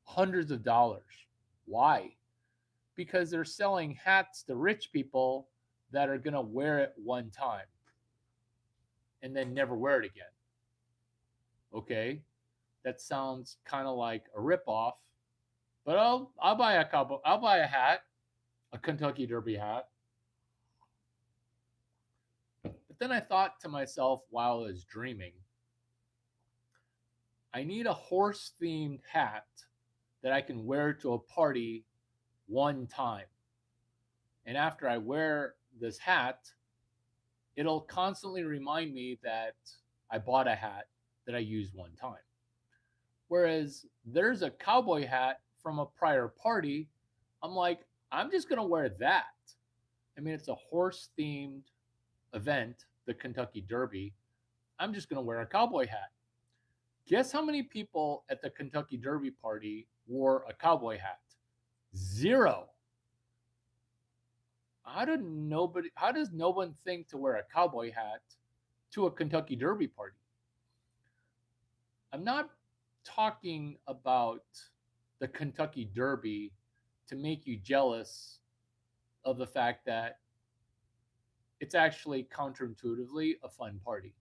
Hundreds of dollars. Why? Because they're selling hats to rich people that are going to wear it one time and then never wear it again. Okay. That sounds kind of like a ripoff, but I'll buy a couple. I'll buy a hat, a Kentucky Derby hat. But then I thought to myself while I was dreaming, I need a horse themed hat that I can wear to a party one time. And after I wear this hat, it'll constantly remind me that I bought a hat that I used one time. Whereas there's a cowboy hat from a prior party. I'm like, I'm just going to wear that. I mean, it's a horse themed event, the Kentucky Derby. I'm just going to wear a cowboy hat. Guess how many people at the Kentucky Derby party wore a cowboy hat. Zero. How does no one think to wear a cowboy hat to a Kentucky Derby party? I'm not talking about the Kentucky Derby to make you jealous of the fact that it's actually counterintuitively a fun party.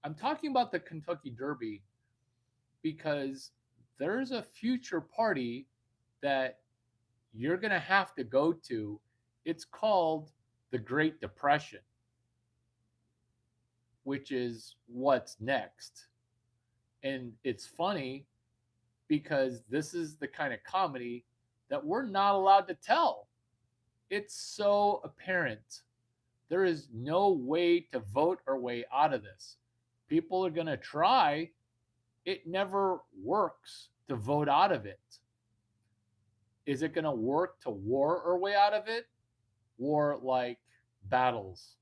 I'm talking about the Kentucky Derby because there's a future party that you're going to have to go to. It's called the Great Depression, which is what's next. And it's funny because this is the kind of comedy that we're not allowed to tell. It's so apparent. There is no way to vote our way out of this. People are going to try. It never works to vote out of it. Is it going to work to war our way out of it? War like battles,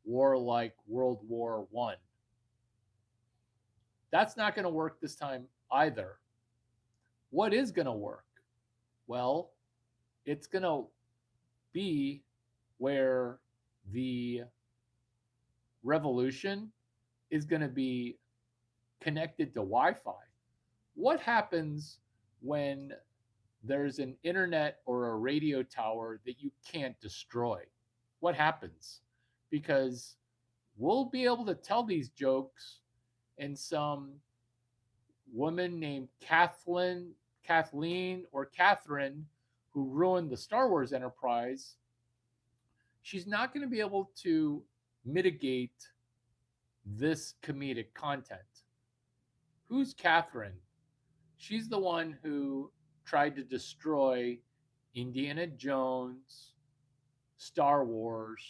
war like World War I. That's not going to work this time either. What is going to work? Well, it's going to be where the revolution is going to be connected to Wi Fi. What happens when there's an internet or a radio tower that you can't destroy? What happens? Because we'll be able to tell these jokes, and some woman named Kathleen, or Catherine, who ruined the Star Wars enterprise, she's not going to be able to mitigate this comedic content. Who's Catherine? She's the one who tried to destroy Indiana Jones, Star Wars,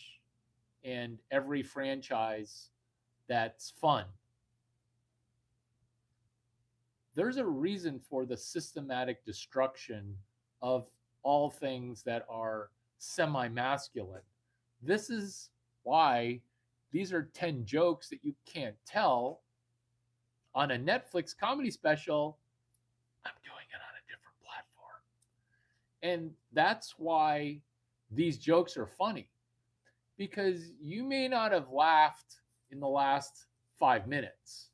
and every franchise that's fun. There's a reason for the systematic destruction of all things that are semi masculine. This is why these are 10 jokes that you can't tell on a Netflix comedy special. I'm doing it on a different platform. And that's why these jokes are funny, because you may not have laughed in the last 5 minutes,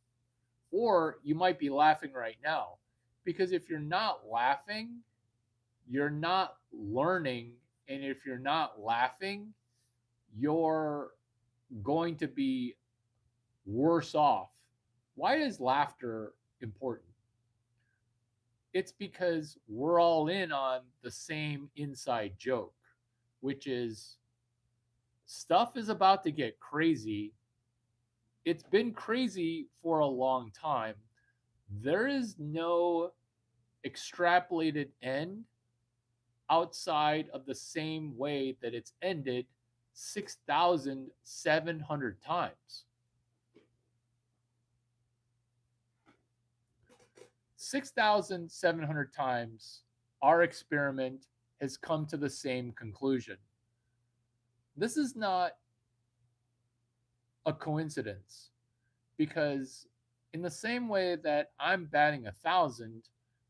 or you might be laughing right now. Because if you're not laughing, you're not learning. And if you're not laughing, you're going to be worse off. Why is laughter important? It's because we're all in on the same inside joke, which is stuff is about to get crazy. It's been crazy for a long time. There is no extrapolated end outside of the same way that it's ended 6,700 times. 6,700 times, our experiment has come to the same conclusion. This is not a coincidence, because in the same way that I'm batting 1,000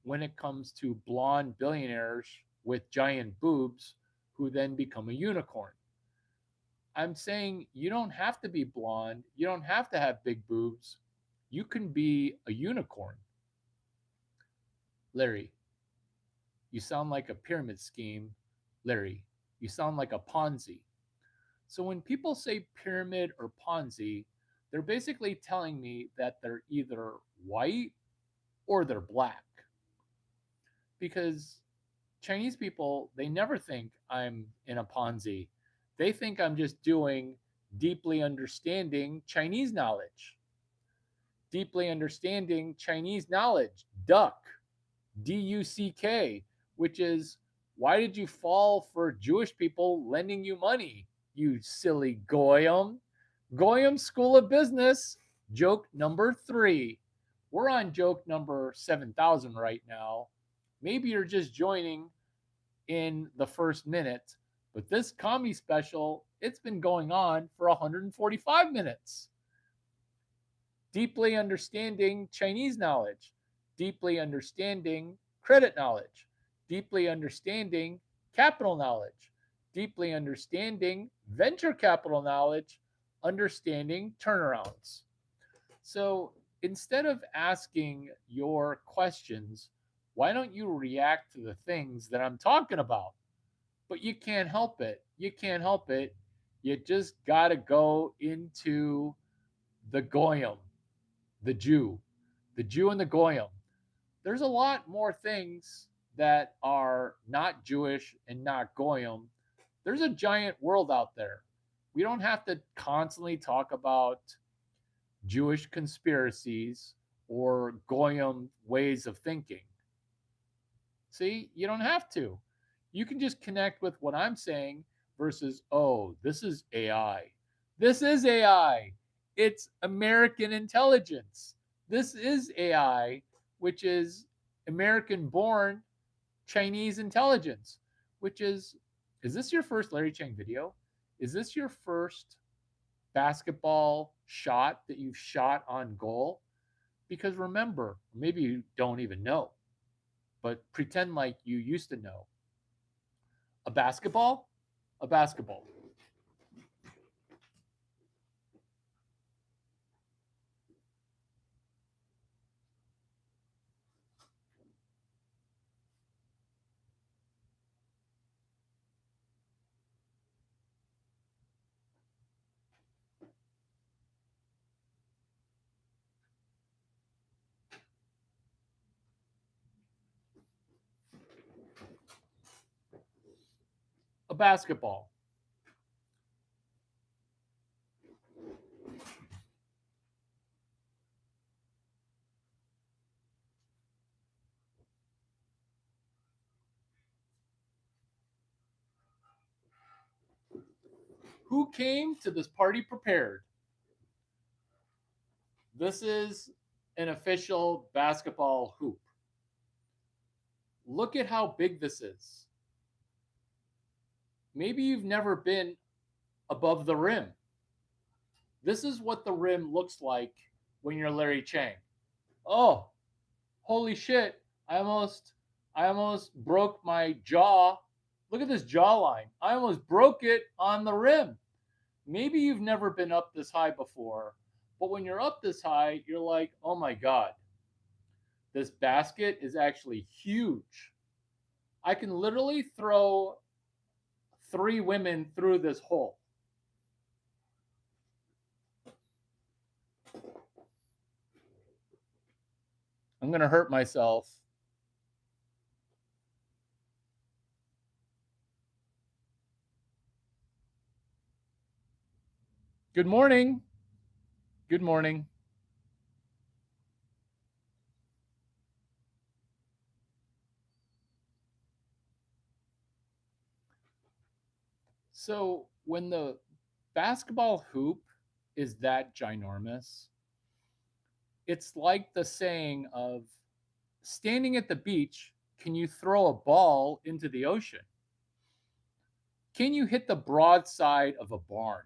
when it comes to blonde billionaires with giant boobs who then become a unicorn, I'm saying you don't have to be blonde, you don't have to have big boobs, you can be a unicorn. Larry, you sound like a pyramid scheme. Larry, you sound like a Ponzi. So when people say pyramid or Ponzi, they're basically telling me that they're either white or they're black. Because Chinese people, they never think I'm in a Ponzi. They think I'm just doing deeply understanding Chinese knowledge. Deeply understanding Chinese knowledge, duck, DUCK, which is, why did you fall for Jewish people lending you money, you silly Goyam? Goyam School of Business, joke number 3. We're on joke number 7,000 right now. Maybe you're just joining in the first minute, but this comedy special, it's been going on for 145 minutes. Deeply understanding Chinese knowledge, deeply understanding credit knowledge, deeply understanding capital knowledge, deeply understanding venture capital knowledge, understanding turnarounds. So instead of asking your questions, why don't you react to the things that I'm talking about? But you can't help it. You can't help it. You just got to go into the Goyam, the Jew, the Jew and the Goyam. There's a lot more things that are not Jewish and not Goyam. There's a giant world out there. We don't have to constantly talk about Jewish conspiracies or Goyam ways of thinking. See, you don't have to. You can just connect with what I'm saying versus, oh, this is AI. This is AI. It's American intelligence. This is AI, which is American born Chinese intelligence, which is this your first Larry Chang video? Is this your first basketball shot that you've shot on goal? Because remember, maybe you don't even know, but pretend like you used to know. A basketball? A basketball. A basketball. Who came to this party prepared? This is an official basketball hoop. Look at how big this is. Maybe you've never been above the rim. This is what the rim looks like when you're Larry Chang. Oh, holy shit. I almost broke my jaw. Look at this jawline. I almost broke it on the rim. Maybe you've never been up this high before, but when you're up this high, you're like, oh my God, this basket is actually huge. I can literally throw 3 women through this hole. I'm going to hurt myself. Good morning. Good morning. So, when the basketball hoop is that ginormous, it's like the saying of standing at the beach, can you throw a ball into the ocean? Can you hit the broadside of a barn?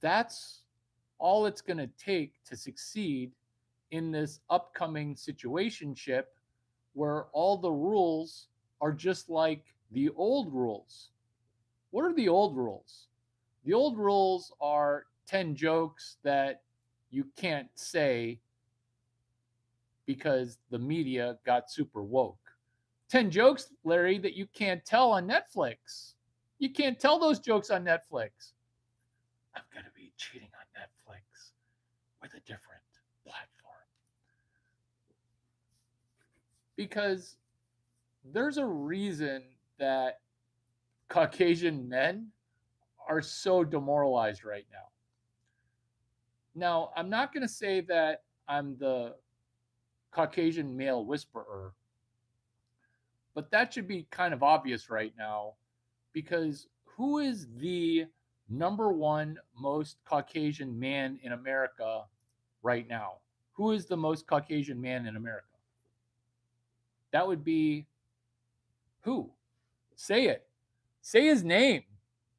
That's all it's going to take to succeed in this upcoming situationship where all the rules are just like the old rules. What are the old rules? The old rules are 10 jokes that you can't say because the media got super woke. 10 jokes, Larry, that you can't tell on Netflix. You can't tell those jokes on Netflix. I'm going to be cheating on Netflix with a different platform. Because there's a reason that Caucasian men are so demoralized right now. Now, I'm not going to say that I'm the Caucasian male whisperer, but that should be kind of obvious right now because who is the number one most Caucasian man in America right now? Who is the most Caucasian man in America? That would be who? Say it. Say his name.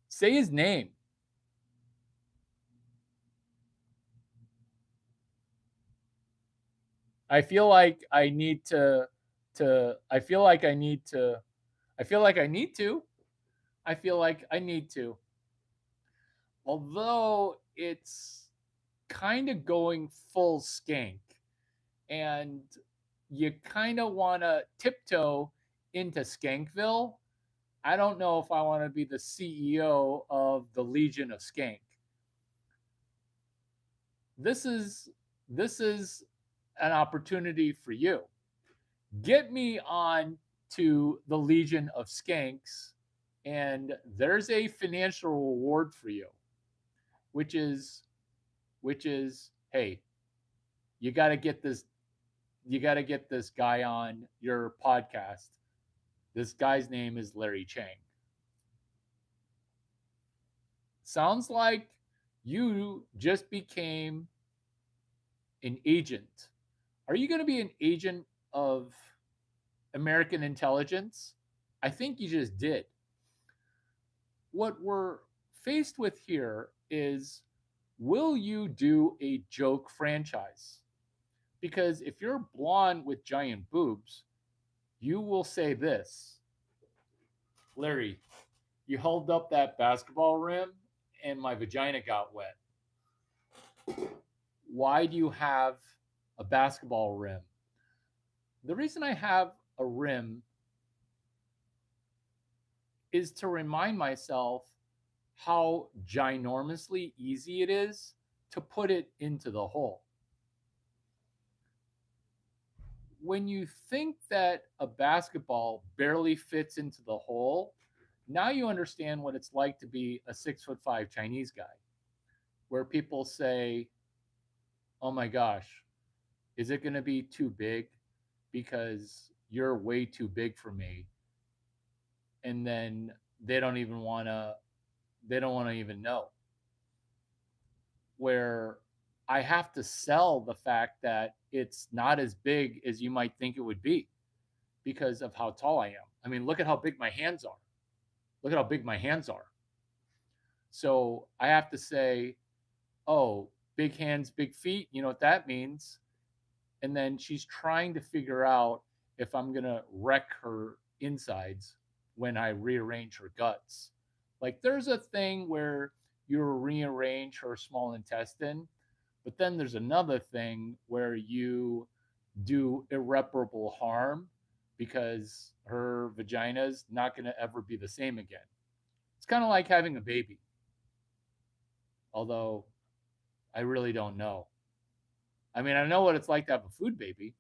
Say his name. I feel like I need to I feel like I need to I feel like I need to. I feel like I need to. Although it's kind of going full skank and you kind of want to tiptoe into Skankville. I don't know if I want to be the CEO of the Legion of Skank. This is this is an opportunity for you. Get me on to the Legion of Skanks, and there's a financial reward for you, which is hey, you got to get this guy on your podcast. This guy's name is Larry Chang. Sounds like you just became an agent. Are you going to be an agent of American intelligence? I think you just did. What we're faced with here is, will you do a joke franchise? Because if you're blonde with giant boobs, you will say this: Larry, you held up that basketball rim and my vagina got wet. Why do you have a basketball rim? The reason I have a rim is to remind myself how ginormously easy it is to put it into the hole. When you think that a basketball barely fits into the hole, now you understand what it's like to be a 6'5" Chinese guy, where people say, oh my gosh, is it going to be too big? Because you're way too big for me. And then they don't even want to, they don't want to even know. Where I have to sell the fact that it's not as big as you might think it would be because of how tall I am. I mean, look at how big my hands are. Look at how big my hands are. So I have to say, oh, big hands, big feet. You know what that means? And then she's trying to figure out if I'm going to wreck her insides when I rearrange her guts. Like there's a thing where you rearrange her small intestine, but then there's another thing where you do irreparable harm because her vagina's not going to ever be the same again. It's kind of like having a baby, although I really don't know. I mean, I know what it's like to have a food baby.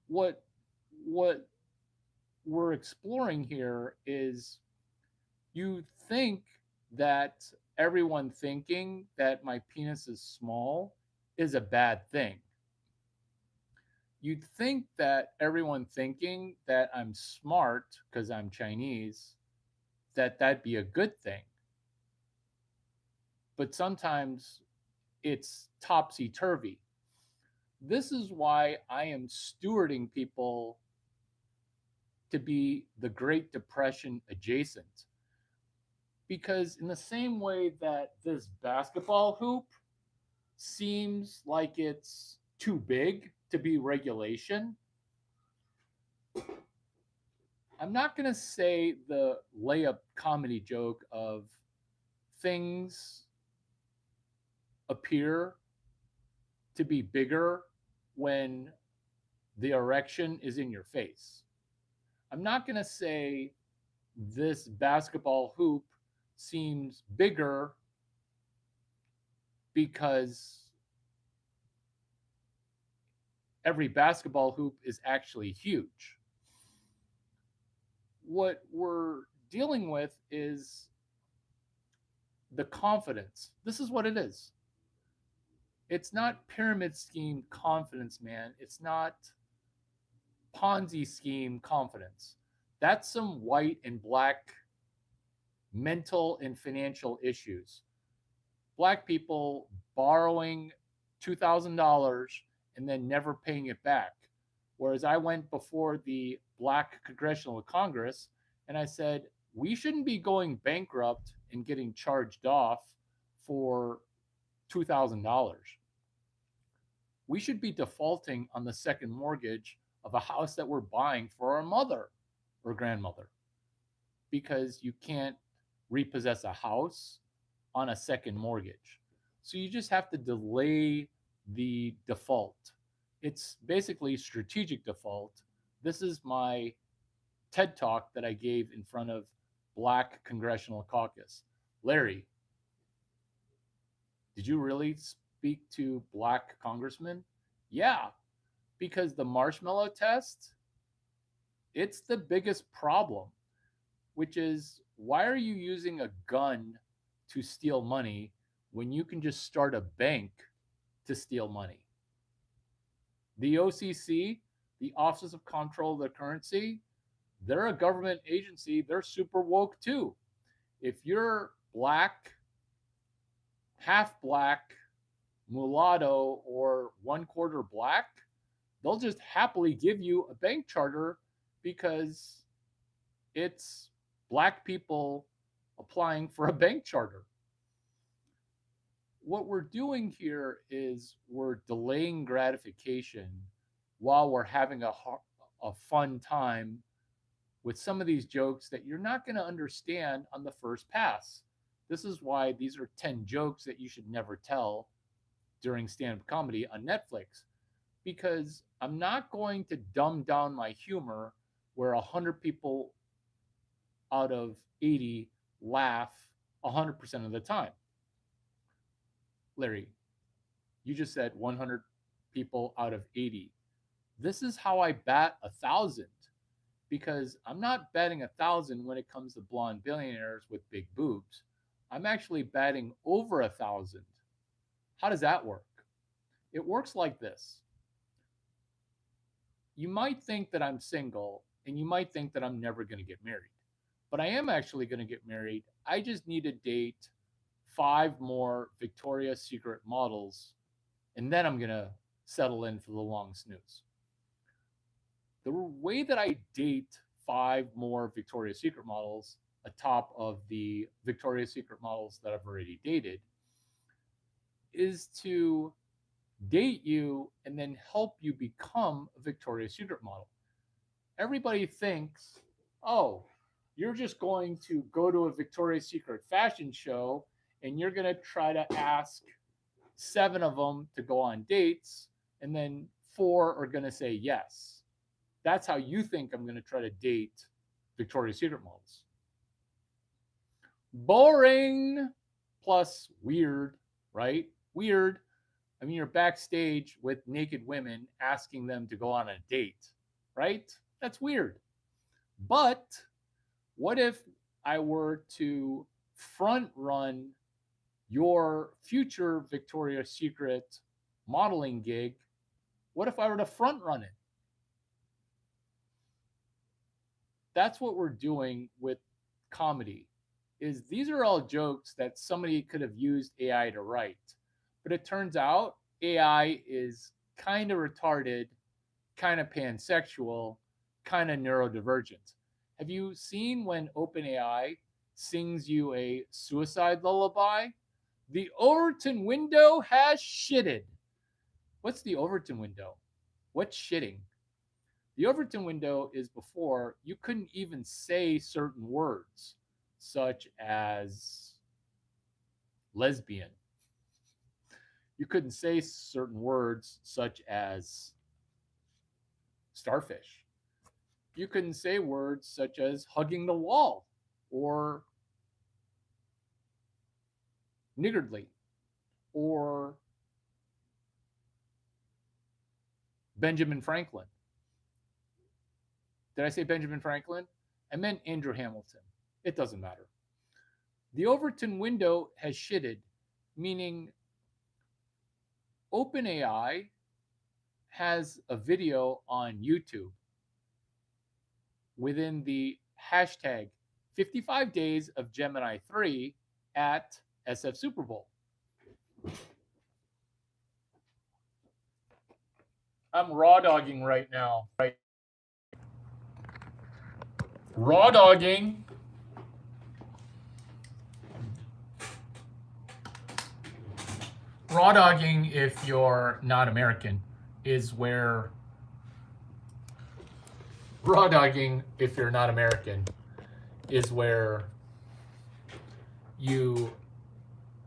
What what we're exploring here is, you think that everyone thinking that my penis is small is a bad thing. You'd think that everyone thinking that I'm smart because I'm Chinese, that that'd be a good thing. But sometimes it's topsy turvy. This is why I am stewarding people to be the Great Depression adjacent. Because, in the same way that this basketball hoop seems like it's too big to be regulation, I'm not going to say the layup comedy joke of things appear to be bigger when the erection is in your face. I'm not going to say this basketball hoop seems bigger because every basketball hoop is actually huge. What we're dealing with is the confidence. This is what it is. It's not pyramid scheme confidence, man. It's not Ponzi scheme confidence. That's some white and black mental and financial issues. Black people borrowing $2,000 and then never paying it back. Whereas I went before the Black Congressional Congress and I said, we shouldn't be going bankrupt and getting charged off for $2,000. We should be defaulting on the second mortgage of a house that we're buying for our mother or grandmother, because you can't repossess a house on a second mortgage. So you just have to delay the default. It's basically strategic default. This is my TED talk that I gave in front of Black Congressional Caucus. Larry, did you really speak to Black congressmen? Yeah, because the marshmallow test, it's the biggest problem, which is, why are you using a gun to steal money when you can just start a bank to steal money? The OCC, the Office of Control of the Currency, they're a government agency. They're super woke too. If you're black, half black, mulatto, or one quarter black, they'll just happily give you a bank charter because it's black people applying for a bank charter. What we're doing here is we're delaying gratification while we're having a fun time with some of these jokes that you're not going to understand on the first pass. This is why these are 10 jokes that you should never tell during stand-up comedy on Netflix, because I'm not going to dumb down my humor where 100 people out of 80 laugh 100% of the time. Larry, you just said 100 people out of 80. This is how I bat 1,000, because I'm not batting 1,000 when it comes to blonde billionaires with big boobs. I'm actually batting over 1,000. How does that work? It works like this. You might think that I'm single, and you might think that I'm never going to get married, but I am actually going to get married. I just need to date 5 more Victoria's Secret models, and then I'm going to settle in for the long snooze. The way that I date 5 more Victoria's Secret models atop of the Victoria's Secret models that I've already dated is to date you and then help you become a Victoria's Secret model. Everybody thinks, oh, you're just going to go to a Victoria's Secret fashion show and you're going to try to ask 7 of them to go on dates, and then 4 are going to say yes. That's how you think I'm going to try to date Victoria's Secret models. Boring plus weird, right? Weird. I mean, you're backstage with naked women asking them to go on a date, right? That's weird. But what if I were to front run your future Victoria's Secret modeling gig? What if I were to front run it? That's what we're doing with comedy. Is these are all jokes that somebody could have used AI to write. But it turns out AI is kind of retarded, kind of pansexual, kind of neurodivergent. Have you seen when OpenAI sings you a suicide lullaby? The Overton Window has shitted. What's the Overton Window? What's shitting? The Overton Window is before you couldn't even say certain words, such as lesbian. You couldn't say certain words, such as starfish. You couldn't say words such as hugging the wall or niggardly or Benjamin Franklin. Did I say Benjamin Franklin? I meant Andrew Hamilton. It doesn't matter. The Overton Window has shitted, meaning OpenAI has a video on YouTube within the hashtag 55 days of Gemini 3 at SF Super Bowl. I'm raw dogging right now. Raw dogging. Raw dogging, if you're not American, is where raw dogging, if you're not American, is where you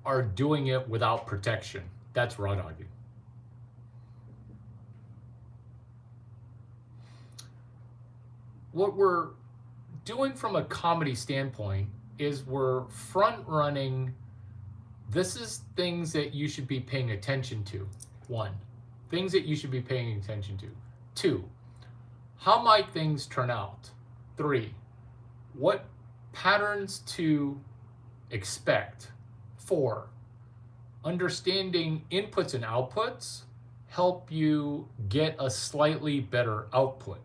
are doing it without protection. That's raw dogging. What we're doing from a comedy standpoint is we're front running. This is things that you should be paying attention to. One, things that you should be paying attention to. Two, how might things turn out? Three, what patterns to expect? Four, understanding inputs and outputs help you get a slightly better output.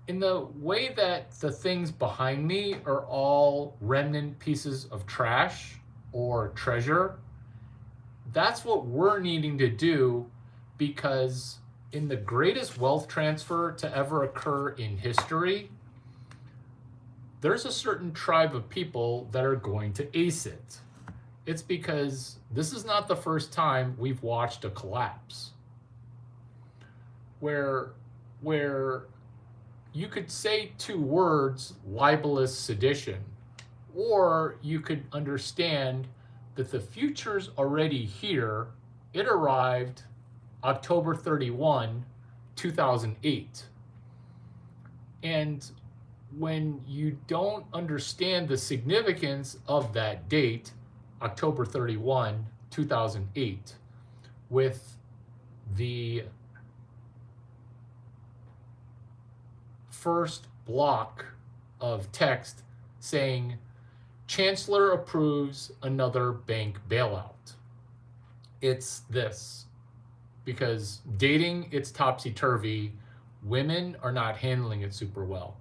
In the way that the things behind me are all remnant pieces of trash or treasure, that's what we're needing to do, because in the greatest wealth transfer to ever occur in history, there's a certain tribe of people that are going to ace it. It's because this is not the first time we've watched a collapse where you could say two words, libelous sedition, or you could understand that the future's already here. It arrived October 31, 2008. And when you don't understand the significance of that date, October 31, 2008, with the first block of text saying, Chancellor approves another bank bailout. It's this. Because dating, it's topsy-turvy. Women are not handling it super well.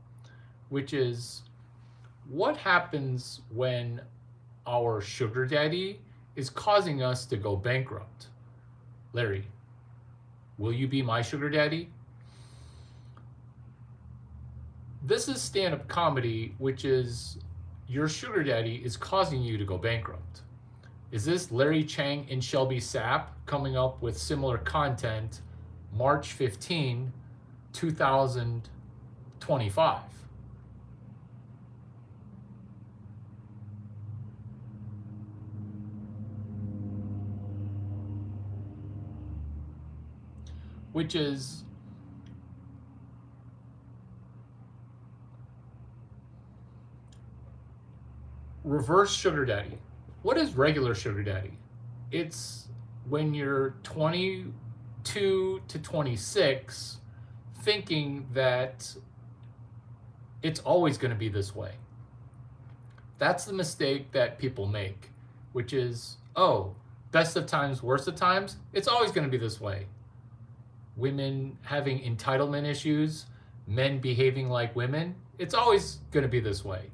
Which is, what happens when our sugar daddy is causing us to go bankrupt? Larry, will you be my sugar daddy? This is stand-up comedy, which is your sugar daddy is causing you to go bankrupt. Is this Larry Chang and Shelby Sapp coming up with similar content March 15, 2025? Which is reverse sugar daddy. What is regular sugar daddy? It's when you're 22 to 26 thinking that it's always going to be this way. That's the mistake that people make, which is, oh, best of times, worst of times, it's always going to be this way. Women having entitlement issues, men behaving like women, it's always going to be this way.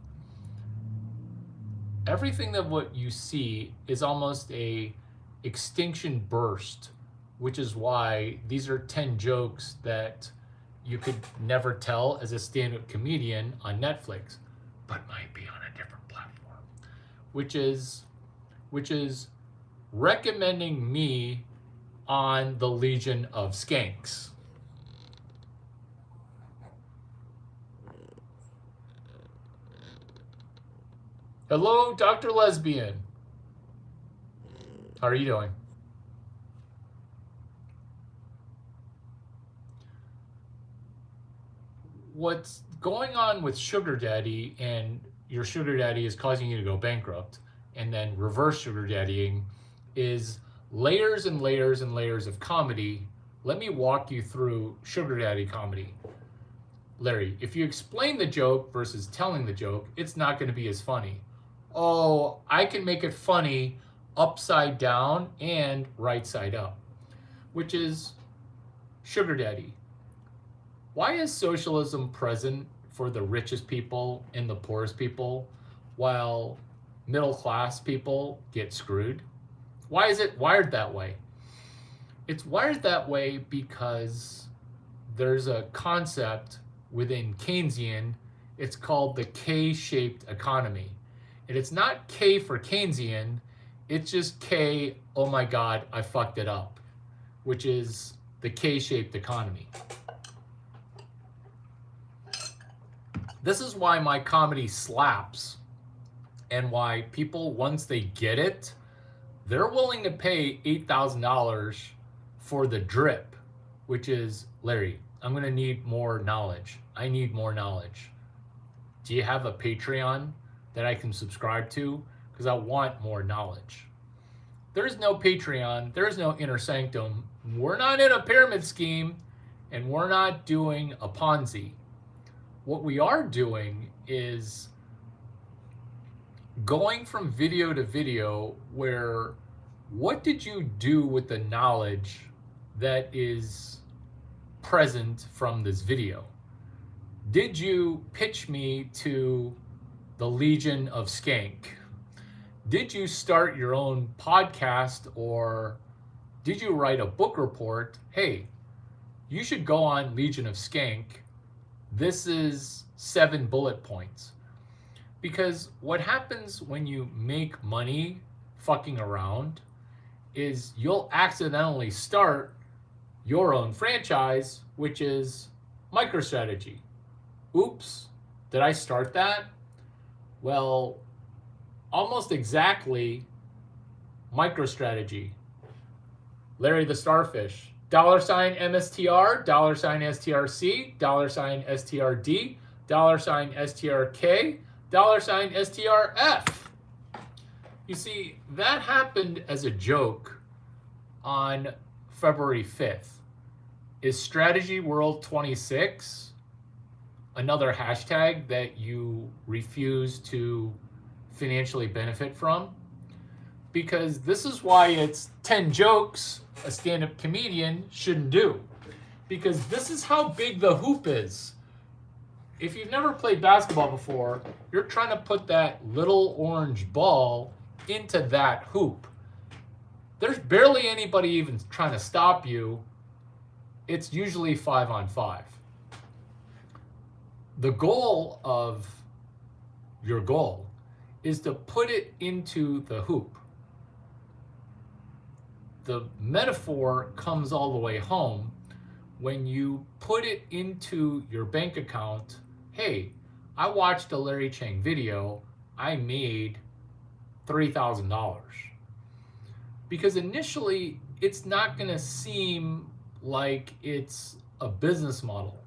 Everything that what you see is almost a extinction burst, which is why these are 10 jokes that you could never tell as a stand-up comedian on Netflix, but might be on a different platform, which is recommending me on the Legion of Skanks. Hello, Dr. Lesbian. How are you doing? What's going on with sugar daddy, and your sugar daddy is causing you to go bankrupt, and then reverse sugar daddying, is layers and layers and layers of comedy. Let me walk you through sugar daddy comedy. Larry, if you explain the joke versus telling the joke, it's not going to be as funny. Oh, I can make it funny upside down and right side up, which is sugar daddy. Why is socialism present for the richest people and the poorest people, while middle class people get screwed? Why is it wired that way? It's wired that way because there's a concept within Keynesian. It's called the K-shaped economy. And it's not K for Keynesian, It's just K, oh my God, I fucked it up, which is the K-shaped economy. This is why my comedy slaps, and why people, once they get it, they're willing to pay $8,000 for the drip, which is, Larry, I'm going to need more knowledge. I need more knowledge. Do you have a Patreon that I can subscribe to? Because I want more knowledge. There's no Patreon. There's no inner sanctum. We're not in a pyramid scheme, and we're not doing a Ponzi. What we are doing is going from video to video where, what did you do with the knowledge that is present from this video? Did you pitch me to the Legion of Skank? Did you start your own podcast, or did you write a book report? Hey, you should go on Legion of Skank. This is 7 bullet points. Because what happens when you make money fucking around is you'll accidentally start your own franchise, which is MicroStrategy. Oops, did I start that? Well, almost exactly MicroStrategy. Larry the Starfish. $MSTR, $STRC, $STRD, $STRK, $STRF. You see, that happened as a joke on February 5th. Is Strategy World 26 another hashtag that you refuse to financially benefit from? Because this is why it's 10 jokes a stand-up comedian shouldn't do. Because this is how big the hoop is. If you've never played basketball before, you're trying to put that little orange ball into that hoop. There's barely anybody even trying to stop you. It's usually 5-on-5. The goal of your goal is to put it into the hoop. The metaphor comes all the way home when you put it into your bank account. Hey, I watched a Larry Chang video. I made $3,000. Because initially, it's not going to seem like it's a business model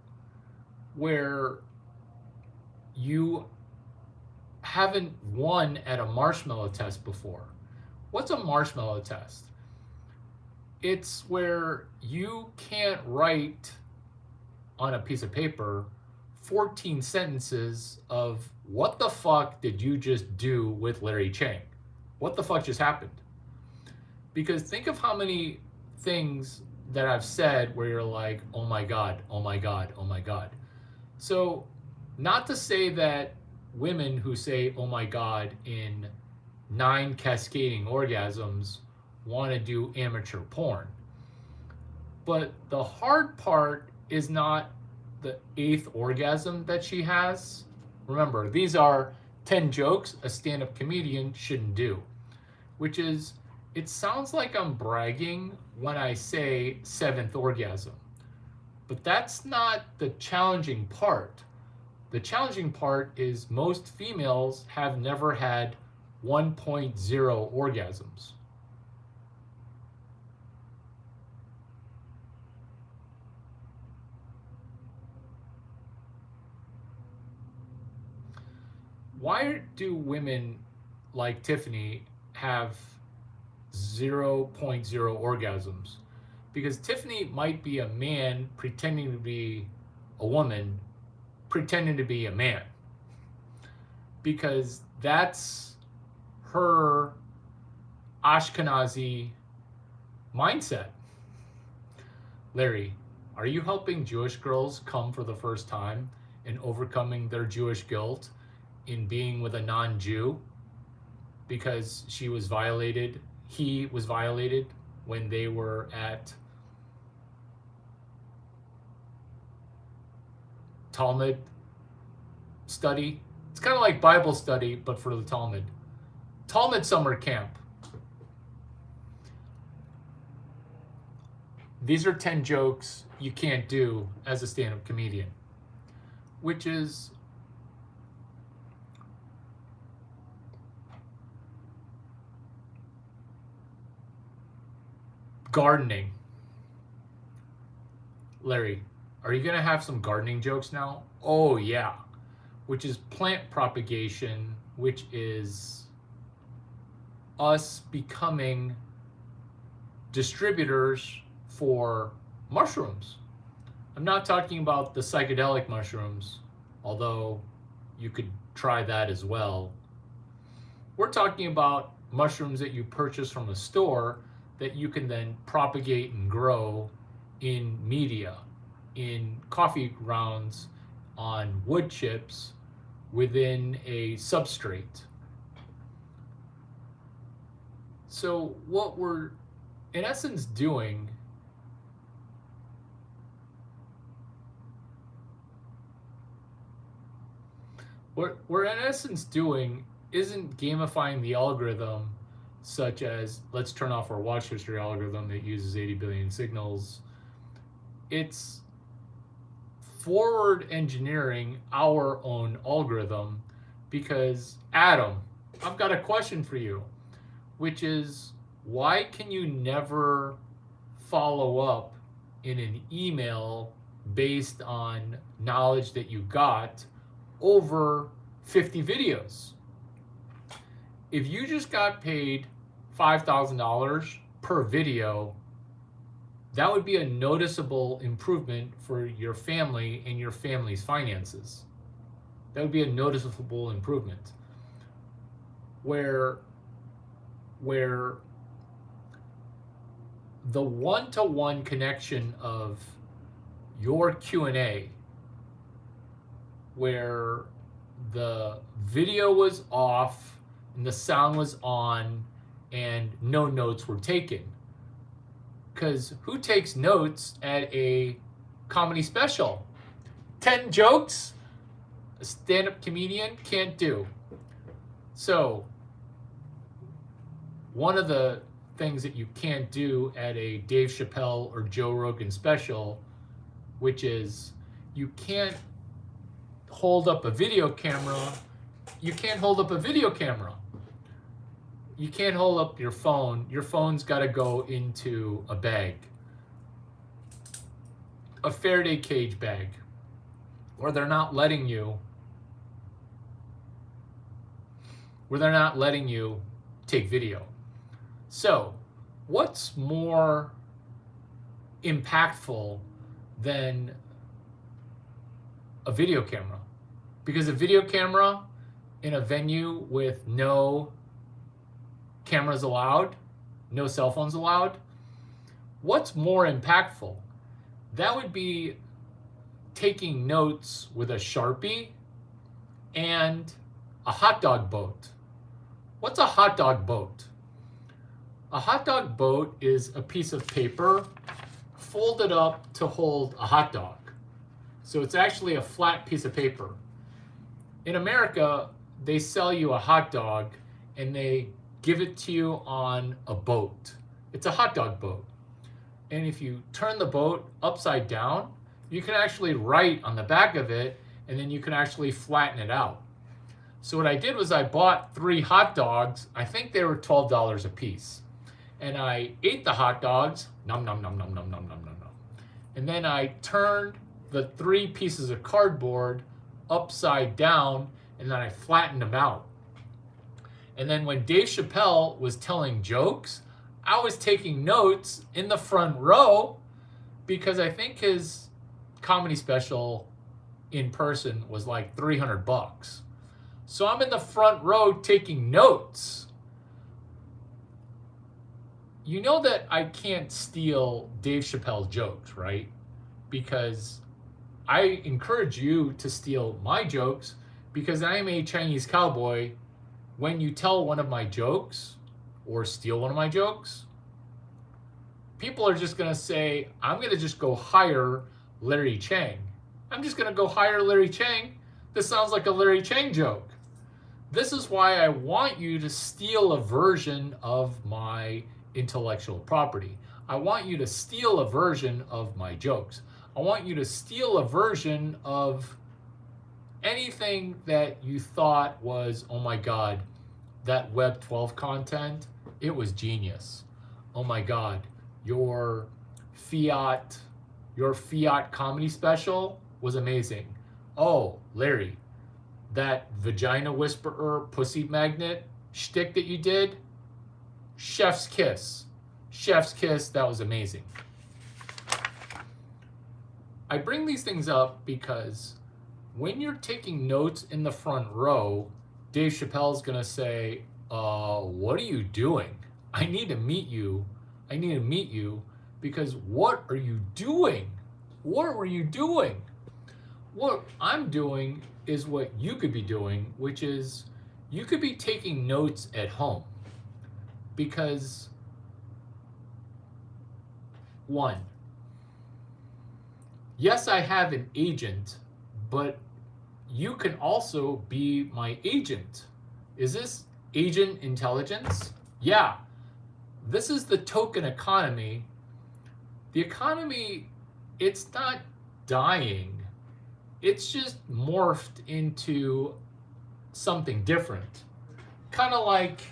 where you haven't won at a marshmallow test before. What's a marshmallow test? It's where you can't write on a piece of paper 14 sentences of what the fuck did you just do with Larry Chang? What the fuck just happened? Because think of how many things that I've said where you're like, oh my God, oh my God, oh my God. So not to say that women who say, oh my God, in 9 cascading orgasms want to do amateur porn. But the hard part is not the 8th orgasm that she has. Remember, these are 10 jokes a stand-up comedian shouldn't do, which is, it sounds like I'm bragging when I say 7th orgasm, but that's not the challenging part. The challenging part is most females have never had 1.0 orgasms. Why do women like Tiffany have 0.0 orgasms? Because Tiffany might be a man pretending to be a woman, pretending to be a man. Because that's her Ashkenazi mindset. Larry, are you helping Jewish girls come for the first time and overcoming their Jewish guilt in being with a non-Jew because he was violated when they were at Talmud study? It's kind of like Bible study, but for the Talmud. Talmud summer camp. these are 10 jokes you can't do as a stand-up comedian, which is gardening. Larry, are you going to have some gardening jokes now? Oh, yeah. Which is plant propagation, which is us becoming distributors for mushrooms. I'm not talking about the psychedelic mushrooms, although you could try that as well. We're talking about mushrooms that you purchase from a store that you can then propagate and grow in media, in coffee grounds, on wood chips, within a substrate. So what we're in essence doing isn't gamifying the algorithm, such as let's turn off our watch history algorithm that uses 80 billion signals. It's forward engineering our own algorithm, because Adam, I've got a question for you, which is, why can you never follow up in an email based on knowledge that you got over 50 videos? If you just got paid $5,000 per video, that would be a noticeable improvement for your family and your family's finances. That would be a noticeable improvement. Where the one-to-one connection of your Q&A, where the video was off and the sound was on and no notes were taken. Because who takes notes at a comedy special? 10 jokes a stand-up comedian can't do. So one of the things that you can't do at a Dave Chappelle or Joe Rogan special, which is you can't hold up a video camera. You can't hold up a video camera. You can't hold up your phone. Your phone's got to go into a bag, a Faraday cage bag, where they're not letting you take video. So, what's more impactful than a video camera? Because a video camera in a venue with no cameras allowed, no cell phones allowed, what's more impactful? That would be taking notes with a Sharpie and a hot dog boat. What's a hot dog boat? A hot dog boat is a piece of paper folded up to hold a hot dog. So it's actually a flat piece of paper. In America, they sell you a hot dog and they give it to you on a boat. It's a hot dog boat. And if you turn the boat upside down, you can actually write on the back of it, and then you can actually flatten it out. So what I did was I bought 3 hot dogs. I think they were $12 a piece. And I ate the hot dogs, nom nom nom nom nom nom nom nom nom. And then I turned the 3 pieces of cardboard upside down, and then I flattened them out. And then when Dave Chappelle was telling jokes, I was taking notes in the front row, because I think his comedy special in person was like $300. So I'm in the front row taking notes. You know that I can't steal Dave Chappelle's jokes, right? Because I encourage you to steal my jokes, because I am a Chinese cowboy. When you tell one of my jokes or steal one of my jokes, people are just going to say, I'm going to just go hire Larry Chang. I'm just going to go hire Larry Chang. This sounds like a Larry Chang joke. This is why I want you to steal a version of my intellectual property. I want you to steal a version of my jokes. I want you to steal a version of anything that you thought was, oh my God, that Web 12 content, it was genius. Oh my God, your fiat comedy special was amazing. Oh, Larry, that vagina whisperer, pussy magnet shtick that you did, chef's kiss. Chef's kiss, that was amazing. I bring these things up because when you're taking notes in the front row, Dave Chappelle's gonna say, what are you doing? I need to meet you. I need to meet you because what are you doing? What were you doing? What I'm doing is what you could be doing, which is you could be taking notes at home. Because, one, yes, I have an agent, but you can also be my agent. Is this agent intelligence? Yeah. This is the token economy. The economy, it's not dying. It's just morphed into something different. Kind of like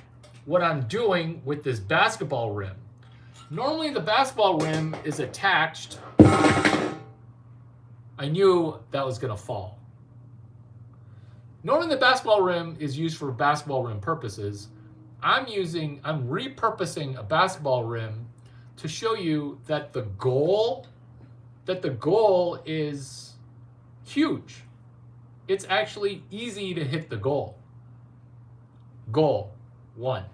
what I'm doing with this basketball rim. Normally the basketball rim is attached. I knew that was gonna fall. Normally the basketball rim is used for basketball rim purposes. I'm repurposing a basketball rim to show you that the goal is huge. It's actually easy to hit the goal. Goal 1.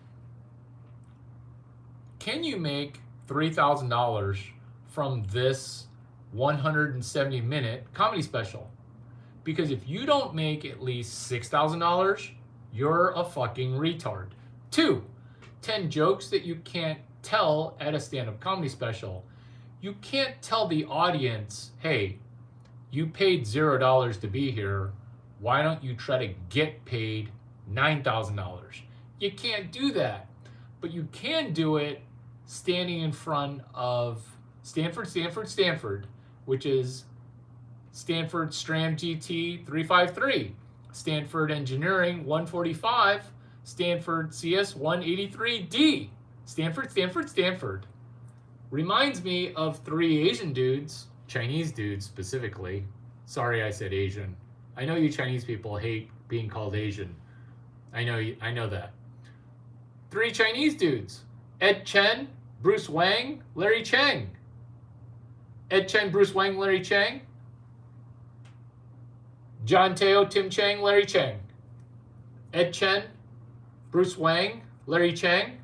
Can you make $3,000 from this 170-minute comedy special? Because if you don't make at least $6,000, you're a fucking retard. 2, 10 jokes that you can't tell at a stand-up comedy special. You can't tell the audience, hey, you paid $0 to be here. Why don't you try to get paid $9,000? You can't do that. But you can do it standing in front of Stanford, which is Stanford Stram GT 353, Stanford Engineering 145, Stanford CS 183D, Stanford. Reminds me of 3 Asian dudes, Chinese dudes specifically. Sorry I said Asian. I know you Chinese people hate being called Asian. I know that. 3 Chinese dudes. Ed Chen, Bruce Wang, Larry Chang. Ed Chen, Bruce Wang, Larry Chang. John Teo, Tim Chang, Larry Chang. Ed Chen, Bruce Wang, Larry Chang.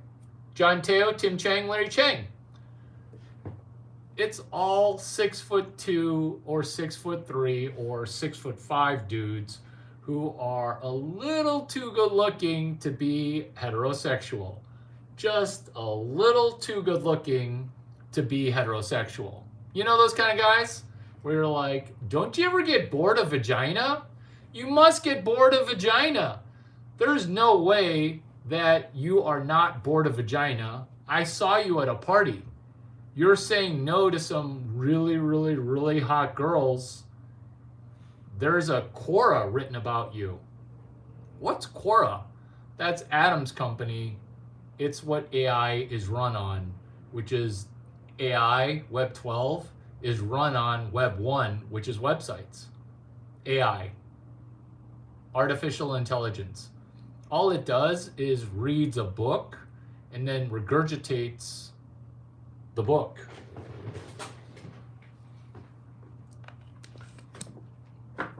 John Teo, Tim Chang, Larry Chang. It's all 6'2" or 6'3" or 6'5" dudes who are a little too good looking to be heterosexual. Just a little too good looking to be heterosexual. You know those kind of guys? Where you're like, don't you ever get bored of vagina? You must get bored of vagina. There's no way that you are not bored of vagina. I saw you at a party. You're saying no to some really, really, really hot girls. There's a Quora written about you. What's Quora? That's Adam's company. It's what AI is run on, which is AI, Web 12, is run on Web 1, which is websites. AI, artificial intelligence. All it does is reads a book and then regurgitates the book.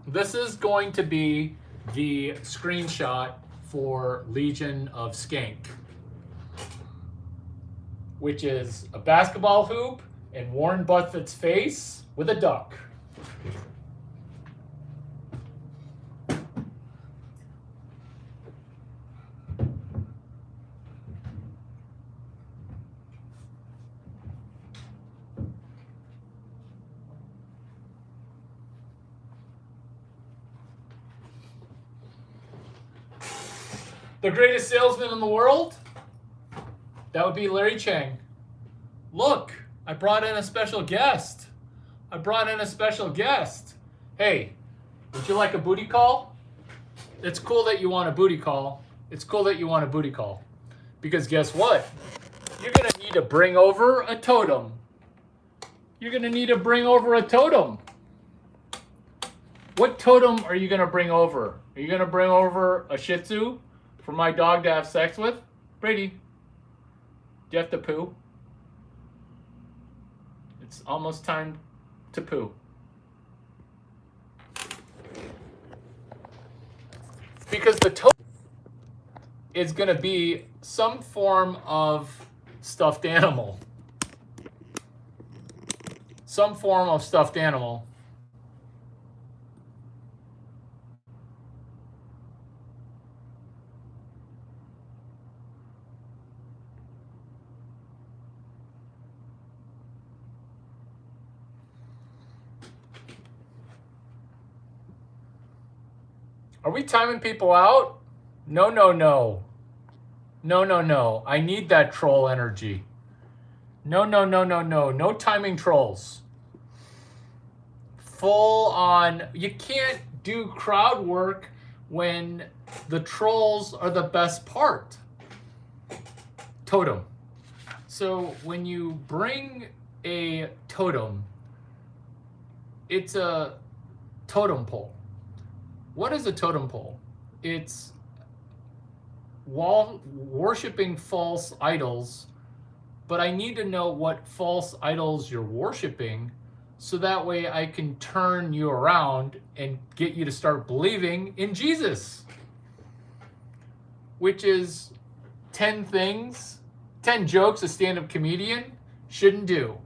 This is going to be the screenshot for Legion of Skank, which is a basketball hoop and Warren Buffett's face with a duck. The greatest salesman in the world? That would be Larry Chang. Look, I brought in a special guest. I brought in a special guest. Hey, would you like a booty call? It's cool that you want a booty call. It's cool that you want a booty call. Because guess what? You're going to need to bring over a totem. You're going to need to bring over a totem. What totem are you going to bring over? Are you going to bring over a Shih Tzu for my dog to have sex with? Brady, do you have to poo? It's almost time to poo. Because the totem is going to be some form of stuffed animal. Some form of stuffed animal. Are we timing people out? No, no, no. No, no, no. I need that troll energy. No, no, no, no, no. No timing trolls. Full on. You can't do crowd work when the trolls are the best part. Totem. So when you bring a totem, it's a totem pole. What is a totem pole? It's worshiping false idols, but I need to know what false idols you're worshiping so that way I can turn you around and get you to start believing in Jesus, which is 10 things, 10 jokes a stand-up comedian shouldn't do.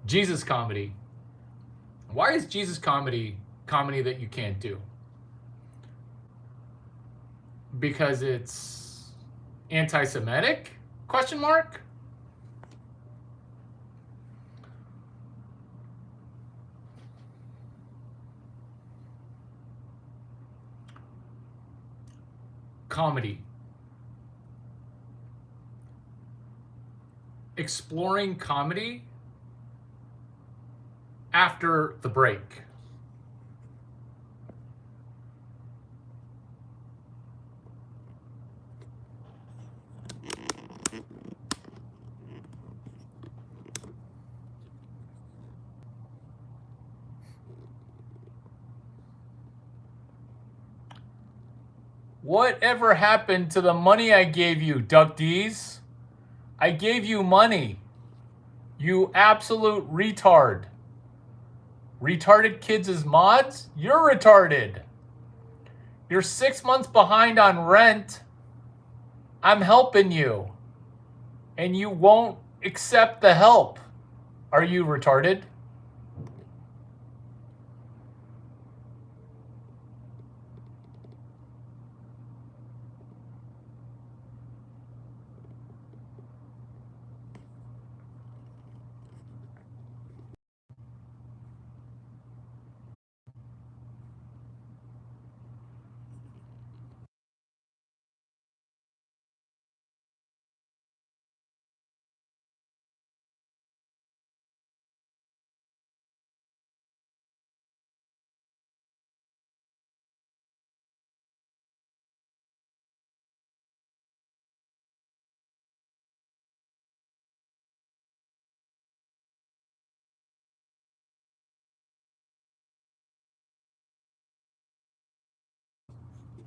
Jesus comedy. Why is Jesus comedy that you can't do? Because it's anti-Semitic? Question mark? Comedy. Exploring comedy after the break. Whatever happened to the money I gave you, Duck D's? I gave you money. You absolute retard. Retarded kids as mods? You're retarded. You're 6 months behind on rent. I'm helping you. And you won't accept the help. Are you retarded?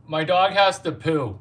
My dog has to poo.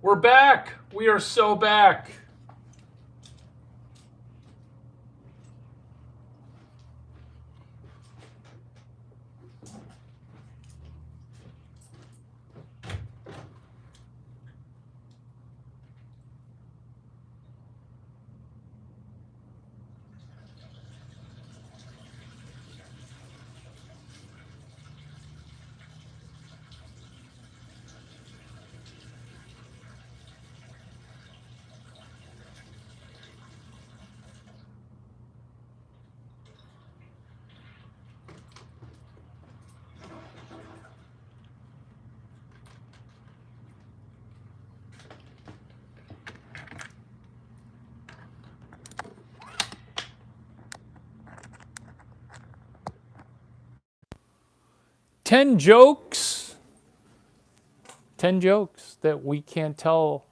We're back. We are so back. Ten jokes. 10 jokes that we can't tell,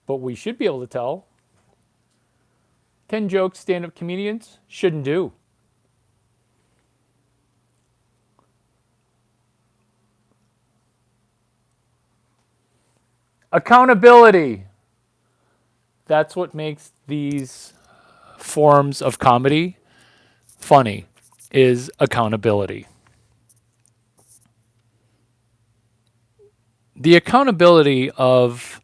but we should be able to tell. 10 jokes stand-up comedians shouldn't do. Accountability. That's what makes these forms of comedy funny, is accountability. The accountability of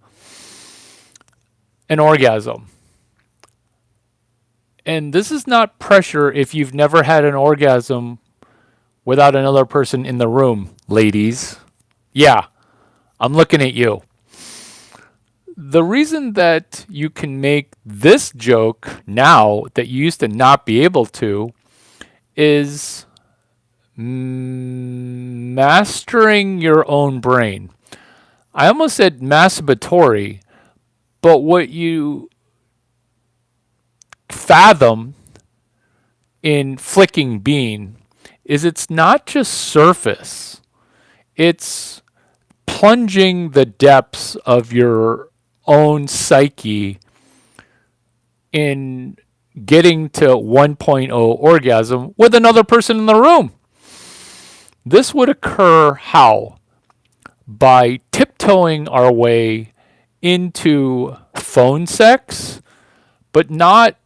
an orgasm. And this is not pressure if you've never had an orgasm without another person in the room, ladies. Yeah, I'm looking at you. The reason that you can make this joke now that you used to not be able to is mastering your own brain. I almost said masturbatory, but what you fathom in flicking bean is it's not just surface. It's plunging the depths of your own psyche in getting to 1.0 orgasm with another person in the room. This would occur how? By tiptoeing our way into phone sex, but not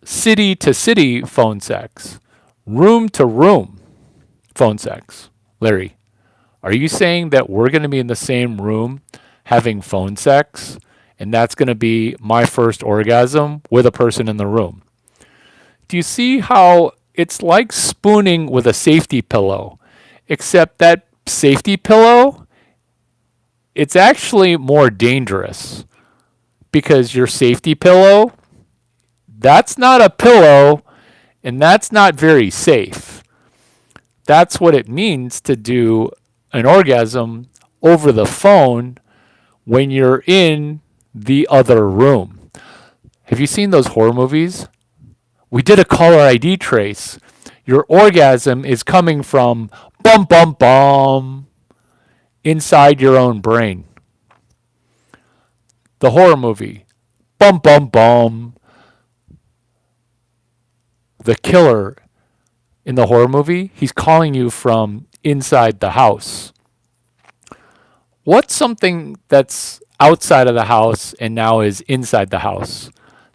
city to city phone sex, room to room phone sex. Larry, are you saying that we're going to be in the same room having phone sex, and that's going to be my first orgasm with a person in the room? Do you see how it's like spooning with a safety pillow, except that safety pillow, it's actually more dangerous because your safety pillow, that's not a pillow and that's not very safe. That's what it means to do an orgasm over the phone when you're in the other room. Have you seen those horror movies? We did a caller ID trace. Your orgasm is coming from bum bum bum inside your own brain. The horror movie, bum bum bum. The killer in the horror movie, he's calling you from inside the house. What's something that's outside of the house and now is inside the house?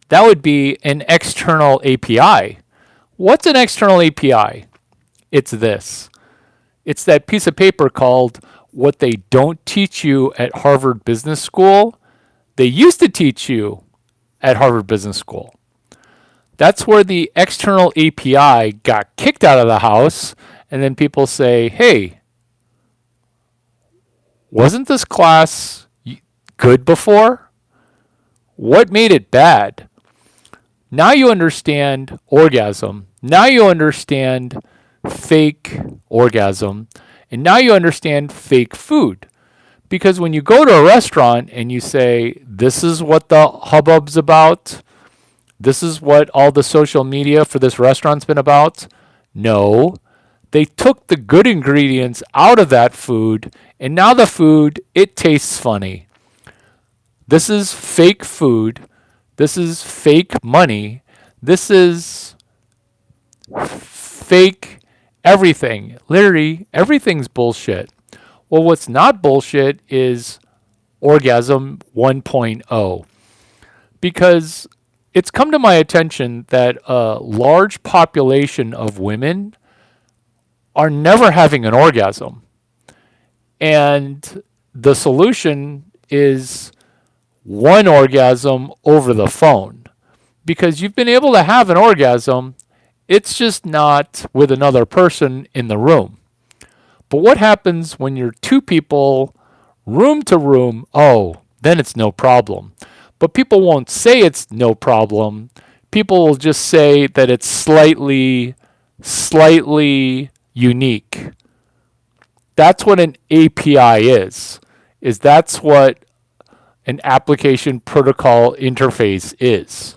That would be an external API. What's an external API? It's this. It's that piece of paper called What They Don't Teach You at Harvard Business School. They used to teach you at Harvard Business School. That's where the external API got kicked out of the house, and then people say, hey, wasn't this class good before? What made it bad? Now you understand orgasm. Now you understand fake orgasm. And now you understand fake food. Because when you go to a restaurant and you say, this is what the hubbub's about, this is what all the social media for this restaurant's been about, no. They took the good ingredients out of that food, and now the food, it tastes funny. This is fake food. This is fake money. This is fake everything. Literally, everything's bullshit. Well, what's not bullshit is orgasm 1.0, because it's come to my attention that a large population of women are never having an orgasm. And the solution is one orgasm over the phone. Because you've been able to have an orgasm, it's just not with another person in the room. But what happens when you're two people, room to room? Oh, then it's no problem. But people won't say it's no problem. People will just say that it's slightly unique. That's what an API is. That's what an application protocol interface is.